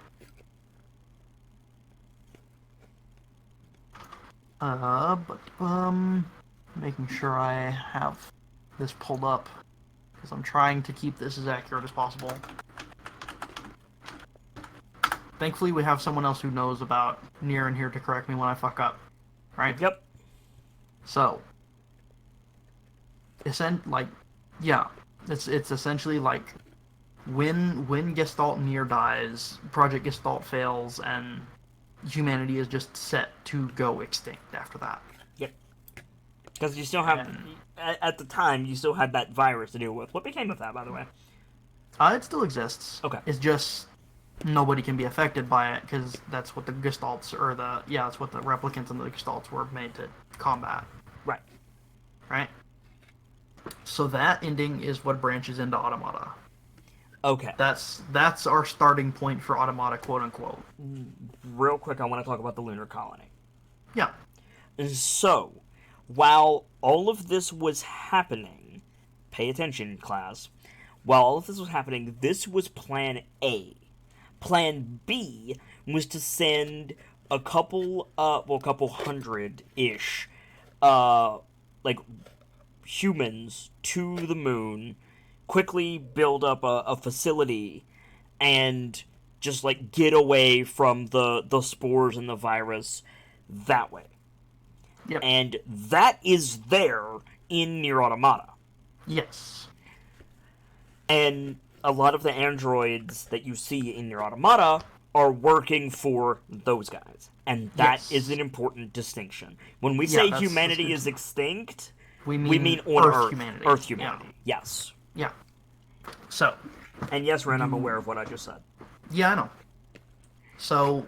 Making sure I have this pulled up, because I'm trying to keep this as accurate as possible. Thankfully, we have someone else who knows about NieR in here to correct me when I fuck up. Right? Yep. So, it's essentially like when Gestalt NieR dies, Project Gestalt fails, and humanity is just set to go extinct after that. Yep. Because you still have, And at the time, you still had that virus to deal with. What became of that, by the way? it still exists. Okay. It's just nobody can be affected by it because that's what the Gestalts that's what the replicants and the Gestalts were made to combat. Right. Right. So that ending is what branches into Automata. Okay. That's our starting point for Automata, quote unquote. Real quick, I want to talk about the lunar colony. Yeah. So, while all of this was happening, pay attention, class. While all of this was happening, this was Plan A. Plan B was to send a couple hundred-ish, like, humans to the moon, quickly build up a facility, and just, like, get away from the spores and the virus that way. Yep. And that is there in NieR Automata. Yes. And a lot of the androids that you see in NieR Automata are working for those guys. And that is an important distinction. When we say that's humanity good is to know. extinct, We we mean mean on Earth Earth. humanity. Earth humanity. Yes. Yeah. So, And yes, Ren, I'm Do aware of what I just said. Yeah, I know. So,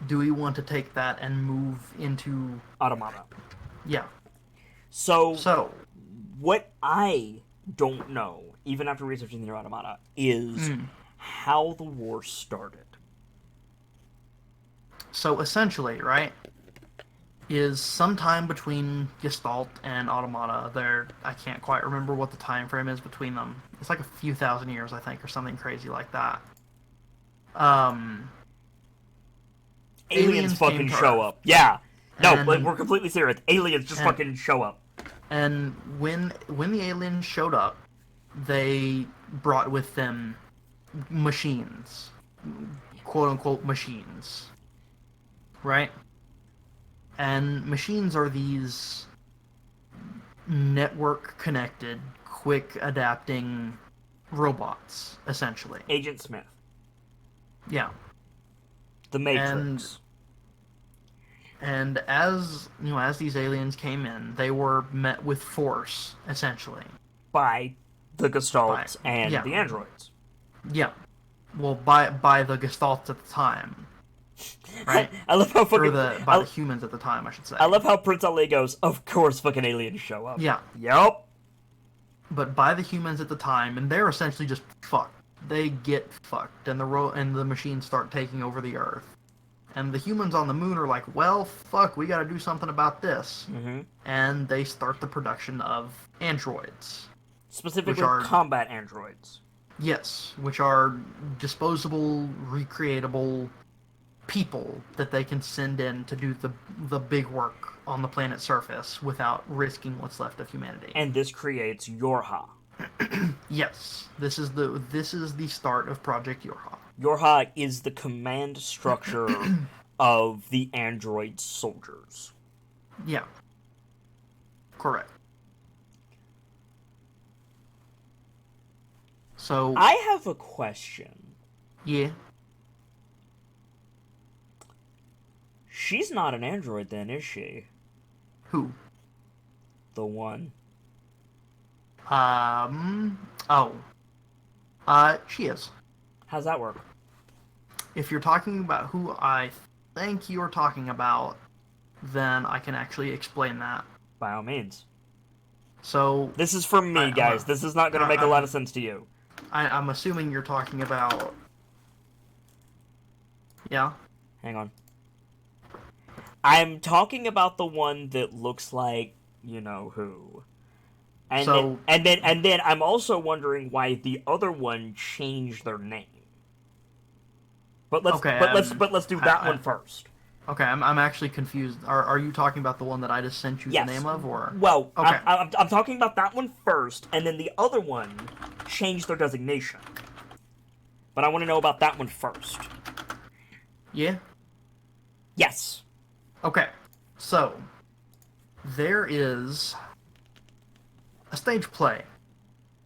do we want to take that and move into Automata. yeah? So, So, what I don't know, even after researching the Automata, is mm, how the war started. so essentially, right, is sometime between Gestalt and Automata. There, I can't quite remember what the time frame is between them. It's like a few thousand years, I think, or something crazy like that. Um, Aliens aliens came fucking to show Earth, up. Yeah. No, like, and we're completely serious. Aliens just and fucking show up. and when the aliens showed up, they brought with them machines, quote unquote machines, right? And machines are these network connected, quick adapting robots, essentially. Agent Smith. Yeah. The And Matrix. as you know, as these aliens came in, they were met with force, essentially. By the By Gestalts and yeah, the androids. yeah. Well, by the Gestalts at the time, right? I love how Or fucking. by the humans at the time, I should say. I love how Prince Ali goes, of course fucking aliens show up. Yeah, Yup. but by the humans at the time, and they're essentially just fucked. They get fucked, and the machines start taking over the Earth. And the humans on the moon are like, well, fuck, we got to do something about this. Mm-hmm. And they start the production of androids, which Specifically, are combat androids. yes, which are disposable, recreatable people that they can send in to do the big work on the planet's surface without risking what's left of humanity. And this creates Yorha. Yes, this is the start of Project Yorha. Yorha is the command structure of the android soldiers. Yeah, correct. So I have a question. yeah, She's not an android then, is she? who? The one. Oh, she is. How's that work? If you're talking about who I think you're talking about, then I can actually explain that. By all means. So This is for me, guys. This is not going to make a lot of sense to you. I'm assuming you're talking about. Yeah. Hang on. I'm talking about the one that looks like you know who. And So then I'm also wondering why the other one changed their name. But let's okay, let's do that one first. okay. I'm actually confused. Are you talking about the one that I just sent you Yes. the name of, or? Well, Okay. I'm talking about that one first, and then the other one changed their designation. But I want to know about that one first. Yeah. Yes. Okay. So there is a stage play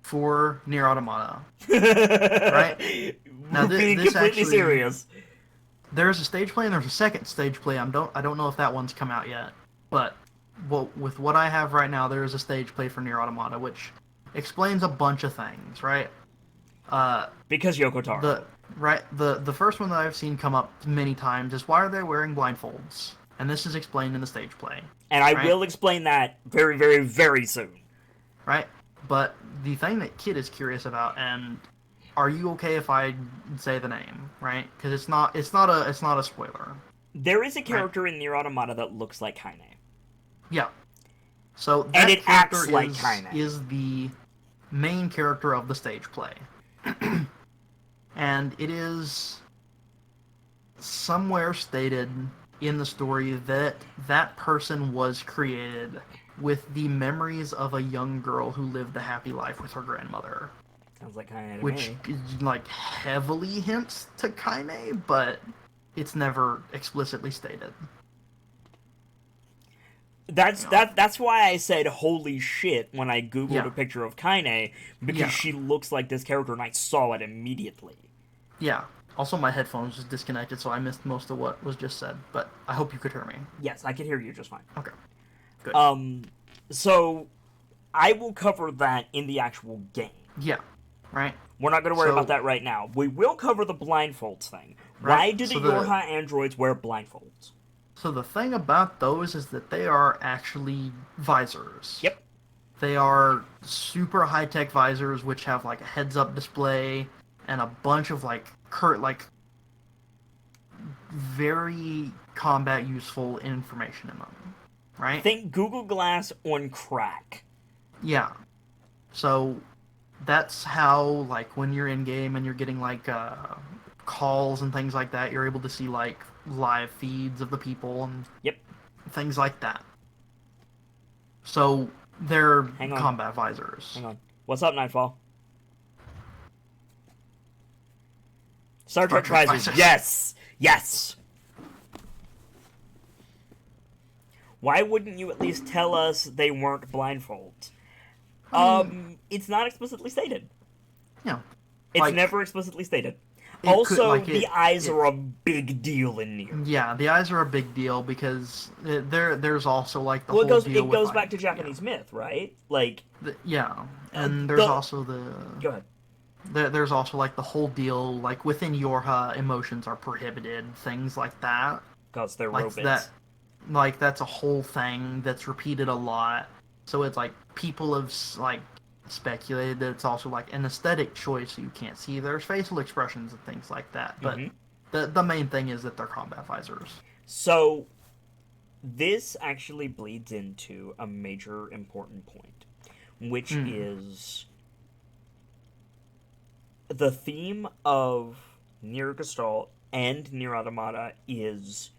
for NieR Automata. Right? Now, We're being this completely actually serious. there's a stage play and there's a second stage play. I don't know if that one's come out yet, but with what I have right now, there is a stage play for NieR Automata, which explains a bunch of things. Right? Because Yoko Taro. The first one that I've seen come up many times is why are they wearing blindfolds, and this is explained in the stage play. And I right? will explain that very, very, very soon. Right? But the thing that Kit is curious about, and are you okay if I say the name, right? Because it's not a spoiler. There is a character in NieR Automata that looks like Kaine. Yeah. So that And it character acts like Kaine. is the main character of the stage play. And it is somewhere stated in the story that that person was created with the memories of a young girl who lived a happy life with her grandmother. Sounds like Kaine to Which me. like heavily hints to Kaine, but it's never explicitly stated. That's why I said holy shit when I googled a picture of Kaine, because she looks like this character and I saw it immediately. Yeah. Also, my headphones just disconnected, so I missed most of what was just said. But I hope you could hear me. Yes, I can hear you just fine. Okay. Good. So I will cover that in the actual game. Yeah. Right. We're not going to worry about So, that right now. We will cover the blindfolds thing. right? Why do the Yorha androids wear blindfolds? So the thing about those is that they are actually visors. Yep. They are super high tech visors, which have like a heads up display and a bunch of like very combat useful information in them. Right? Think Google Glass on crack. Yeah. So that's how like when you're in game and you're getting like calls and things like that, you're able to see like live feeds of the people and Yep. things like that. So they're Hang on. combat visors. Hang on. What's up, Nightfall? Star Star Trek Trek visors. visors. Yes! Yes! Why wouldn't you at least tell us they weren't blindfolds? I mean, It's not explicitly stated. you know, It's like never explicitly stated. it could Also, like the eyes it are a big deal in NieR. yeah, the eyes are a big deal because there's also like the Well, whole deal it with goes like back to Japanese myth, right? Like yeah, and there's the also go ahead. there's also like the whole deal like within Yorha emotions are prohibited, things like that. Because they're Like robots. that's a whole thing that's repeated a lot. So it's like people have like speculated that it's also like an aesthetic choice, so you can't see their facial expressions and things like that. But Mm-hmm. the main thing is that they're combat visors. So this actually bleeds into a major important point, which Mm. is the theme of NieR Gestalt and NieR Automata is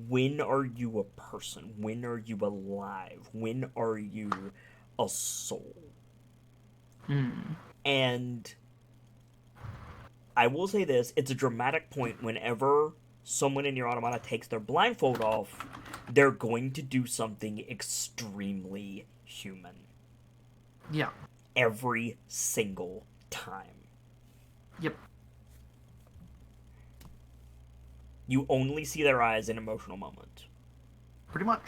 when are you a person? When are you alive? When are you a soul? Mm. And I will say this, it's a dramatic point whenever someone in NieR Automata takes their blindfold off, they're going to do something extremely human. Yeah. Every single time. Yep. You only see their eyes in emotional moments. Pretty much.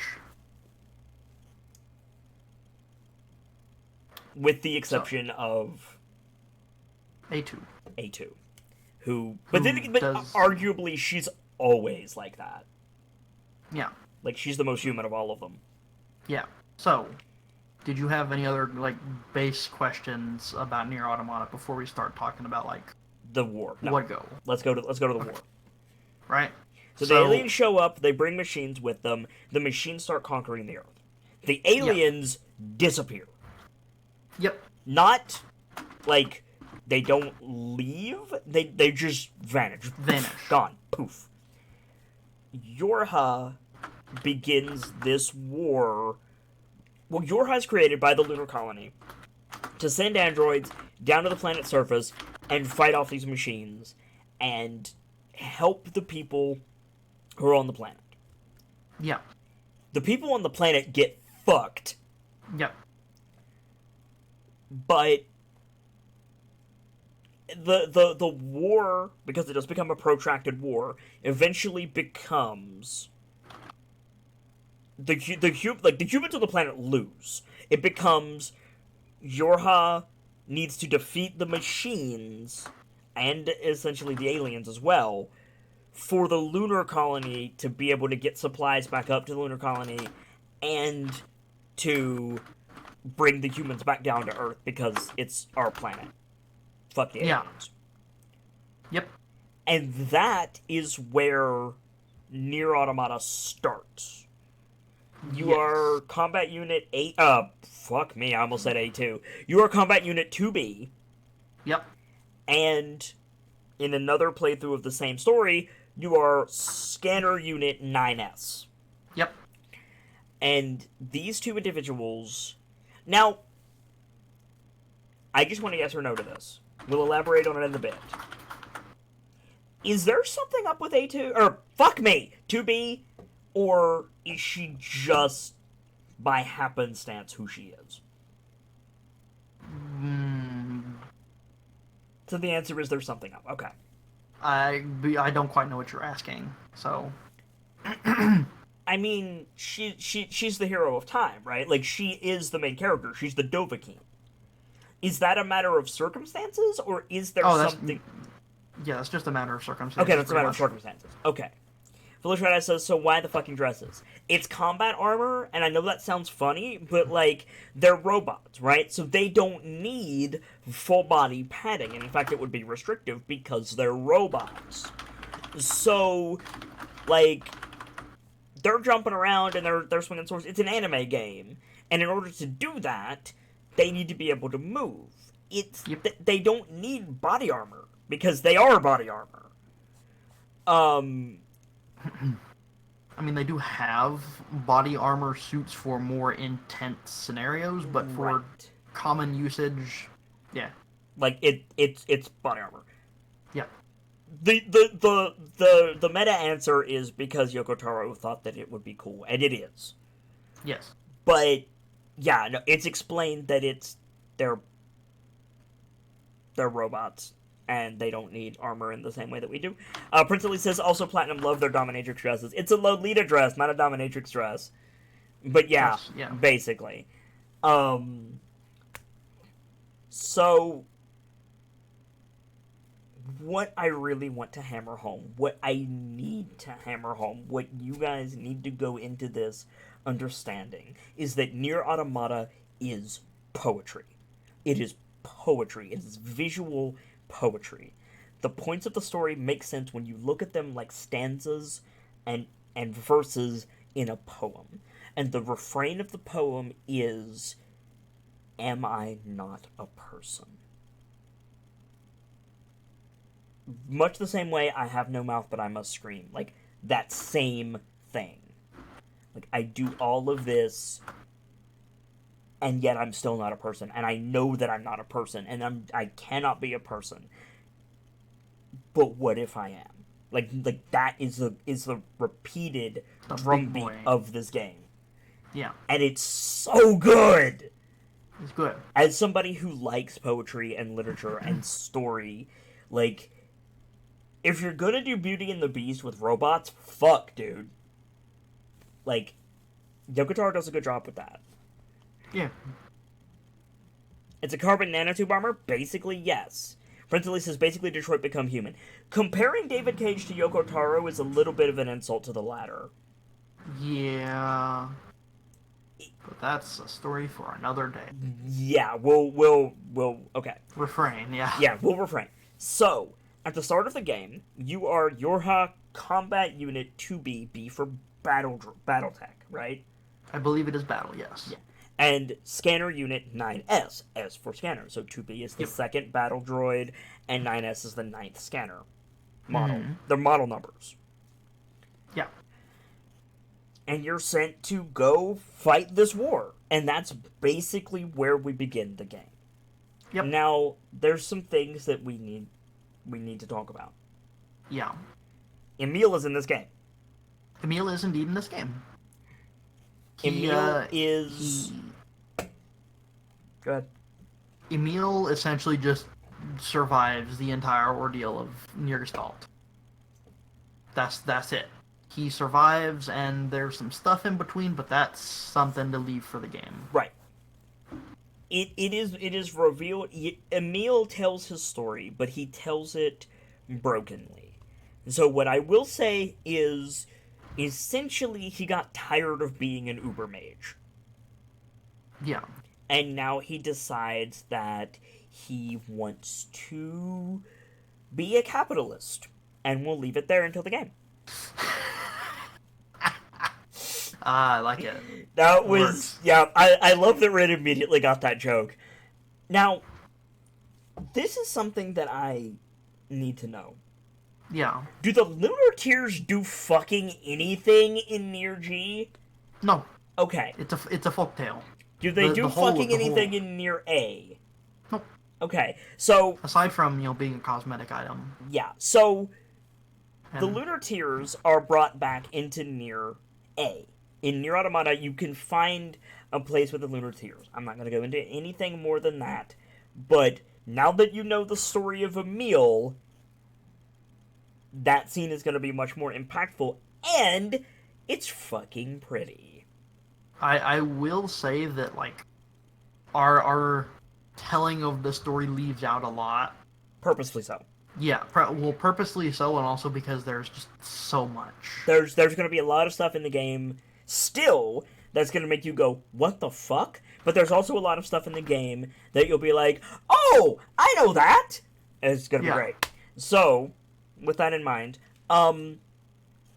With the So exception of A2, A2. Who who but does arguably she's always like that. yeah, Like she's the most human of all of them. yeah. So, did you have any other like base questions about NieR Automata before we start talking about like The war. No. what go? Let's go to the Okay. war. Right? So the So, aliens show up, they bring machines with them, the machines start conquering the Earth. The yeah. aliens disappear. Yep. Not like they don't leave, they just vanish. Vanish. Gone. Poof. Yorha begins this war. Well, Yorha is created by the lunar colony to send androids down to the planet's surface and fight off these machines and help the people who are on the planet. Yeah. The people on the planet get fucked, Yep. but the war, because it does become a protracted war, eventually becomes the humans on the planet lose. It becomes Yorha needs to defeat the machines and essentially the aliens as well for the lunar colony to be able to get supplies back up to the lunar colony and to bring the humans back down to Earth because it's our planet. Fuck the Yeah. aliens. Yep. And that is where NieR Automata starts. You Yes. are combat unit 8 fuck me, I almost said A2. You are combat unit 2B, Yep. and in another playthrough of the same story, you are scanner unit 9S. Yep. And these two individuals. Now, I just want a yes or no to this. We'll elaborate on it in a bit. Is there something up with A2? Or, fuck me, 2B? Or is she just, by happenstance, who she is? Mm, So the answer is there's something up. Okay. I don't quite know what you're asking. So, I mean, she's the hero of time, right? Like, she is the main character. She's the Dovahkiin. Is that a matter of circumstances, or is there Oh, that's something? yeah, it's just a matter of Okay, circumstances, that's a pretty matter of much. circumstances. Okay. Felicia Red says, so why the fucking dresses? It's combat armor, and I know that sounds funny, but, like, they're robots, right? So they don't need full body padding. And in fact, it would be restrictive because they're robots. So, like, they're jumping around and they're swinging swords. It's an anime game, and in order to do that, they need to be able to move. Yep. They don't need body armor because they are body armor. Um, I mean, they do have body armor suits for more intense scenarios, but for right. common usage, yeah, Like it's body armor. yeah, The meta answer is because Yoko Taro thought that it would be cool, and it is. yes, But yeah, no, it's explained that they're they're robots and they don't need armor in the same way that we do. Prince Lee says also Platinum love their dominatrix dresses. It's a Lolita dress, not a dominatrix dress. But yeah, yes, yeah, basically. Um, so what I really want to hammer home, what I need to hammer home, what you guys need to go into this understanding is that NieR Automata is poetry. It is poetry. It is visual poetry. The points of the story make sense when you look at them like stanzas and verses in a poem. And the refrain of the poem is, am I not a person? Much the same way I have no mouth but I must scream. Like, that same thing. Like, I do all of this and yet I'm still not a person, and I know that I'm not a person, and I cannot be a person. But what if I am? Like that is the repeated the big drumbeat boy, of this game, yeah, and it's so good. it's good. As somebody who likes poetry and literature and story, like, if you're gonna do Beauty and the Beast with robots, fuck, dude. Like, Yoko Taro does a good job with that. Yeah, It's a carbon nanotube armor? Basically, yes. Prince Elise says basically Detroit Become Human. Comparing David Cage to Yoko Taro is a little bit of an insult to the latter. yeah, but that's a story for another day. Yeah, okay. Refrain, yeah, Yeah, we'll refrain. So, at the start of the game, you are Yorha Combat Unit 2B, B for battle tech, right? I believe it is battle. Yes. Yeah. And Scanner Unit 9S, S for scanner. So 2B is the Yep. second battle droid, and 9S is the ninth scanner model. Mm-hmm. They're model numbers. Yeah. And you're sent to go fight this war. And that's basically where we begin the game. Yep. Now, there's some things that we need to talk about. Yeah. Emil is in this game. Emil is indeed in this game. Emil is. Go ahead. Emil essentially just survives the entire ordeal of NieR Gestalt. That's it. He survives, and there's some stuff in between, but that's something to leave for the game. Right. It is revealed. Emil tells his story, but he tells it brokenly. So what I will say is, essentially, he got tired of being an uber mage, Yeah. and now he decides that he wants to be a capitalist, and we'll leave it there until the game. I like it. That was Works. yeah. I love that Red immediately got that joke. Now, this is something that I need to know. Yeah. Do the Lunar Tears do fucking anything in NieR G? No, Okay. it's a folktale. Do they The do whole of fucking the anything whole- in NieR A? Nope. Okay. So, Aside from being a cosmetic item. yeah. So, the And- Lunar Tears are brought back into NieR A. In NieR Automata, you can find a place with the Lunar Tears. I'm not going to go into anything more than that. But now that you know the story of Emil, that scene is going to be much more impactful. And it's fucking pretty. I will say that like our telling of the story leaves out a lot. Purposely so. Yeah, well, purposely so, and also because there's just so much. There's going to be a lot of stuff in the game still that's going to make you go, what the fuck? But there's also a lot of stuff in the game that you'll be like, oh, I know that! And it's going to be Yeah, great. So, with that in mind,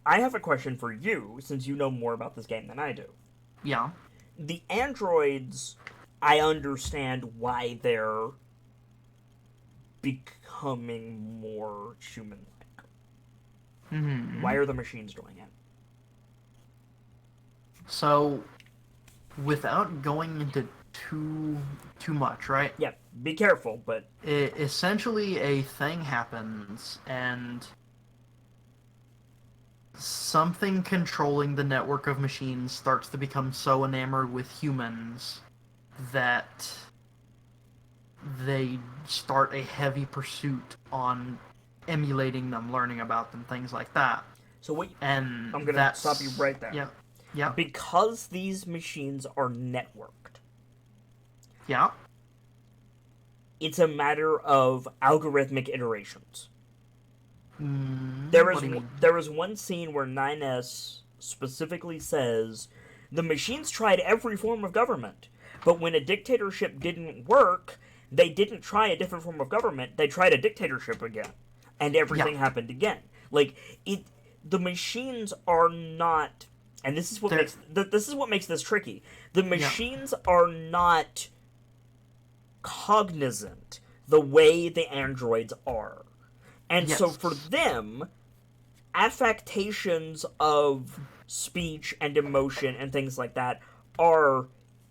I have a question for you, since you know more about this game than I do. yeah. The androids, I understand why they're becoming more human-like. Why Hmm. are the machines doing it? So, without going into too much, right? Yeah, be careful, but Essentially, a thing happens, and something controlling the network of machines starts to become so enamored with humans that they start a heavy pursuit on emulating them, learning about them, things like that. so what? And I'm gonna stop you that's right there. yeah, yeah, Because these machines are networked, yeah. it's a matter of algorithmic iterations. There What is do you mean? there is one scene where 9S specifically says the machines tried every form of government, but when a dictatorship didn't work, they didn't try a different form of government. They tried a dictatorship again, and Yeah, everything happened again. Like it, the machines are not, and they're this is what makes this tricky. The yeah, machines are not cognizant the way the androids are. And so for yes. them, affectations of speech and emotion and things like that are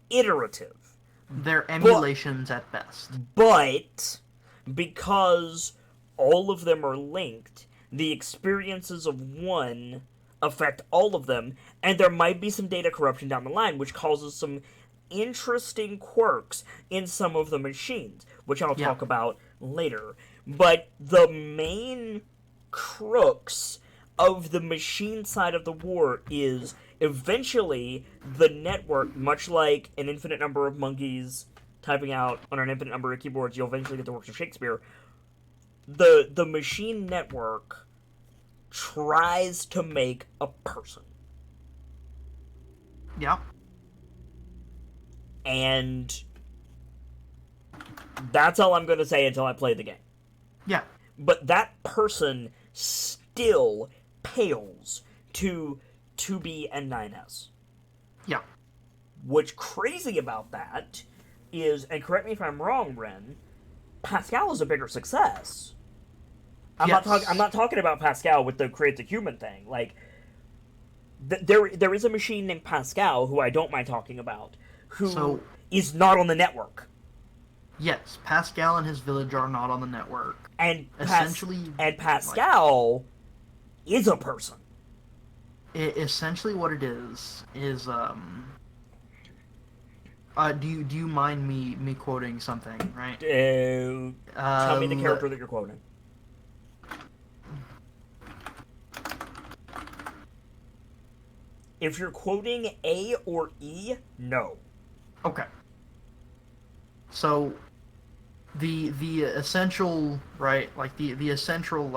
iterative. They're But emulations at best. but because all of them are linked, the experiences of one affect all of them, and there might be some data corruption down the line, which causes some interesting quirks in some of the machines, which I'll Yeah, talk about later. But the main crux of the machine side of the war is eventually the network, much like an infinite number of monkeys typing out on an infinite number of keyboards, you'll eventually get the works of Shakespeare. The machine network tries to make a person. yeah, And that's all I'm going to say until I play the game. yeah, But that person still pales to 2B and 9S. yeah. What's crazy about that is, and correct me if I'm wrong, Ren, Pascal is a bigger success. I'm Yes. not talking about Pascal with the create the human thing. Like there is a machine named Pascal who I don't mind talking about, who So, is not on the network, yes, Pascal and his village are not on the network. and Essentially, like, Pascal is a person. essentially what it is do you mind me quoting something, right? Tell me the Uh, character that you're quoting. If you're quoting A or E, no. okay. So the essential, right, like the essential,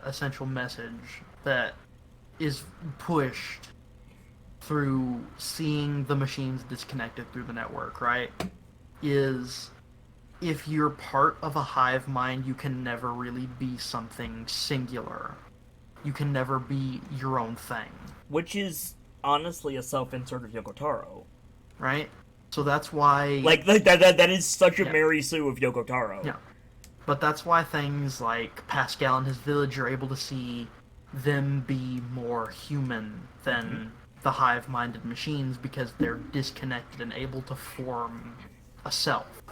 essential message that is pushed through seeing the machines disconnected through the network, right, is if you're part of a hive mind, you can never really be something singular. You can never be your own thing, Which is honestly a self-insert of Yoko Taro. right? So that's why, Like that is such a yeah, Mary Sue of Yoko Taro. yeah. But that's why things like Pascal and his village are able to see them be more human Mm-hmm. than the hive-minded machines because they're disconnected and able to form a self.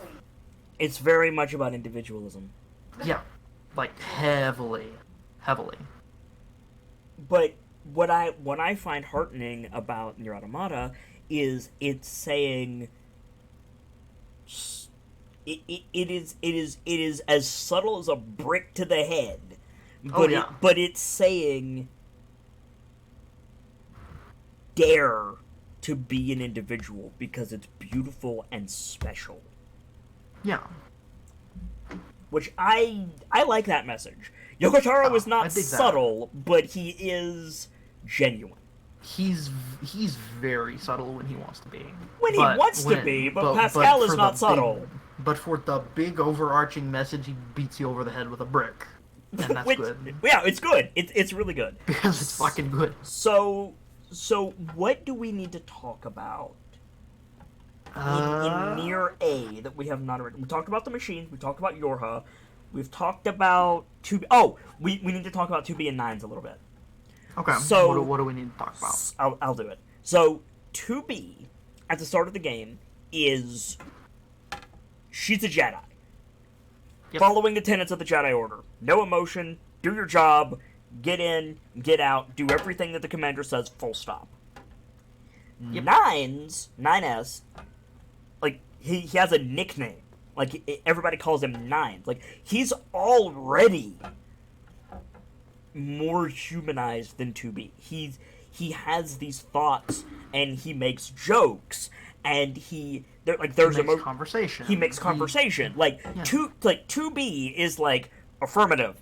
It's very much about individualism. Yeah, like heavily, heavily. But what I find heartening about NieR Automata is it's saying it is as subtle as a brick to the head, Oh yeah, but it's saying dare to be an individual because it's beautiful and special. Yeah. which I like that message. Yoko Taro is I not dig that. subtle, but he is genuine He's he's very subtle when he wants to be, when he but wants when to it be. But but Pascal is for the not big subtle, for the big overarching message, he beats you over the head with a brick, and that's which good yeah, it's good. It's really good. because it's fucking good. So so what do we need to talk about in Uh, NieR A that we have not already? We talked about the machines. We talked about Yorha. We've talked about two. Oh, we need to talk about 2B and nines a little bit. okay. So What do we need to talk about? I'll do it. So 2B at the start of the game is she's a Jedi, Yep. following the tenets of the Jedi Order. No emotion. Do your job. Get in. Get out. Do everything that the commander says. Full stop. Yep. Nine S, like he has a nickname. Like everybody calls him Nines. Like he's already more humanized than 2B. He has these thoughts and he makes jokes and He there's makes conversation. he makes conversation. Like Yeah. 2B is like affirmative,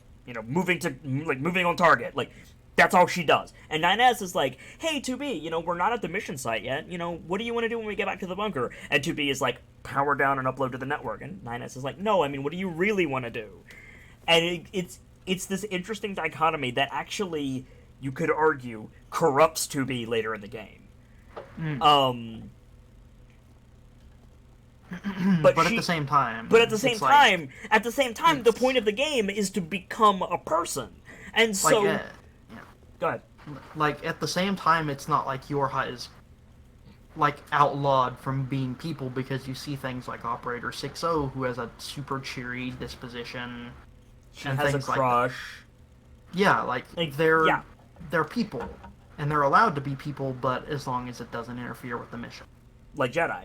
moving on target. Like that's all she does. And 9S is like, "Hey 2B, we're not at the mission site yet. What do you want to do when we get back to the bunker?" And 2B is like, "Power down and upload to the network." And 9S is like, "No, I mean, what do you really want to do?" And it's this interesting dichotomy that actually you could argue corrupts 2B later in the game. Mm. But But at the same time, but at the same it's like time, the it's point of the game is to become a person. And like so, yeah. go ahead. Like at the same time, it's not like Yorha is like outlawed from being people because you see things like Operator 60 who has a super cheery disposition She and has a things like that. crush. Yeah, like Like they're yeah, they're people and they're allowed to be people, but as long as it doesn't interfere with the mission. like Jedi.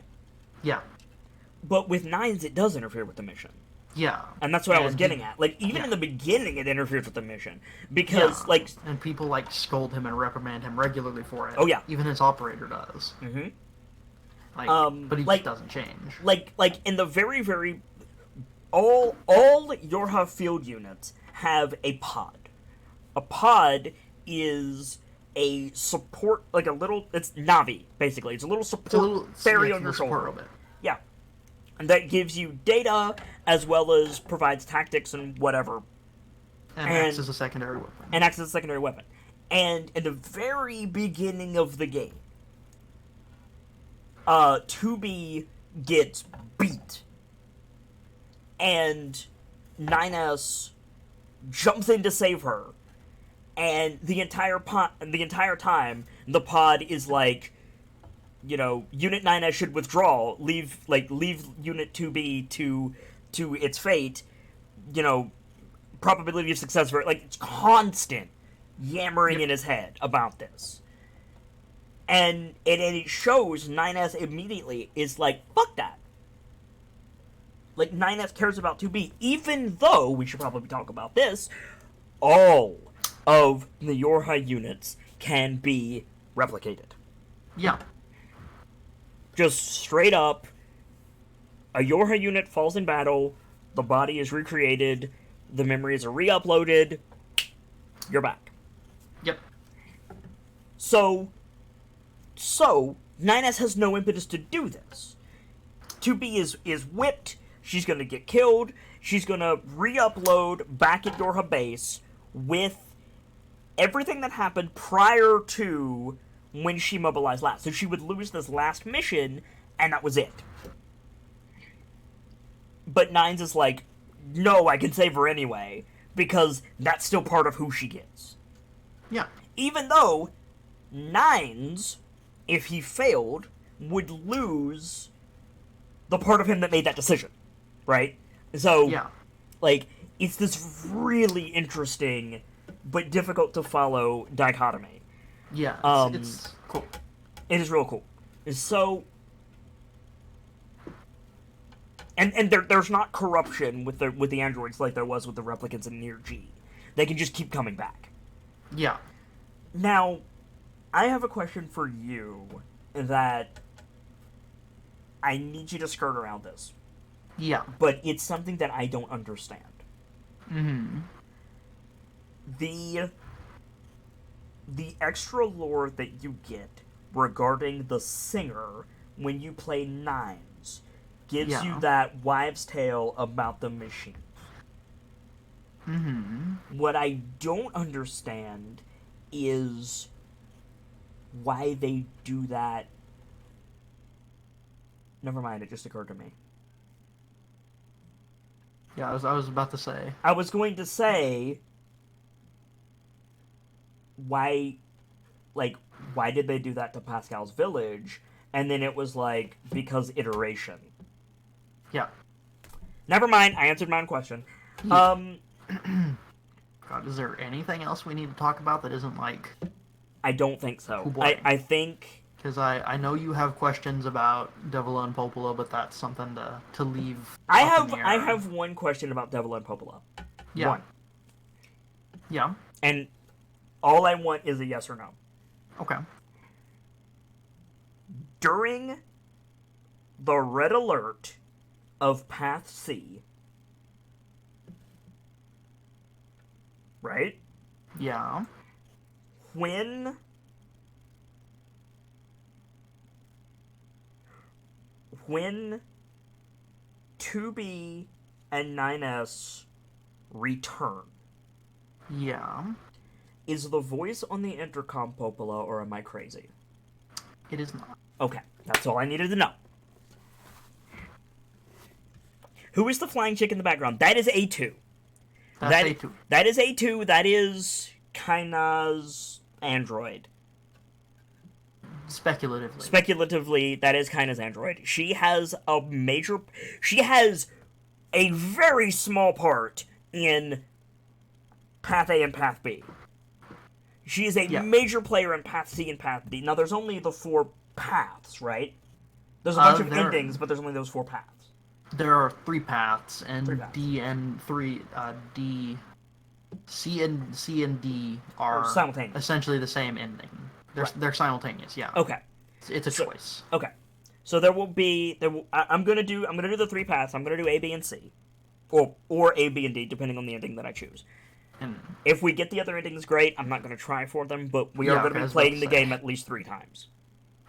Yeah, But with nines, it does interfere with the mission. yeah, And that's what I was and getting at. Like, even yeah, in the beginning, it interferes with the mission. yeah, Because, like, and people like scold him and reprimand him regularly for it. oh yeah. Even his operator does. Mm-hmm. Like, but he just Like, doesn't change. like in the very, very all Yorha field units have a pod. A pod is a support, like a little. It's Navi basically. It's a little It's a support little ferry yeah, on your support shoulder. robot. Yeah, and that gives you data as well as provides tactics and whatever, And acts and as a secondary weapon. acts as a secondary weapon. And in the very beginning of the game, 2B gets beat, and 9S jumps in to save her, and the entire time the pod is like, Unit 9S should withdraw, leave Unit 2B to its fate, probability of success for it. Like it's constant yammering Yep. in his head about this. And it shows 9S immediately is like, fuck that. Like 9S cares about 2B, even though we should probably talk about this. All of the Yorha units can be replicated. Yeah. Just straight up, a Yorha unit falls in battle, the body is recreated, the memories are re-uploaded, you're back. Yep. So 9S has no impetus to do this. 2B is whipped, she's gonna get killed, she's gonna re-upload back at Yorha base with everything that happened prior to when she mobilized last. So she would lose this last mission, and that was it. But Nines is like, no, I can save her anyway, because that's still part of who she is. Yeah. Even though Nines, if he failed, would lose the part of him that made that decision, right? So, Yeah. like, it's this really interesting but difficult to follow dichotomy. Yeah. Um, It's cool. It is real cool. So, and there's not corruption with the androids like there was with the replicants in NieR G. They can just keep coming back. Yeah. Now, I have a question for you that I need you to skirt around this. Yeah. but it's something that I don't understand. Mm-hmm. The the extra lore that you get regarding the singer when you play nines gives you Yeah. that wives' tale about the machine. Mm-hmm. What I don't understand is why they do that. Never mind, it just occurred to me. Yeah, I was about to say. I was going to say why, like, why did they do that to Pascal's village? And then it was like, because iteration. Yeah. Never mind, I answered my own question. Yeah. Um, God, is there anything else we need to talk about that isn't like, I don't think so. oh I, boy? I think Because I know you have questions about Devil and Popola, but that's something to leave I up in have the I air. have one question about Devil and Popola. Yeah. One. Yeah. And all I want is a yes or no. Okay. During the red alert of Path C, right? Yeah. When when 2B and 9S return, Yeah. is the voice on the intercom Popola or am I crazy? It is not. Okay, that's all I needed to know. Who is the flying chick in the background? That is A2. That's That A2. that is A2. That is Kaina's android. Speculatively. Speculatively, that is Kaina's android. She has a very small part in Path A and Path B. She is a Yeah. major player in Path C and Path D. Now, there's only the four paths, right? There's a bunch of There endings, but there's only those four paths. there are three paths, Three and paths. D and three D, C and D Or are simultaneous. essentially the same ending. Right. They're simultaneous. Yeah. Okay. It's a So, choice. okay. So there will be I'm gonna do the three paths. I'm gonna do A, B, and C, or A, B, and D, depending on the ending that I choose. And If we get the other endings, great. I'm not gonna try for them, but we are yeah, gonna okay, I be was about to playing the say. game at least 3 times.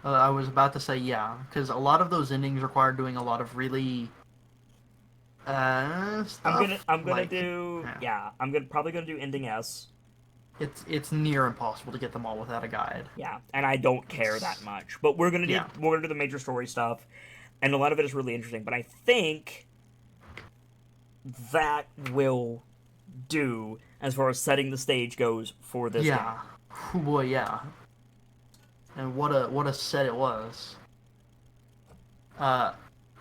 I was about to say yeah, because a lot of those endings require doing a lot of really stuff I'm gonna like do yeah. yeah. I'm gonna probably gonna do ending S. It's near impossible to get them all without a guide. Yeah, and I don't care that It's much. But yeah, we're gonna do the major story stuff, and a lot of it is really interesting. But I think that will do as far as setting the stage goes for this game. yeah. Oh boy, yeah. And what a set it was. Uh,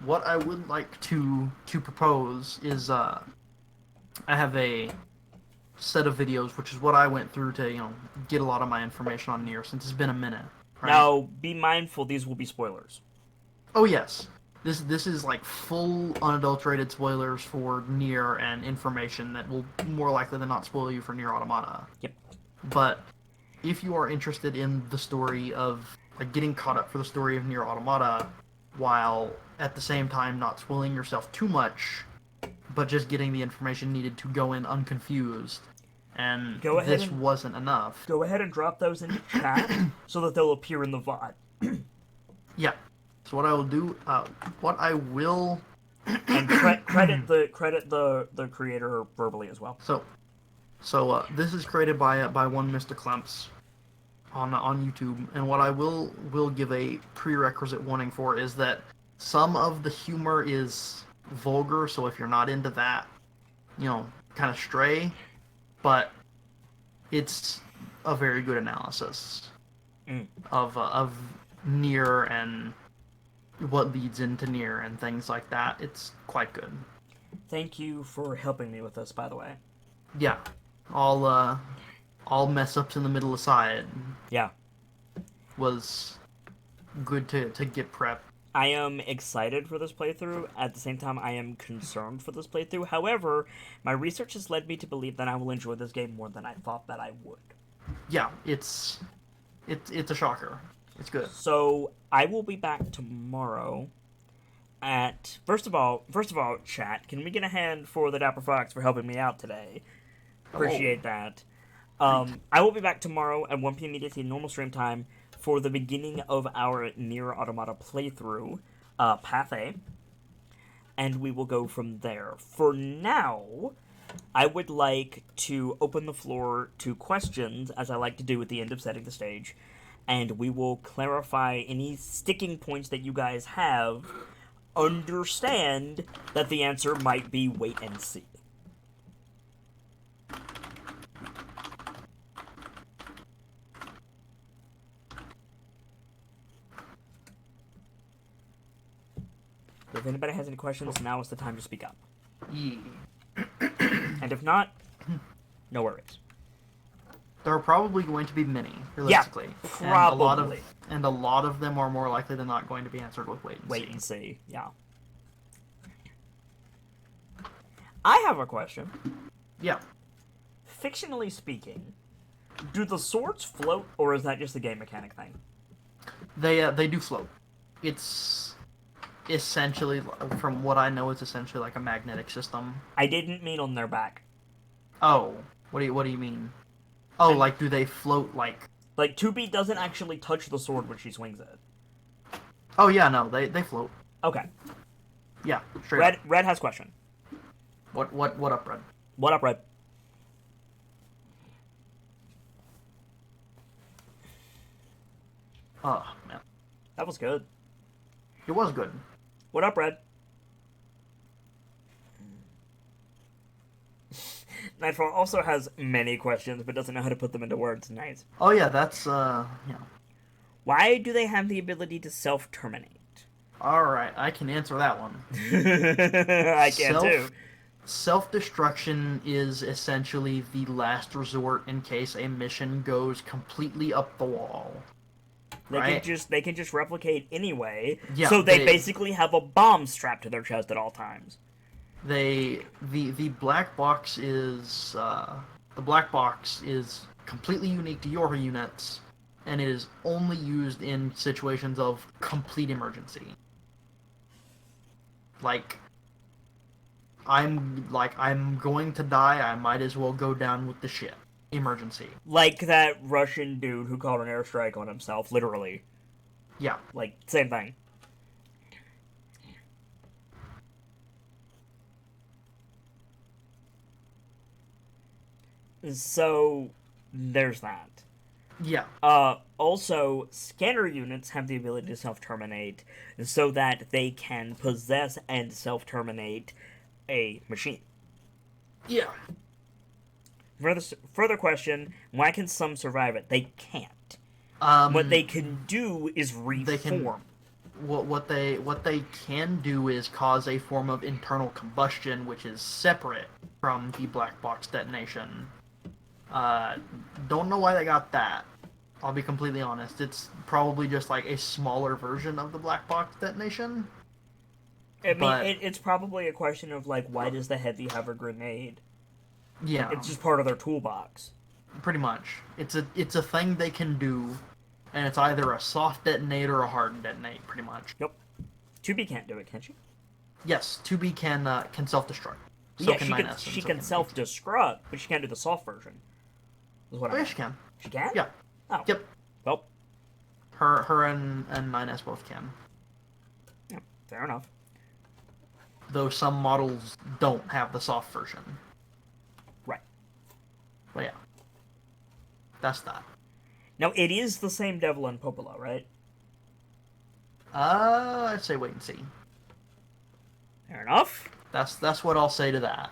what I would like to propose is I have a set of videos, which is what I went through to get a lot of my information on NieR since it's been a minute, right? Now, be mindful; these will be spoilers. Oh yes, this is like full unadulterated spoilers for NieR and information that will more likely than not spoil you for NieR Automata. Yep. But if you are interested in the story of like getting caught up for the story of NieR Automata, while at the same time not spoiling yourself too much, but just getting the information needed to go in unconfused, and Go ahead this and wasn't enough. drop those into chat so that they'll appear in the VOD. Yeah. So what I will do, what I will, And credit the creator verbally as well. so this is created by one Mr. Klemps on YouTube, and what I will give a prerequisite warning for is that some of the humor is vulgar. So if you're not into that, kind of stray, but it's a very good analysis Mm. of NieR and what leads into NieR and things like that. It's quite good. Thank you for helping me with this, by the way. Yeah, all all mess ups in the middle aside Yeah. was good to get prep. I am excited for this playthrough. At the same time, I am concerned for this playthrough. However, my research has led me to believe that I will enjoy this game more than I thought that I would. Yeah, it's a shocker. It's good. So, I will be back tomorrow at first of all, chat. Can we get a hand for the Dapper Fox for helping me out today? Oh, Appreciate that. great. I will be back tomorrow at 1 p.m. EDT normal stream time for the beginning of our NieR Automata playthrough, Path A, and we will go from there. For now, I would like to open the floor to questions, as I like to do at the end of setting the stage, and we will clarify any sticking points that you guys have. Understand that the answer might be wait and see. If anybody has any questions, now is the time to speak up. Yeah. And if not, no worries. There are probably going to be many, Yeah, realistically. probably. And a lot of them are more likely than not going to be answered with wait and Wait see. and see, yeah. I have a question. Yeah. Fictionally speaking, do the swords float, or is that just a game mechanic thing? They do float. It's essentially, from what I know, it's essentially like a magnetic system. I didn't mean on their back. Oh, what do you mean? Oh, And, like do they float like? like, 2B doesn't actually touch the sword when she swings it. Oh yeah, no, they float. Okay. Yeah, straight up. Red has question. What up, Red? What up, Red? Oh man, That was good. it was good. What up, Red? Nightfall also has many questions, but doesn't know how to put them into words. Nice. Oh yeah, that's yeah. Why do they have the ability to self-terminate? All right, I can answer that one. I can too. Self-destruction is essentially the last resort in case a mission goes completely up the wall. Right? They can just replicate anyway. Yeah, So they basically have a bomb strapped to their chest at all times. The black box is completely unique to your units, and it is only used in situations of complete emergency. Like I'm going to die. I might as well go down with the ship. Emergency. Like that Russian dude who called an airstrike on himself, literally. Yeah. Like, same thing. So, there's that. Yeah. Also, scanner units have the ability to self-terminate so that they can possess and self-terminate a machine. Yeah. Further question, why can some survive it? They can't. What they can do is reform. What they can do is cause a form of internal combustion, which is separate from the black box detonation. Don't know why they got that. I'll be completely honest. It's probably just like a smaller version of the black box detonation. I mean, it's probably a question of like, why does the heavy have a grenade? Yeah, It's just part of their toolbox. pretty much. It's a thing they can do, and it's either a soft detonate or a hard detonate, pretty much. Yep. 2B can't do it, can she? Yes, 2B can self-destruct. So Yeah, she can self-destruct, but she can't do the soft version. Is what Oh I yeah, meant. she can. She can? Yeah. Oh. Yep. Well, Her and 9S both can. yeah, fair enough. Though some models don't have the soft version. Right. But yeah. That's that. Now, it is the same devil in Popola, right? I'd say wait and see. Fair enough. That's what I'll say to that.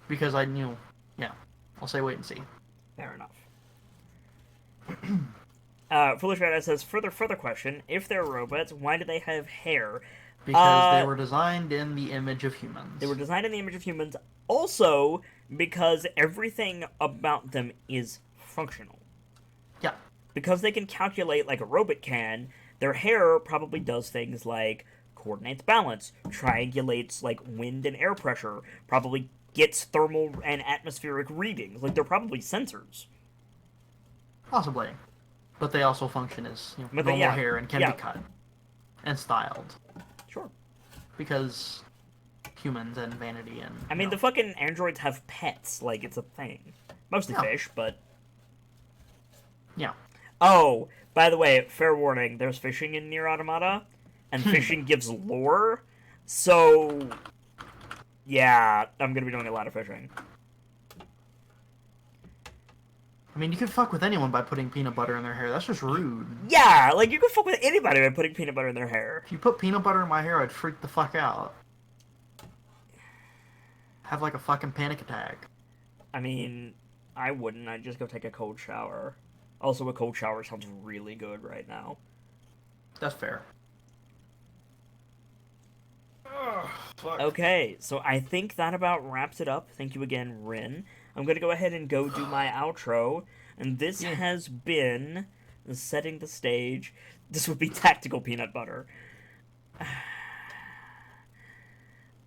Because I knew, yeah, I'll say wait and see. Fair enough. Foolish Red says, further question, if they're robots, why do they have hair? Because they were designed in the image of humans. They were designed in the image of humans, also because everything about them is functional. Yeah. Because they can calculate like a robot can, their hair probably does things like coordinates balance, triangulates like wind and air pressure, probably gets thermal and atmospheric readings. Like, they're probably sensors. Possibly. But they also function as normal hair and can be cut and styled. Sure. because humans and vanity and I mean, the fucking androids have pets. Like, it's a thing. Mostly yeah, fish, but... yeah. Oh, by the way, fair warning, there's fishing in NieR Automata, and Hmm. fishing gives lore, so... Yeah, I'm gonna be doing a lot of fishing. I mean, you can fuck with anyone by putting peanut butter in their hair. That's just rude. Yeah, like, you can fuck with anybody by putting peanut butter in their hair. If you put peanut butter in my hair, I'd freak the fuck out. Have like a fucking panic attack. I mean, I wouldn't. I'd just go take a cold shower. Also, a cold shower sounds really good right now. That's fair. Ugh, fuck. Okay, so I think that about wraps it up. Thank you again, Rin. I'm gonna go ahead and go do my outro, and this Yeah. has been setting the stage. This would be tactical peanut butter.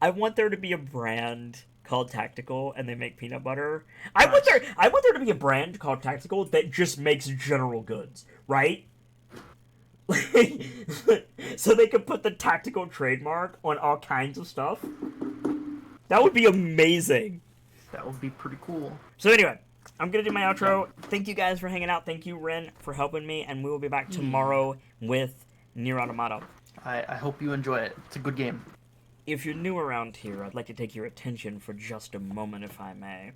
I want there to be a brand called Tactical, and they make peanut butter. Nice. I want there to be a brand called Tactical that just makes general goods, right? So they could put the Tactical trademark on all kinds of stuff. That would be amazing. That would be pretty cool. So anyway, I'm gonna do my outro. Thank you guys for hanging out. Thank you, Ren, for helping me, and we will be back tomorrow with NieR Automata. I hope you enjoy it. It's a good game. If you're new around here, I'd like to take your attention for just a moment, if I may.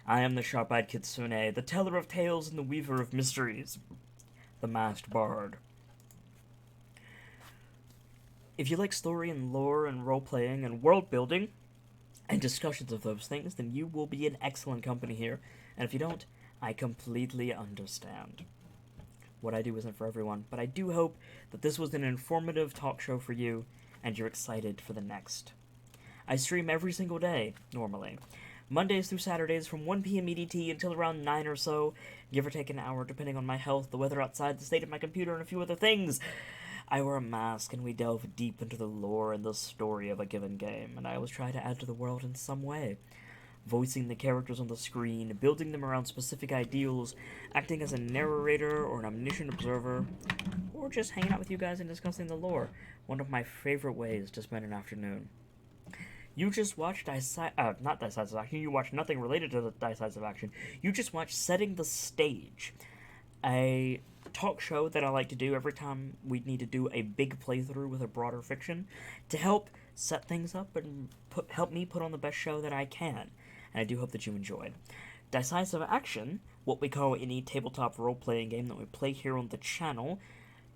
I am the sharp-eyed Kitsune, the teller of tales and the weaver of mysteries, the masked bard. If you like story and lore and role-playing and world-building and discussions of those things, then you will be in excellent company here. And if you don't, I completely understand. What I do isn't for everyone, but I do hope that this was an informative talk show for you, and you're excited for the next. I stream every single day, normally. Mondays through Saturdays from 1 p.m. EDT until around 9 or so, give or take an hour depending on my health, the weather outside, the state of my computer, and a few other things. I wear a mask and we delve deep into the lore and the story of a given game, and I always try to add to the world in some way. Voicing the characters on the screen, building them around specific ideals, acting as a narrator or an omniscient observer, or just hanging out with you guys and discussing the lore. One of my favorite ways to spend an afternoon. You just watched not Decisive Action, you watched nothing related to the Decisive Action. You just watched Setting the Stage, a talk show that I like to do every time we need to do a big playthrough with a broader fiction to help set things up and help me put on the best show that I can. And I do hope that you enjoyed. Decisive Action, what we call any tabletop role-playing game that we play here on the channel,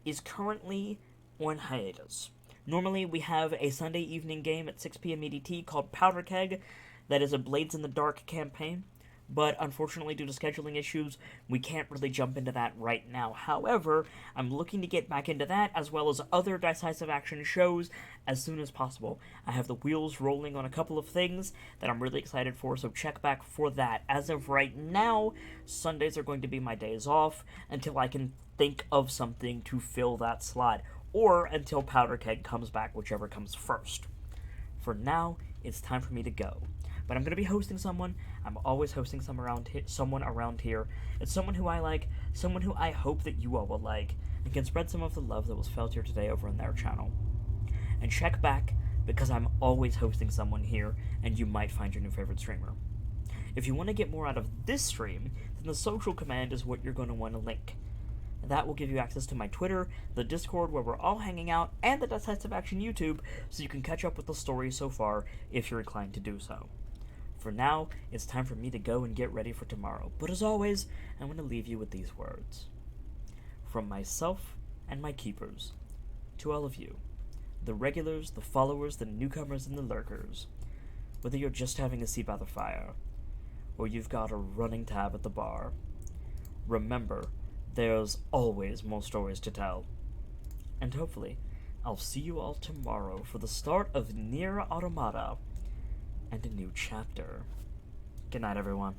is currently on hiatus. Normally, we have a Sunday evening game at 6 p.m. EDT called Powder Keg that is a Blades in the Dark campaign, but unfortunately, due to scheduling issues, we can't really jump into that right now. However, I'm looking to get back into that as well as other Decisive Action shows as soon as possible. I have the wheels rolling on a couple of things that I'm really excited for, so check back for that. As of right now, Sundays are going to be my days off until I can think of something to fill that slot, or until Powder Keg comes back, whichever comes first. For now, it's time for me to go. But I'm going to be hosting someone. I'm always hosting someone around here. It's someone who I like, someone who I hope that you all will like, and can spread some of the love that was felt here today over on their channel. And check back, because I'm always hosting someone here, and you might find your new favorite streamer. If you want to get more out of this stream, then the social command is what you're going to want to link. That will give you access to my Twitter, the Discord where we're all hanging out, and the Decisive Action YouTube, so you can catch up with the story so far if you're inclined to do so. For now, it's time for me to go and get ready for tomorrow, but as always, I'm going to leave you with these words. From myself and my keepers, to all of you, the regulars, the followers, the newcomers, and the lurkers, whether you're just having a seat by the fire, or you've got a running tab at the bar, remember, there's always more stories to tell. And hopefully, I'll see you all tomorrow for the start of NieR Automata and a new chapter. Good night, everyone.